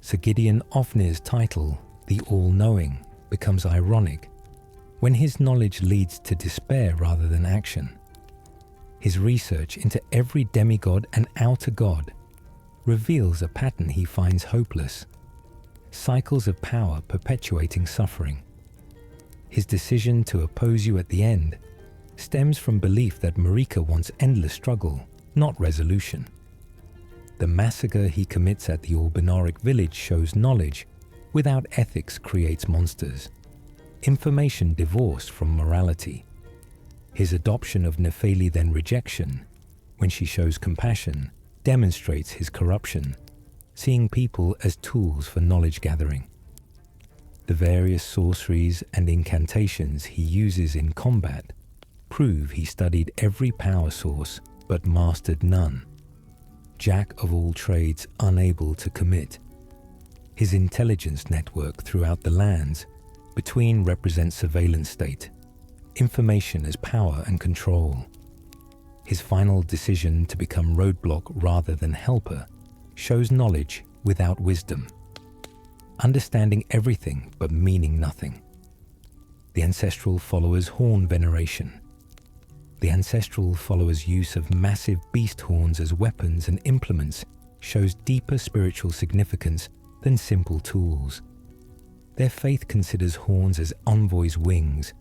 Sir Gideon Ofnir's title, the All-Knowing, becomes ironic when his knowledge leads to despair rather than action. His research into every demigod and outer god reveals a pattern he finds hopeless, cycles of power perpetuating suffering. His decision to oppose you at the end stems from belief that Marika wants endless struggle, not resolution. The massacre he commits at the Albinoric village shows knowledge without ethics creates monsters, information divorced from morality. His adoption of Nepheli, then rejection, when she shows compassion, demonstrates his corruption, seeing people as tools for knowledge gathering. The various sorceries and incantations he uses in combat prove he studied every power source but mastered none. Jack of all trades unable to commit. His intelligence network throughout the lands between represents surveillance state, information as power and control. His final decision to become roadblock rather than helper shows knowledge without wisdom, understanding everything but meaning nothing. The ancestral followers' horn veneration. The ancestral followers' use of massive beast horns as weapons and implements shows deeper spiritual significance than simple tools. Their faith considers horns as envoys' wings,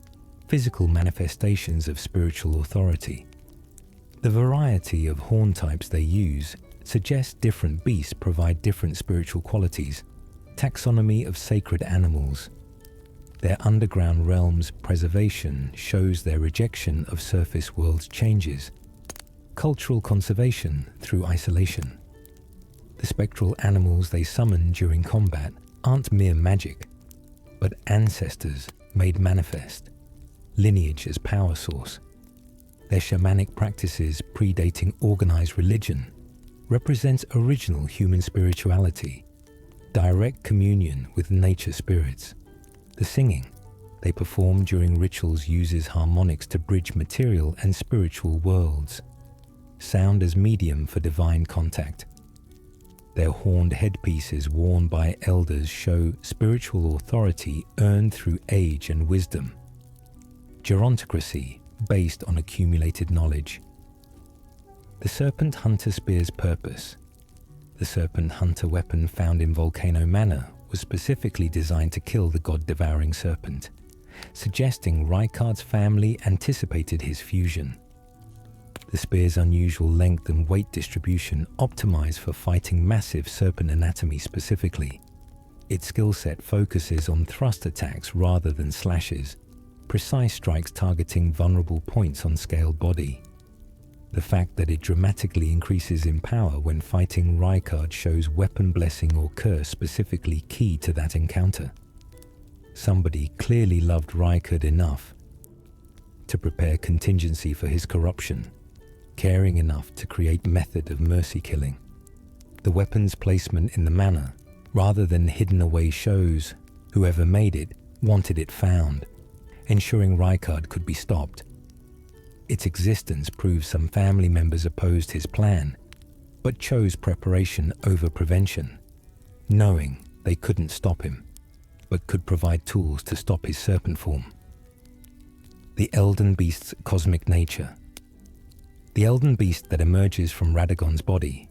physical manifestations of spiritual authority. The variety of horn types they use suggests different beasts provide different spiritual qualities, taxonomy of sacred animals. Their underground realm's preservation shows their rejection of surface world's changes, cultural conservation through isolation. The spectral animals they summon during combat aren't mere magic, but ancestors made manifest, lineage as power source. Their shamanic practices predating organized religion represents original human spirituality, direct communion with nature spirits. The singing they perform during rituals uses harmonics to bridge material and spiritual worlds, sound as medium for divine contact. Their horned headpieces worn by elders show spiritual authority earned through age and wisdom. Gerontocracy based on accumulated knowledge. The Serpent Hunter Spear's purpose. The Serpent Hunter weapon found in Volcano Manor was specifically designed to kill the god-devouring serpent, suggesting Rykard's family anticipated his fusion. The spear's unusual length and weight distribution optimized for fighting massive serpent anatomy specifically. Its skill set focuses on thrust attacks rather than slashes, precise strikes targeting vulnerable points on scaled body. The fact that it dramatically increases in power when fighting Rykard shows weapon blessing or curse specifically key to that encounter. Somebody clearly loved Rykard enough to prepare contingency for his corruption, caring enough to create method of mercy killing. The weapon's placement in the manor, rather than hidden away, shows whoever made it wanted it found, ensuring Rykard could be stopped. Its existence proves some family members opposed his plan, but chose preparation over prevention, knowing they couldn't stop him, but could provide tools to stop his serpent form. The Elden Beast's cosmic nature. The Elden Beast that emerges from Radagon's body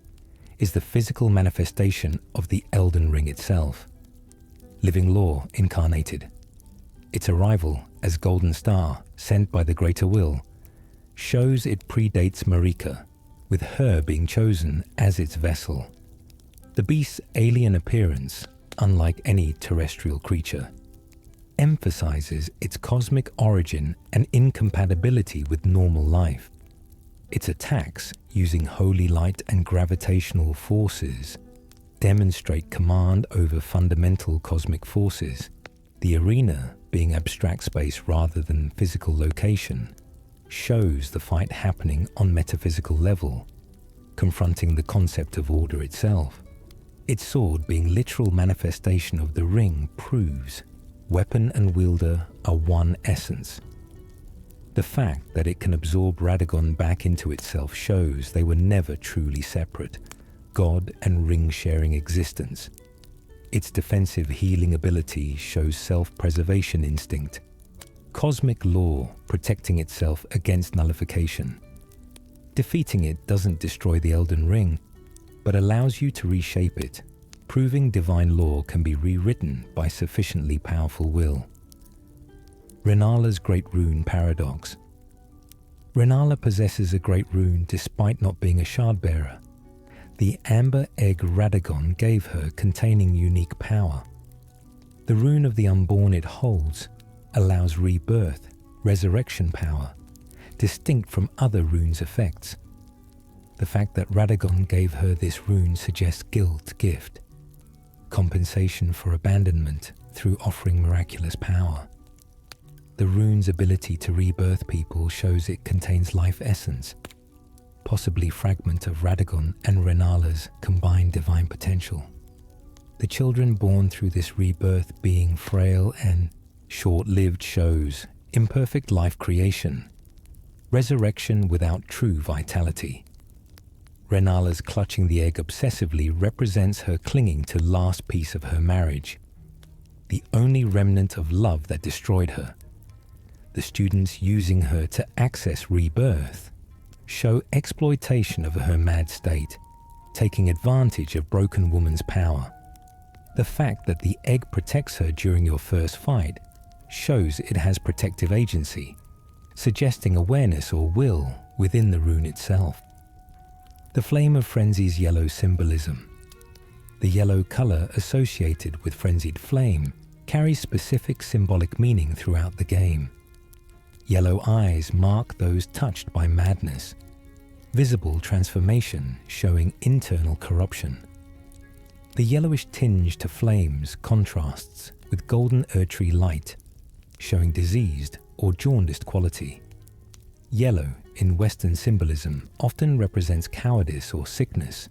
is the physical manifestation of the Elden Ring itself, living law incarnated. Its arrival as Golden Star, sent by the Greater Will, shows it predates Marika, with her being chosen as its vessel. The beast's alien appearance, unlike any terrestrial creature, emphasizes its cosmic origin and incompatibility with normal life. Its attacks, using holy light and gravitational forces, demonstrate command over fundamental cosmic forces. The arena, being abstract space rather than physical location, shows the fight happening on metaphysical level, confronting the concept of order itself. Its sword, being literal manifestation of the ring, proves weapon and wielder are one essence. The fact that it can absorb Radagon back into itself shows they were never truly separate, god and ring-sharing existence. Its defensive healing ability shows self-preservation instinct, cosmic law protecting itself against nullification. Defeating it doesn't destroy the Elden Ring, but allows you to reshape it, proving divine law can be rewritten by sufficiently powerful will. Renala's Great Rune Paradox. Renala possesses a great rune despite not being a shard-bearer. The amber egg Radagon gave her containing unique power. The rune of the unborn it holds allows rebirth, resurrection power, distinct from other runes' effects. The fact that Radagon gave her this rune suggests guilt gift, compensation for abandonment through offering miraculous power. The rune's ability to rebirth people shows it contains life essence, possibly fragment of Radagon and Renala's combined divine potential. The children born through this rebirth being frail and short-lived shows imperfect life creation, resurrection without true vitality. Renala's clutching the egg obsessively represents her clinging to last piece of her marriage, the only remnant of love that destroyed her. The students using her to access rebirth show exploitation of her mad state, taking advantage of broken woman's power. The fact that the egg protects her during your first fight shows it has protective agency, suggesting awareness or will within the rune itself. The Flame of Frenzy's yellow symbolism. The yellow color associated with frenzied flame carries specific symbolic meaning throughout the game. Yellow eyes mark those touched by madness. Visible transformation showing internal corruption. The yellowish tinge to flames contrasts with golden earthy light, showing diseased or jaundiced quality. Yellow in Western symbolism often represents cowardice or sickness,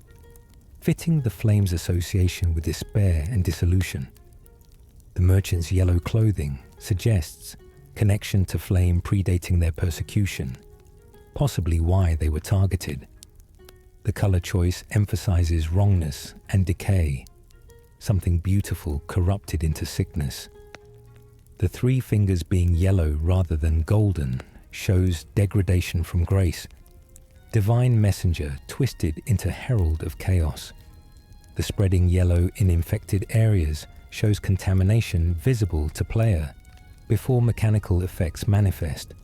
fitting the flame's association with despair and dissolution. The merchant's yellow clothing suggests connection to flame predating their persecution, possibly why they were targeted. The color choice emphasizes wrongness and decay, something beautiful corrupted into sickness. The three fingers being yellow rather than golden shows degradation from grace. Divine messenger twisted into herald of chaos. The spreading yellow in infected areas shows contamination visible to player before mechanical effects manifest.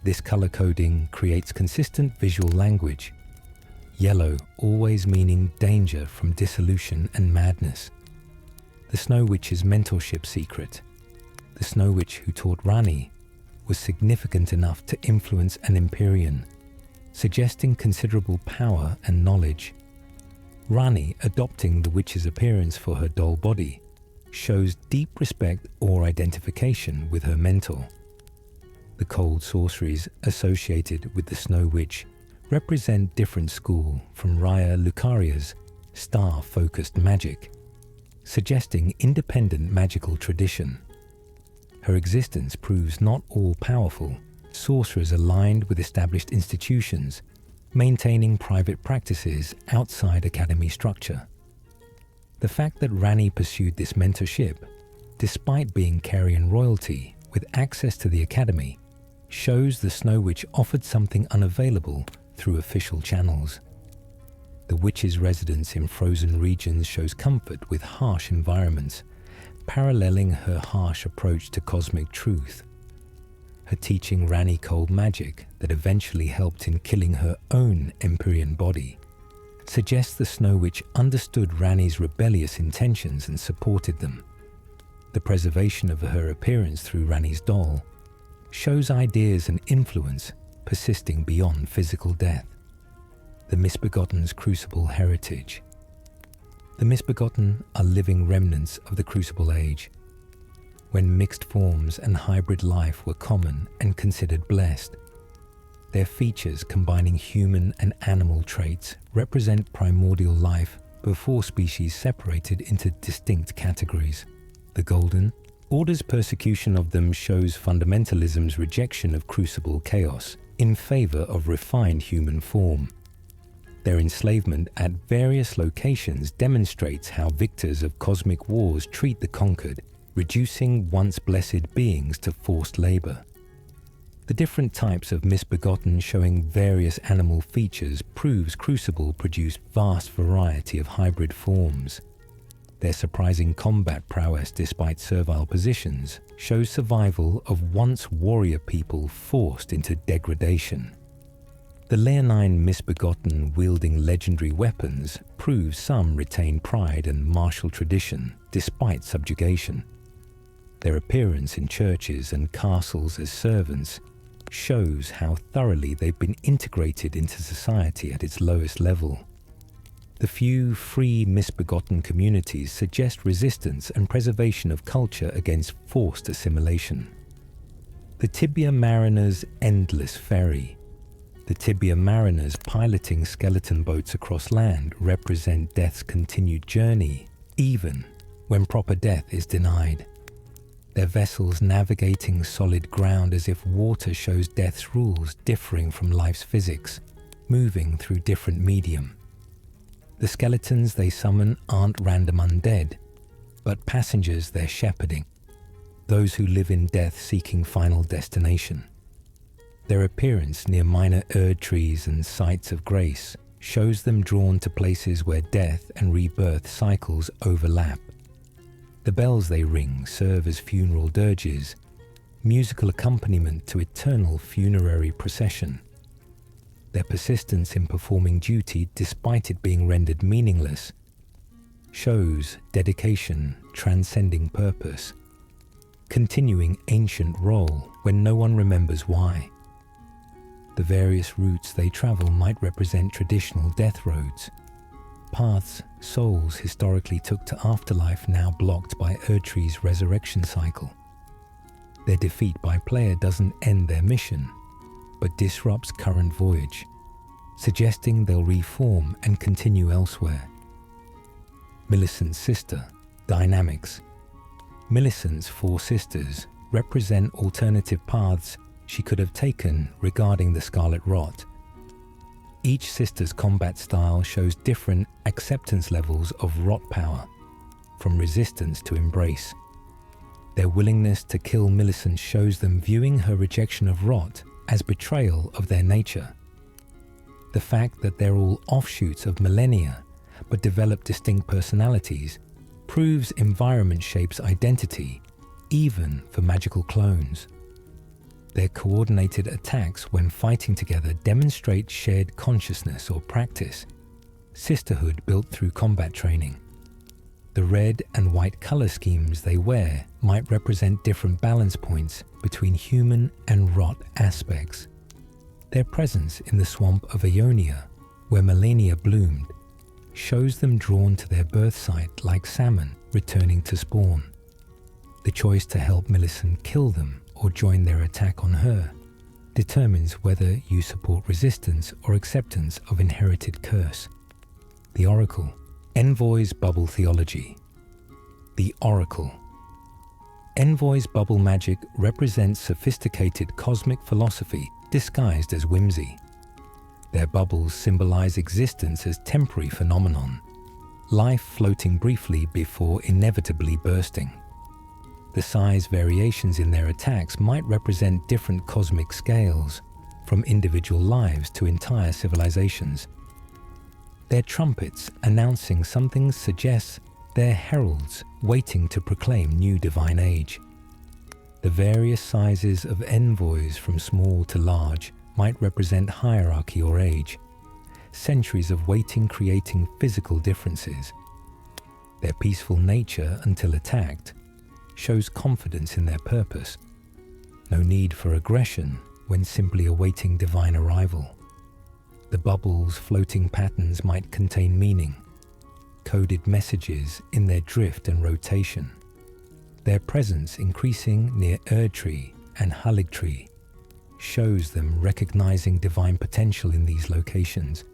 This color coding creates consistent visual language. Yellow always meaning danger from dissolution and madness. The Snow Witch's mentorship secret. The Snow Witch who taught Rani was significant enough to influence an Empyrean, suggesting considerable power and knowledge. Rani, adopting the witch's appearance for her doll body, shows deep respect or identification with her mentor. The cold sorceries associated with the Snow Witch represent different school from Raya Lucaria's star-focused magic, suggesting independent magical tradition. Her existence proves not all-powerful, sorcerers aligned with established institutions, maintaining private practices outside academy structure. The fact that Rani pursued this mentorship, despite being Carian royalty with access to the academy, shows the Snow Witch offered something unavailable through official channels. The witch's residence in frozen regions shows comfort with harsh environments, paralleling her harsh approach to cosmic truth. Her teaching Rani cold magic that eventually helped in killing her own Empyrean body suggests the Snow Witch understood Rani's rebellious intentions and supported them. The preservation of her appearance through Rani's doll shows ideas and influence persisting beyond physical death. The Misbegotten's crucible heritage. The Misbegotten are living remnants of the Crucible Age, when mixed forms and hybrid life were common and considered blessed. Their features combining human and animal traits represent primordial life before species separated into distinct categories. The Golden Order's persecution of them shows fundamentalism's rejection of crucible chaos in favor of refined human form. Their enslavement at various locations demonstrates how victors of cosmic wars treat the conquered, reducing once blessed beings to forced labor. The different types of Misbegotten showing various animal features proves Crucible produced vast variety of hybrid forms. Their surprising combat prowess despite servile positions shows survival of once warrior people forced into degradation. The Leonine Misbegotten wielding legendary weapons proves some retain pride and martial tradition despite subjugation. Their appearance in churches and castles as servants shows how thoroughly they've been integrated into society at its lowest level. The few free Misbegotten communities suggest resistance and preservation of culture against forced assimilation. The Tibia Mariner's endless ferry. The Tibia Mariners piloting skeleton boats across land represent death's continued journey, even when proper death is denied. Their vessels navigating solid ground as if water shows death's rules differing from life's physics, moving through different medium. The skeletons they summon aren't random undead, but passengers they're shepherding, those who live in death seeking final destination. Their appearance near minor Erd trees and sites of grace shows them drawn to places where death and rebirth cycles overlap. The bells they ring serve as funeral dirges, musical accompaniment to eternal funerary procession. Their persistence in performing duty despite it being rendered meaningless shows dedication transcending purpose, continuing ancient role when no one remembers why. The various routes they travel might represent traditional death roads, paths souls historically took to afterlife now blocked by Erdtree's resurrection cycle. Their defeat by player doesn't end their mission, but disrupts current voyage, suggesting they'll reform and continue elsewhere. Millicent's sister, Dynamics. Millicent's four sisters represent alternative paths she could have taken regarding the Scarlet Rot. Each sister's combat style shows different acceptance levels of rot power, from resistance to embrace. Their willingness to kill Millicent shows them viewing her rejection of rot as betrayal of their nature. The fact that they're all offshoots of millennia but develop distinct personalities proves environment shapes identity, even for magical clones. Their coordinated attacks when fighting together demonstrate shared consciousness or practice, sisterhood built through combat training. The red and white color schemes they wear might represent different balance points between human and rot aspects. Their presence in the swamp of Ionia, where Melania bloomed, shows them drawn to their birth site like salmon returning to spawn. The choice to help Millicent kill them or join their attack on her determines whether you support resistance or acceptance of inherited curse. The Oracle. Envoy's Bubble Theology. The Oracle. Envoy's bubble magic represents sophisticated cosmic philosophy disguised as whimsy. Their bubbles symbolize existence as temporary phenomenon, life floating briefly before inevitably bursting. The size variations in their attacks might represent different cosmic scales, from individual lives to entire civilizations. Their trumpets announcing something suggests they're heralds waiting to proclaim new divine age. The various sizes of envoys from small to large might represent hierarchy or age, centuries of waiting creating physical differences. Their peaceful nature until attacked shows confidence in their purpose. No need for aggression when simply awaiting divine arrival. The bubbles' floating patterns might contain meaning, coded messages in their drift and rotation. Their presence increasing near Erdtree and Haligtree shows them recognizing divine potential in these locations.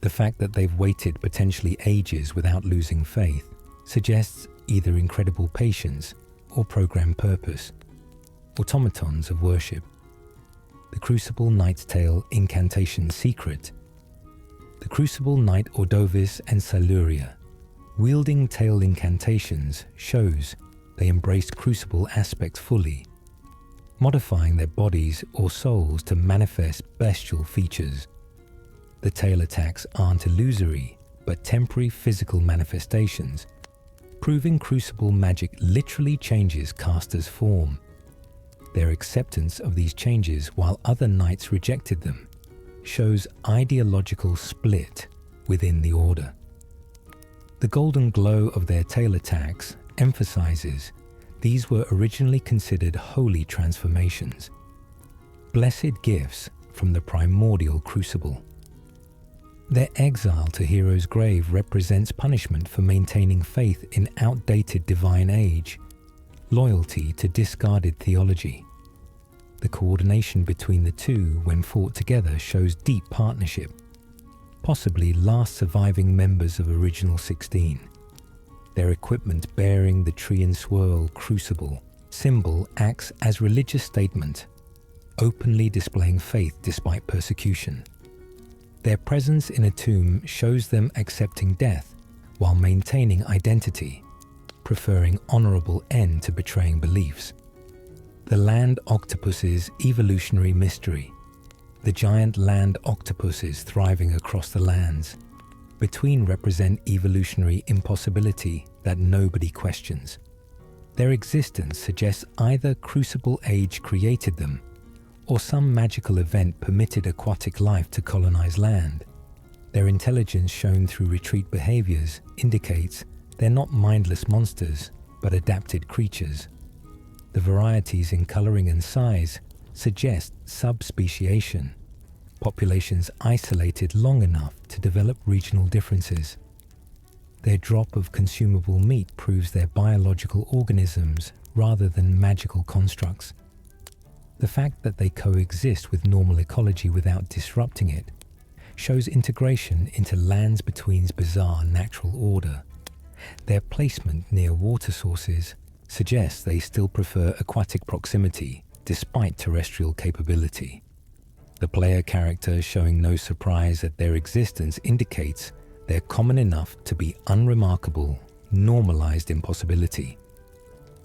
The fact that they've waited potentially ages without losing faith suggests either incredible patience or programmed purpose. Automatons of worship. The Crucible Knight's Tale Incantation Secret. The Crucible Knight Ordovis and Siluria, wielding tail incantations, shows they embraced Crucible aspects fully, modifying their bodies or souls to manifest bestial features. The tail attacks aren't illusory, but temporary physical manifestations, proving Crucible magic literally changes casters' form. Their acceptance of these changes while other knights rejected them shows ideological split within the order. The golden glow of their tail attacks emphasizes these were originally considered holy transformations, blessed gifts from the primordial crucible. Their exile to Hero's Grave represents punishment for maintaining faith in outdated divine age, loyalty to discarded theology. The coordination between the two when fought together shows deep partnership, possibly last surviving members of Original 16. Their equipment bearing the Tree and Swirl crucible symbol acts as religious statement, openly displaying faith despite persecution. Their presence in a tomb shows them accepting death while maintaining identity, preferring honorable end to betraying beliefs. The land octopus's evolutionary mystery. The giant land octopuses thriving across the lands. Between represent evolutionary impossibility that nobody questions. Their existence suggests either Crucible Age created them, or some magical event permitted aquatic life to colonize land. Their intelligence shown through retreat behaviors indicates they're not mindless monsters, but adapted creatures. The varieties in coloring and size suggest subspeciation, populations isolated long enough to develop regional differences. Their drop of consumable meat proves they're biological organisms rather than magical constructs. The fact that they coexist with normal ecology without disrupting it shows integration into lands between's bizarre natural order. Their placement near water sources suggests they still prefer aquatic proximity despite terrestrial capability. The player character showing no surprise at their existence indicates they're common enough to be unremarkable, normalized impossibility.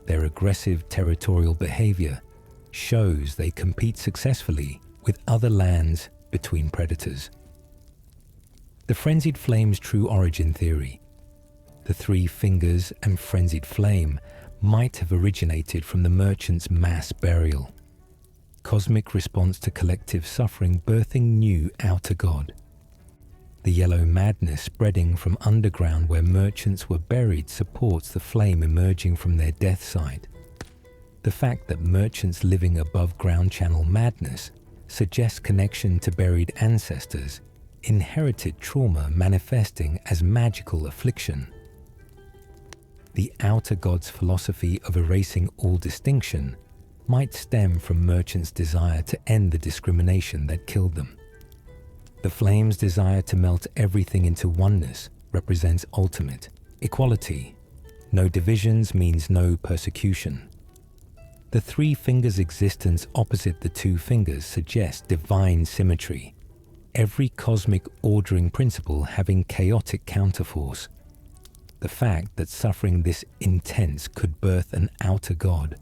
Their aggressive territorial behavior shows they compete successfully with other lands between predators. The Frenzied Flame's true origin theory. The three fingers and frenzied flame might have originated from the merchant's mass burial. Cosmic response to collective suffering birthing new outer god. The yellow madness spreading from underground where merchants were buried supports the flame emerging from their death side. The fact that merchants living above ground channel madness suggests connection to buried ancestors, inherited trauma manifesting as magical affliction. The outer god's philosophy of erasing all distinction might stem from merchants' desire to end the discrimination that killed them. The flame's desire to melt everything into oneness represents ultimate equality. No divisions means no persecution. The three fingers' existence opposite the two fingers suggests divine symmetry, every cosmic ordering principle having chaotic counterforce. The fact that suffering this intense could birth an outer god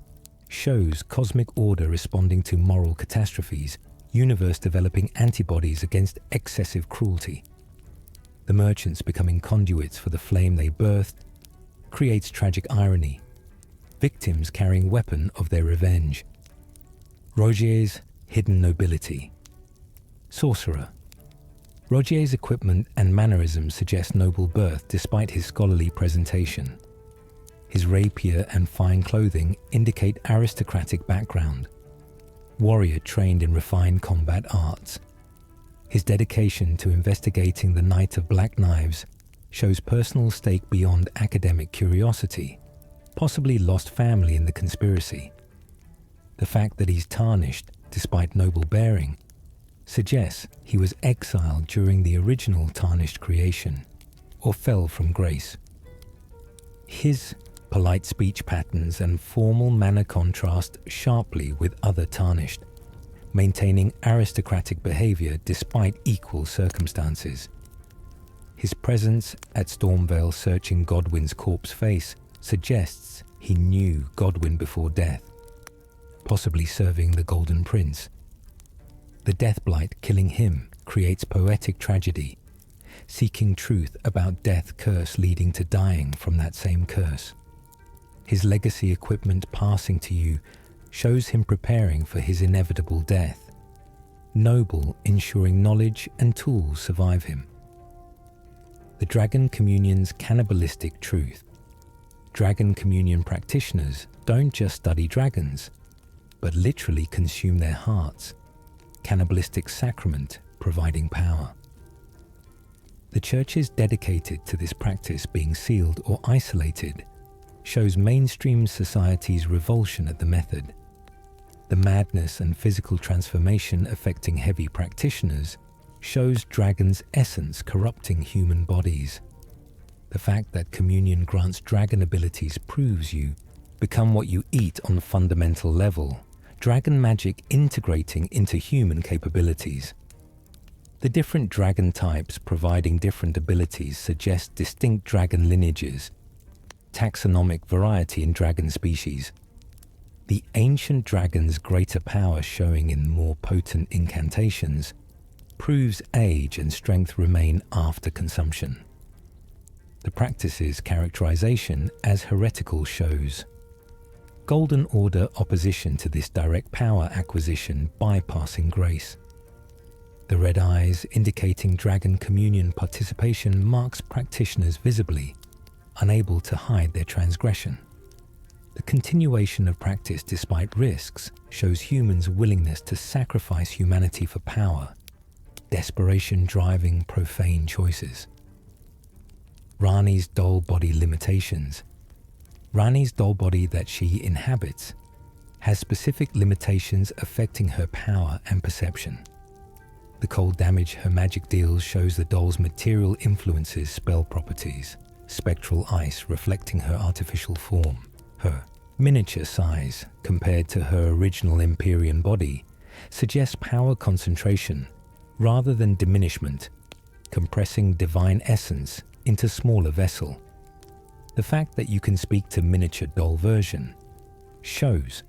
shows cosmic order responding to moral catastrophes, universe developing antibodies against excessive cruelty. The merchants becoming conduits for the flame they birthed creates tragic irony, victims carrying weapon of their revenge. Rogier's hidden nobility. Sorcerer. Rogier's equipment and mannerisms suggest noble birth despite his scholarly presentation. His rapier and fine clothing indicate aristocratic background. Warrior trained in refined combat arts. His dedication to investigating the Night of Black Knives shows personal stake beyond academic curiosity, possibly lost family in the conspiracy. The fact that he's tarnished despite noble bearing suggests he was exiled during the original tarnished creation, or fell from grace. His polite speech patterns and formal manner contrast sharply with other tarnished, maintaining aristocratic behavior despite equal circumstances. His presence at Stormvale searching Godwyn's corpse face suggests he knew Godwyn before death, possibly serving the Golden Prince. The death blight killing him creates poetic tragedy, seeking truth about death curse leading to dying from that same curse. His legacy equipment passing to you shows him preparing for his inevitable death. Noble ensuring knowledge and tools survive him. The Dragon Communion's cannibalistic truth. Dragon Communion practitioners don't just study dragons, but literally consume their hearts. Cannibalistic sacrament providing power. The churches dedicated to this practice being sealed or isolated shows mainstream society's revulsion at the method. The madness and physical transformation affecting heavy practitioners shows dragon's essence corrupting human bodies. The fact that communion grants dragon abilities proves you become what you eat on a fundamental level, dragon magic integrating into human capabilities. The different dragon types providing different abilities suggest distinct dragon lineages, taxonomic variety in dragon species. The ancient dragon's greater power showing in more potent incantations proves age and strength remain after consumption. The practice's characterization as heretical shows Golden Order opposition to this direct power acquisition bypassing grace. The red eyes indicating Dragon Communion participation marks practitioners visibly, unable to hide their transgression. The continuation of practice despite risks shows humans' willingness to sacrifice humanity for power, desperation driving profane choices. Rani's doll body limitations. Rani's doll body that she inhabits has specific limitations affecting her power and perception. The cold damage her magic deals shows the doll's material influences spell properties, spectral ice reflecting her artificial form. Her miniature size compared to her original Empyrean body suggests power concentration rather than diminishment, compressing divine essence into smaller vessel. The fact that you can speak to miniature doll version shows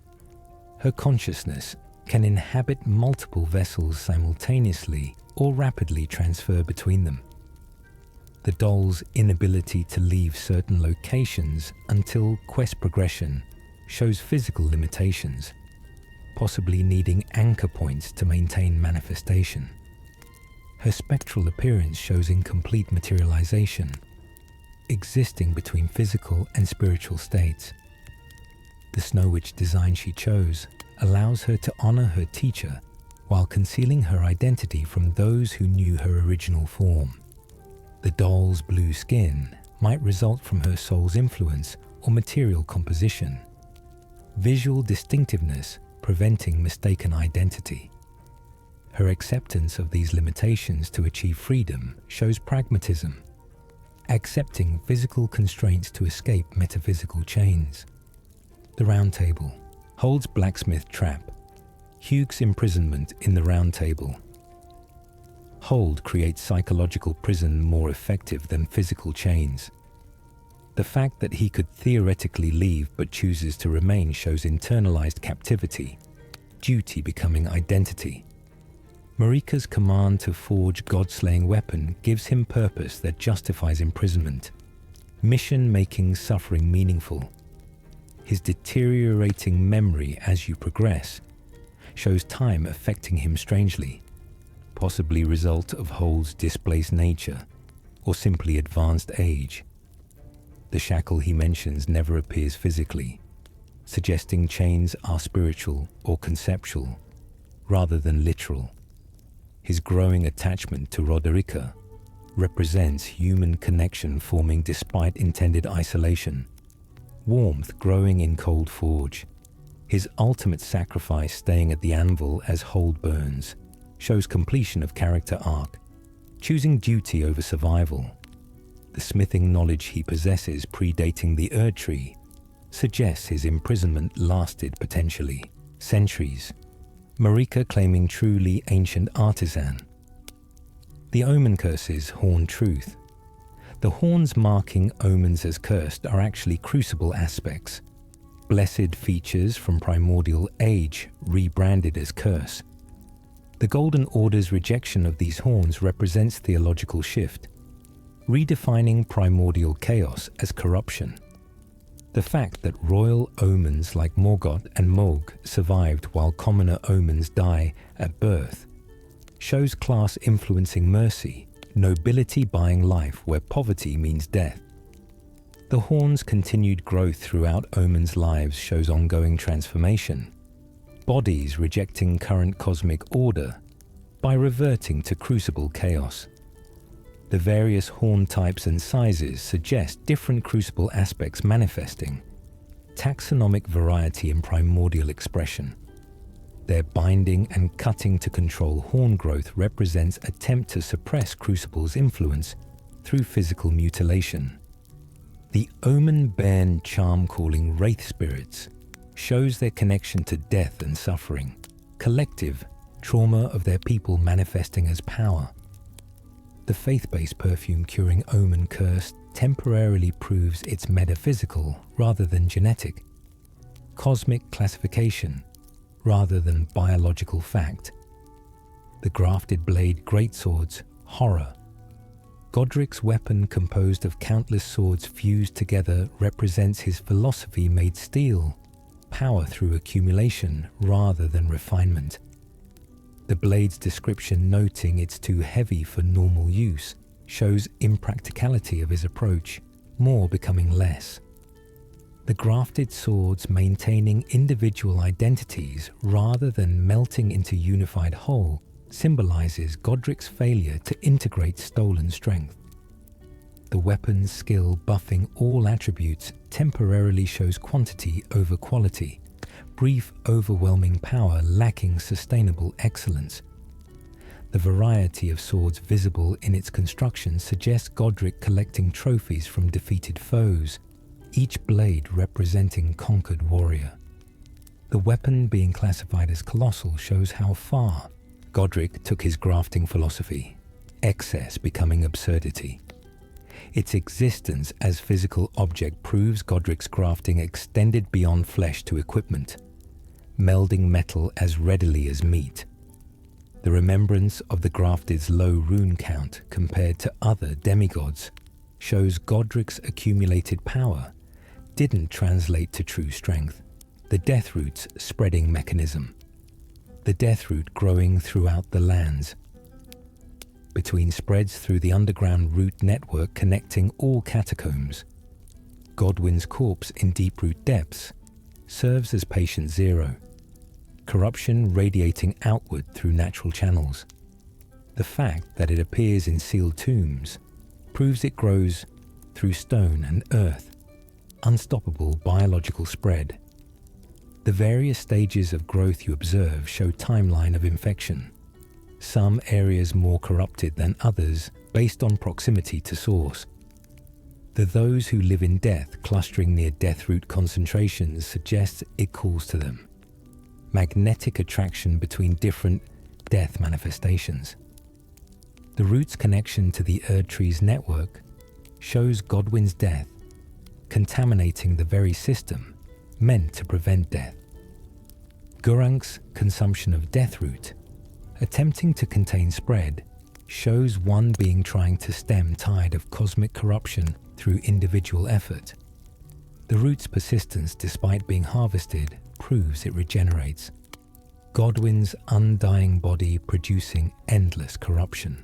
her consciousness can inhabit multiple vessels simultaneously or rapidly transfer between them. The doll's inability to leave certain locations until quest progression shows physical limitations, possibly needing anchor points to maintain manifestation. Her spectral appearance shows incomplete materialization, existing between physical and spiritual states. The Snow Witch design she chose allows her to honor her teacher while concealing her identity from those who knew her original form. The doll's blue skin might result from her soul's influence or material composition. Visual distinctiveness preventing mistaken identity. Her acceptance of these limitations to achieve freedom shows pragmatism, accepting physical constraints to escape metaphysical chains. The Round Table holds blacksmith trap. Hugh's imprisonment in the Round Table. Hold creates psychological prison more effective than physical chains. The fact that he could theoretically leave but chooses to remain shows internalized captivity, duty becoming identity. Marika's command to forge God-slaying weapon gives him purpose that justifies imprisonment, mission making suffering meaningful. His deteriorating memory as you progress shows time affecting him strangely, possibly result of Hold's displaced nature or simply advanced age. The shackle he mentions never appears physically, suggesting chains are spiritual or conceptual rather than literal. His growing attachment to Roderica represents human connection forming despite intended isolation, warmth growing in cold forge. His ultimate sacrifice staying at the anvil as Hold burns shows completion of character arc, choosing duty over survival. The smithing knowledge he possesses predating the Erd Tree suggests his imprisonment lasted potentially centuries. Marika claiming truly ancient artisan. The omen curses horn truth. The horns marking omens as cursed are actually crucible aspects. Blessed features from primordial age rebranded as curse. The Golden Order's rejection of these horns represents theological shift, redefining primordial chaos as corruption. The fact that royal omens like Morgoth and Mohg survived while commoner omens die at birth shows class influencing mercy, nobility buying life where poverty means death. The horn's continued growth throughout omens' lives shows ongoing transformation, bodies rejecting current cosmic order by reverting to crucible chaos. The various horn types and sizes suggest different crucible aspects manifesting, taxonomic variety in primordial expression. Their binding and cutting to control horn growth represents attempt to suppress crucible's influence through physical mutilation. The omen-bearing charm-calling wraith spirits shows their connection to death and suffering, collective trauma of their people manifesting as power. The faith-based perfume curing omen curse temporarily proves it's metaphysical rather than genetic, cosmic classification rather than biological fact. The grafted blade greatswords, horror. Godric's weapon composed of countless swords fused together represents his philosophy made steel, power through accumulation rather than refinement. The blade's description noting it's too heavy for normal use shows impracticality of his approach, more becoming less. The grafted swords maintaining individual identities rather than melting into unified whole symbolizes Godric's failure to integrate stolen strength. The weapon's skill buffing all attributes temporarily shows quantity over quality, brief overwhelming power lacking sustainable excellence. The variety of swords visible in its construction suggests Godric collecting trophies from defeated foes, each blade representing conquered warrior. The weapon being classified as colossal shows how far Godric took his grafting philosophy, excess becoming absurdity. Its existence as physical object proves Godric's grafting extended beyond flesh to equipment, melding metal as readily as meat. The remembrance of the grafted's low rune count compared to other demigods shows Godric's accumulated power didn't translate to true strength. The Deathroot's spreading mechanism. The Deathroot growing throughout the lands. Between spreads through the underground root network connecting all catacombs. Godwyn's corpse in deep root depths serves as patient zero. corruption radiating outward through natural channels. The fact that it appears in sealed tombs proves it grows through stone and earth, unstoppable biological spread. The various stages of growth you observe show timeline of infection, some areas more corrupted than others based on proximity to source. The those who live in death clustering near death root concentrations suggests it calls to them. Magnetic attraction between different death manifestations. The root's connection to the Erd tree's network shows Godwin's death, contaminating the very system meant to prevent death. Gurank's consumption of death root, attempting to contain spread, shows one being trying to stem tide of cosmic corruption through individual effort. The root's persistence despite being harvested proves it regenerates. Godwin's undying body producing endless corruption.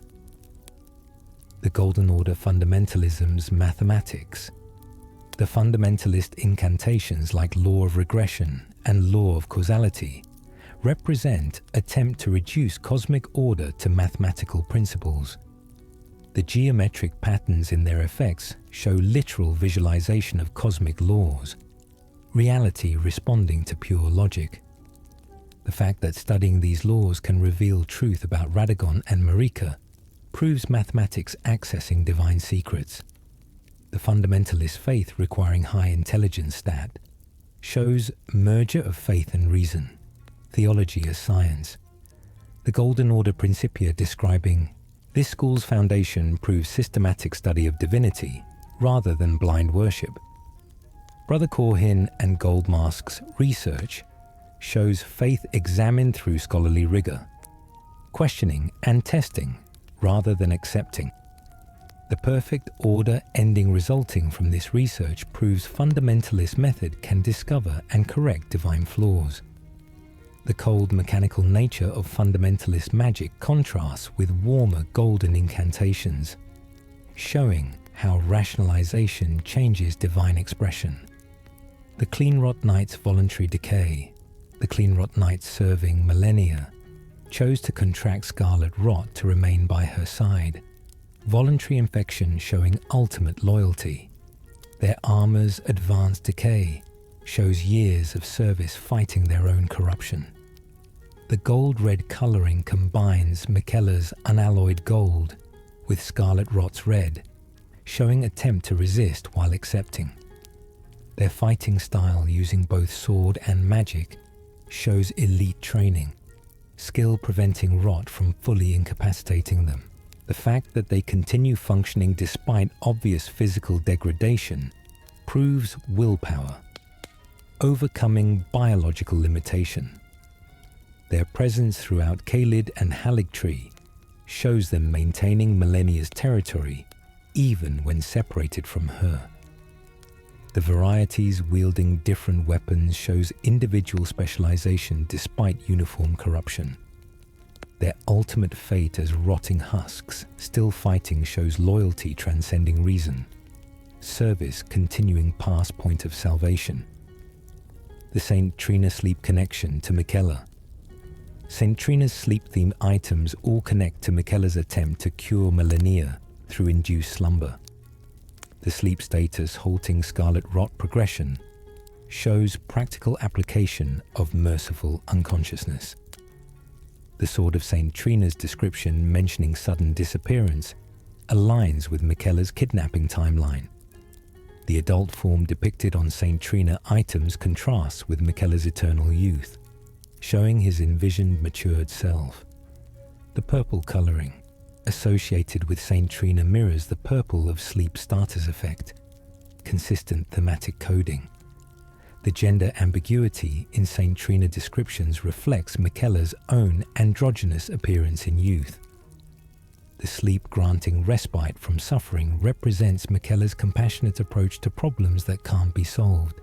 The Golden Order fundamentalism's mathematics. The fundamentalist incantations like law of regression and law of causality represent attempt to reduce cosmic order to mathematical principles. The geometric patterns in their effects show literal visualization of cosmic laws, reality responding to pure logic. The fact that studying these laws can reveal truth about Radagon and Marika proves mathematics accessing divine secrets. The fundamentalist faith requiring high intelligence stat shows merger of faith and reason, theology as science. The Golden Order Principia describing this school's foundation proves systematic study of divinity rather than blind worship. Brother Corhin and Goldmask's research shows faith examined through scholarly rigor, questioning and testing rather than accepting. The perfect order ending resulting from this research proves fundamentalist method can discover and correct divine flaws. The cold mechanical nature of fundamentalist magic contrasts with warmer golden incantations, showing how rationalization changes divine expression. The Cleanrot Knight's voluntary decay, the Cleanrot Knight serving millennia, chose to contract Scarlet Rot to remain by her side. Voluntary infection showing ultimate loyalty. Their armor's advanced decay shows years of service fighting their own corruption. The gold-red coloring combines Miquella's unalloyed gold with Scarlet Rot's red, showing attempt to resist while accepting. Their fighting style using both sword and magic shows elite training, skill preventing rot from fully incapacitating them. The fact that they continue functioning despite obvious physical degradation proves willpower, overcoming biological limitation. Their presence throughout Kalid and Haligtree shows them maintaining Millennia's territory even when separated from her. The varieties wielding different weapons shows individual specialization despite uniform corruption. Their ultimate fate as rotting husks, still fighting shows loyalty transcending reason, service continuing past point of salvation. The St. Trina sleep connection to Miquella. St. Trina's sleep-themed items all connect to Miquella's attempt to cure Millennia through induced slumber. The sleep status halting Scarlet Rot progression shows practical application of merciful unconsciousness. The Sword of St. Trina's description mentioning sudden disappearance aligns with Miquella's kidnapping timeline. The adult form depicted on St. Trina items contrasts with Miquella's eternal youth, showing his envisioned matured self. The purple coloring associated with St. Trina mirrors the purple of sleep starters effect, consistent thematic coding. The gender ambiguity in St. Trina descriptions reflects Miquella's own androgynous appearance in youth. The sleep-granting respite from suffering represents Miquella's compassionate approach to problems that can't be solved.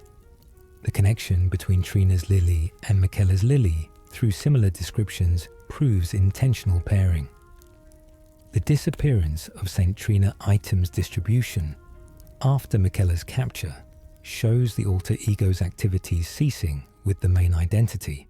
The connection between Trina's lily and Miquella's lily through similar descriptions proves intentional pairing. The disappearance of St. Trina items distribution after Miquella's capture shows the alter ego's activities ceasing with the main identity.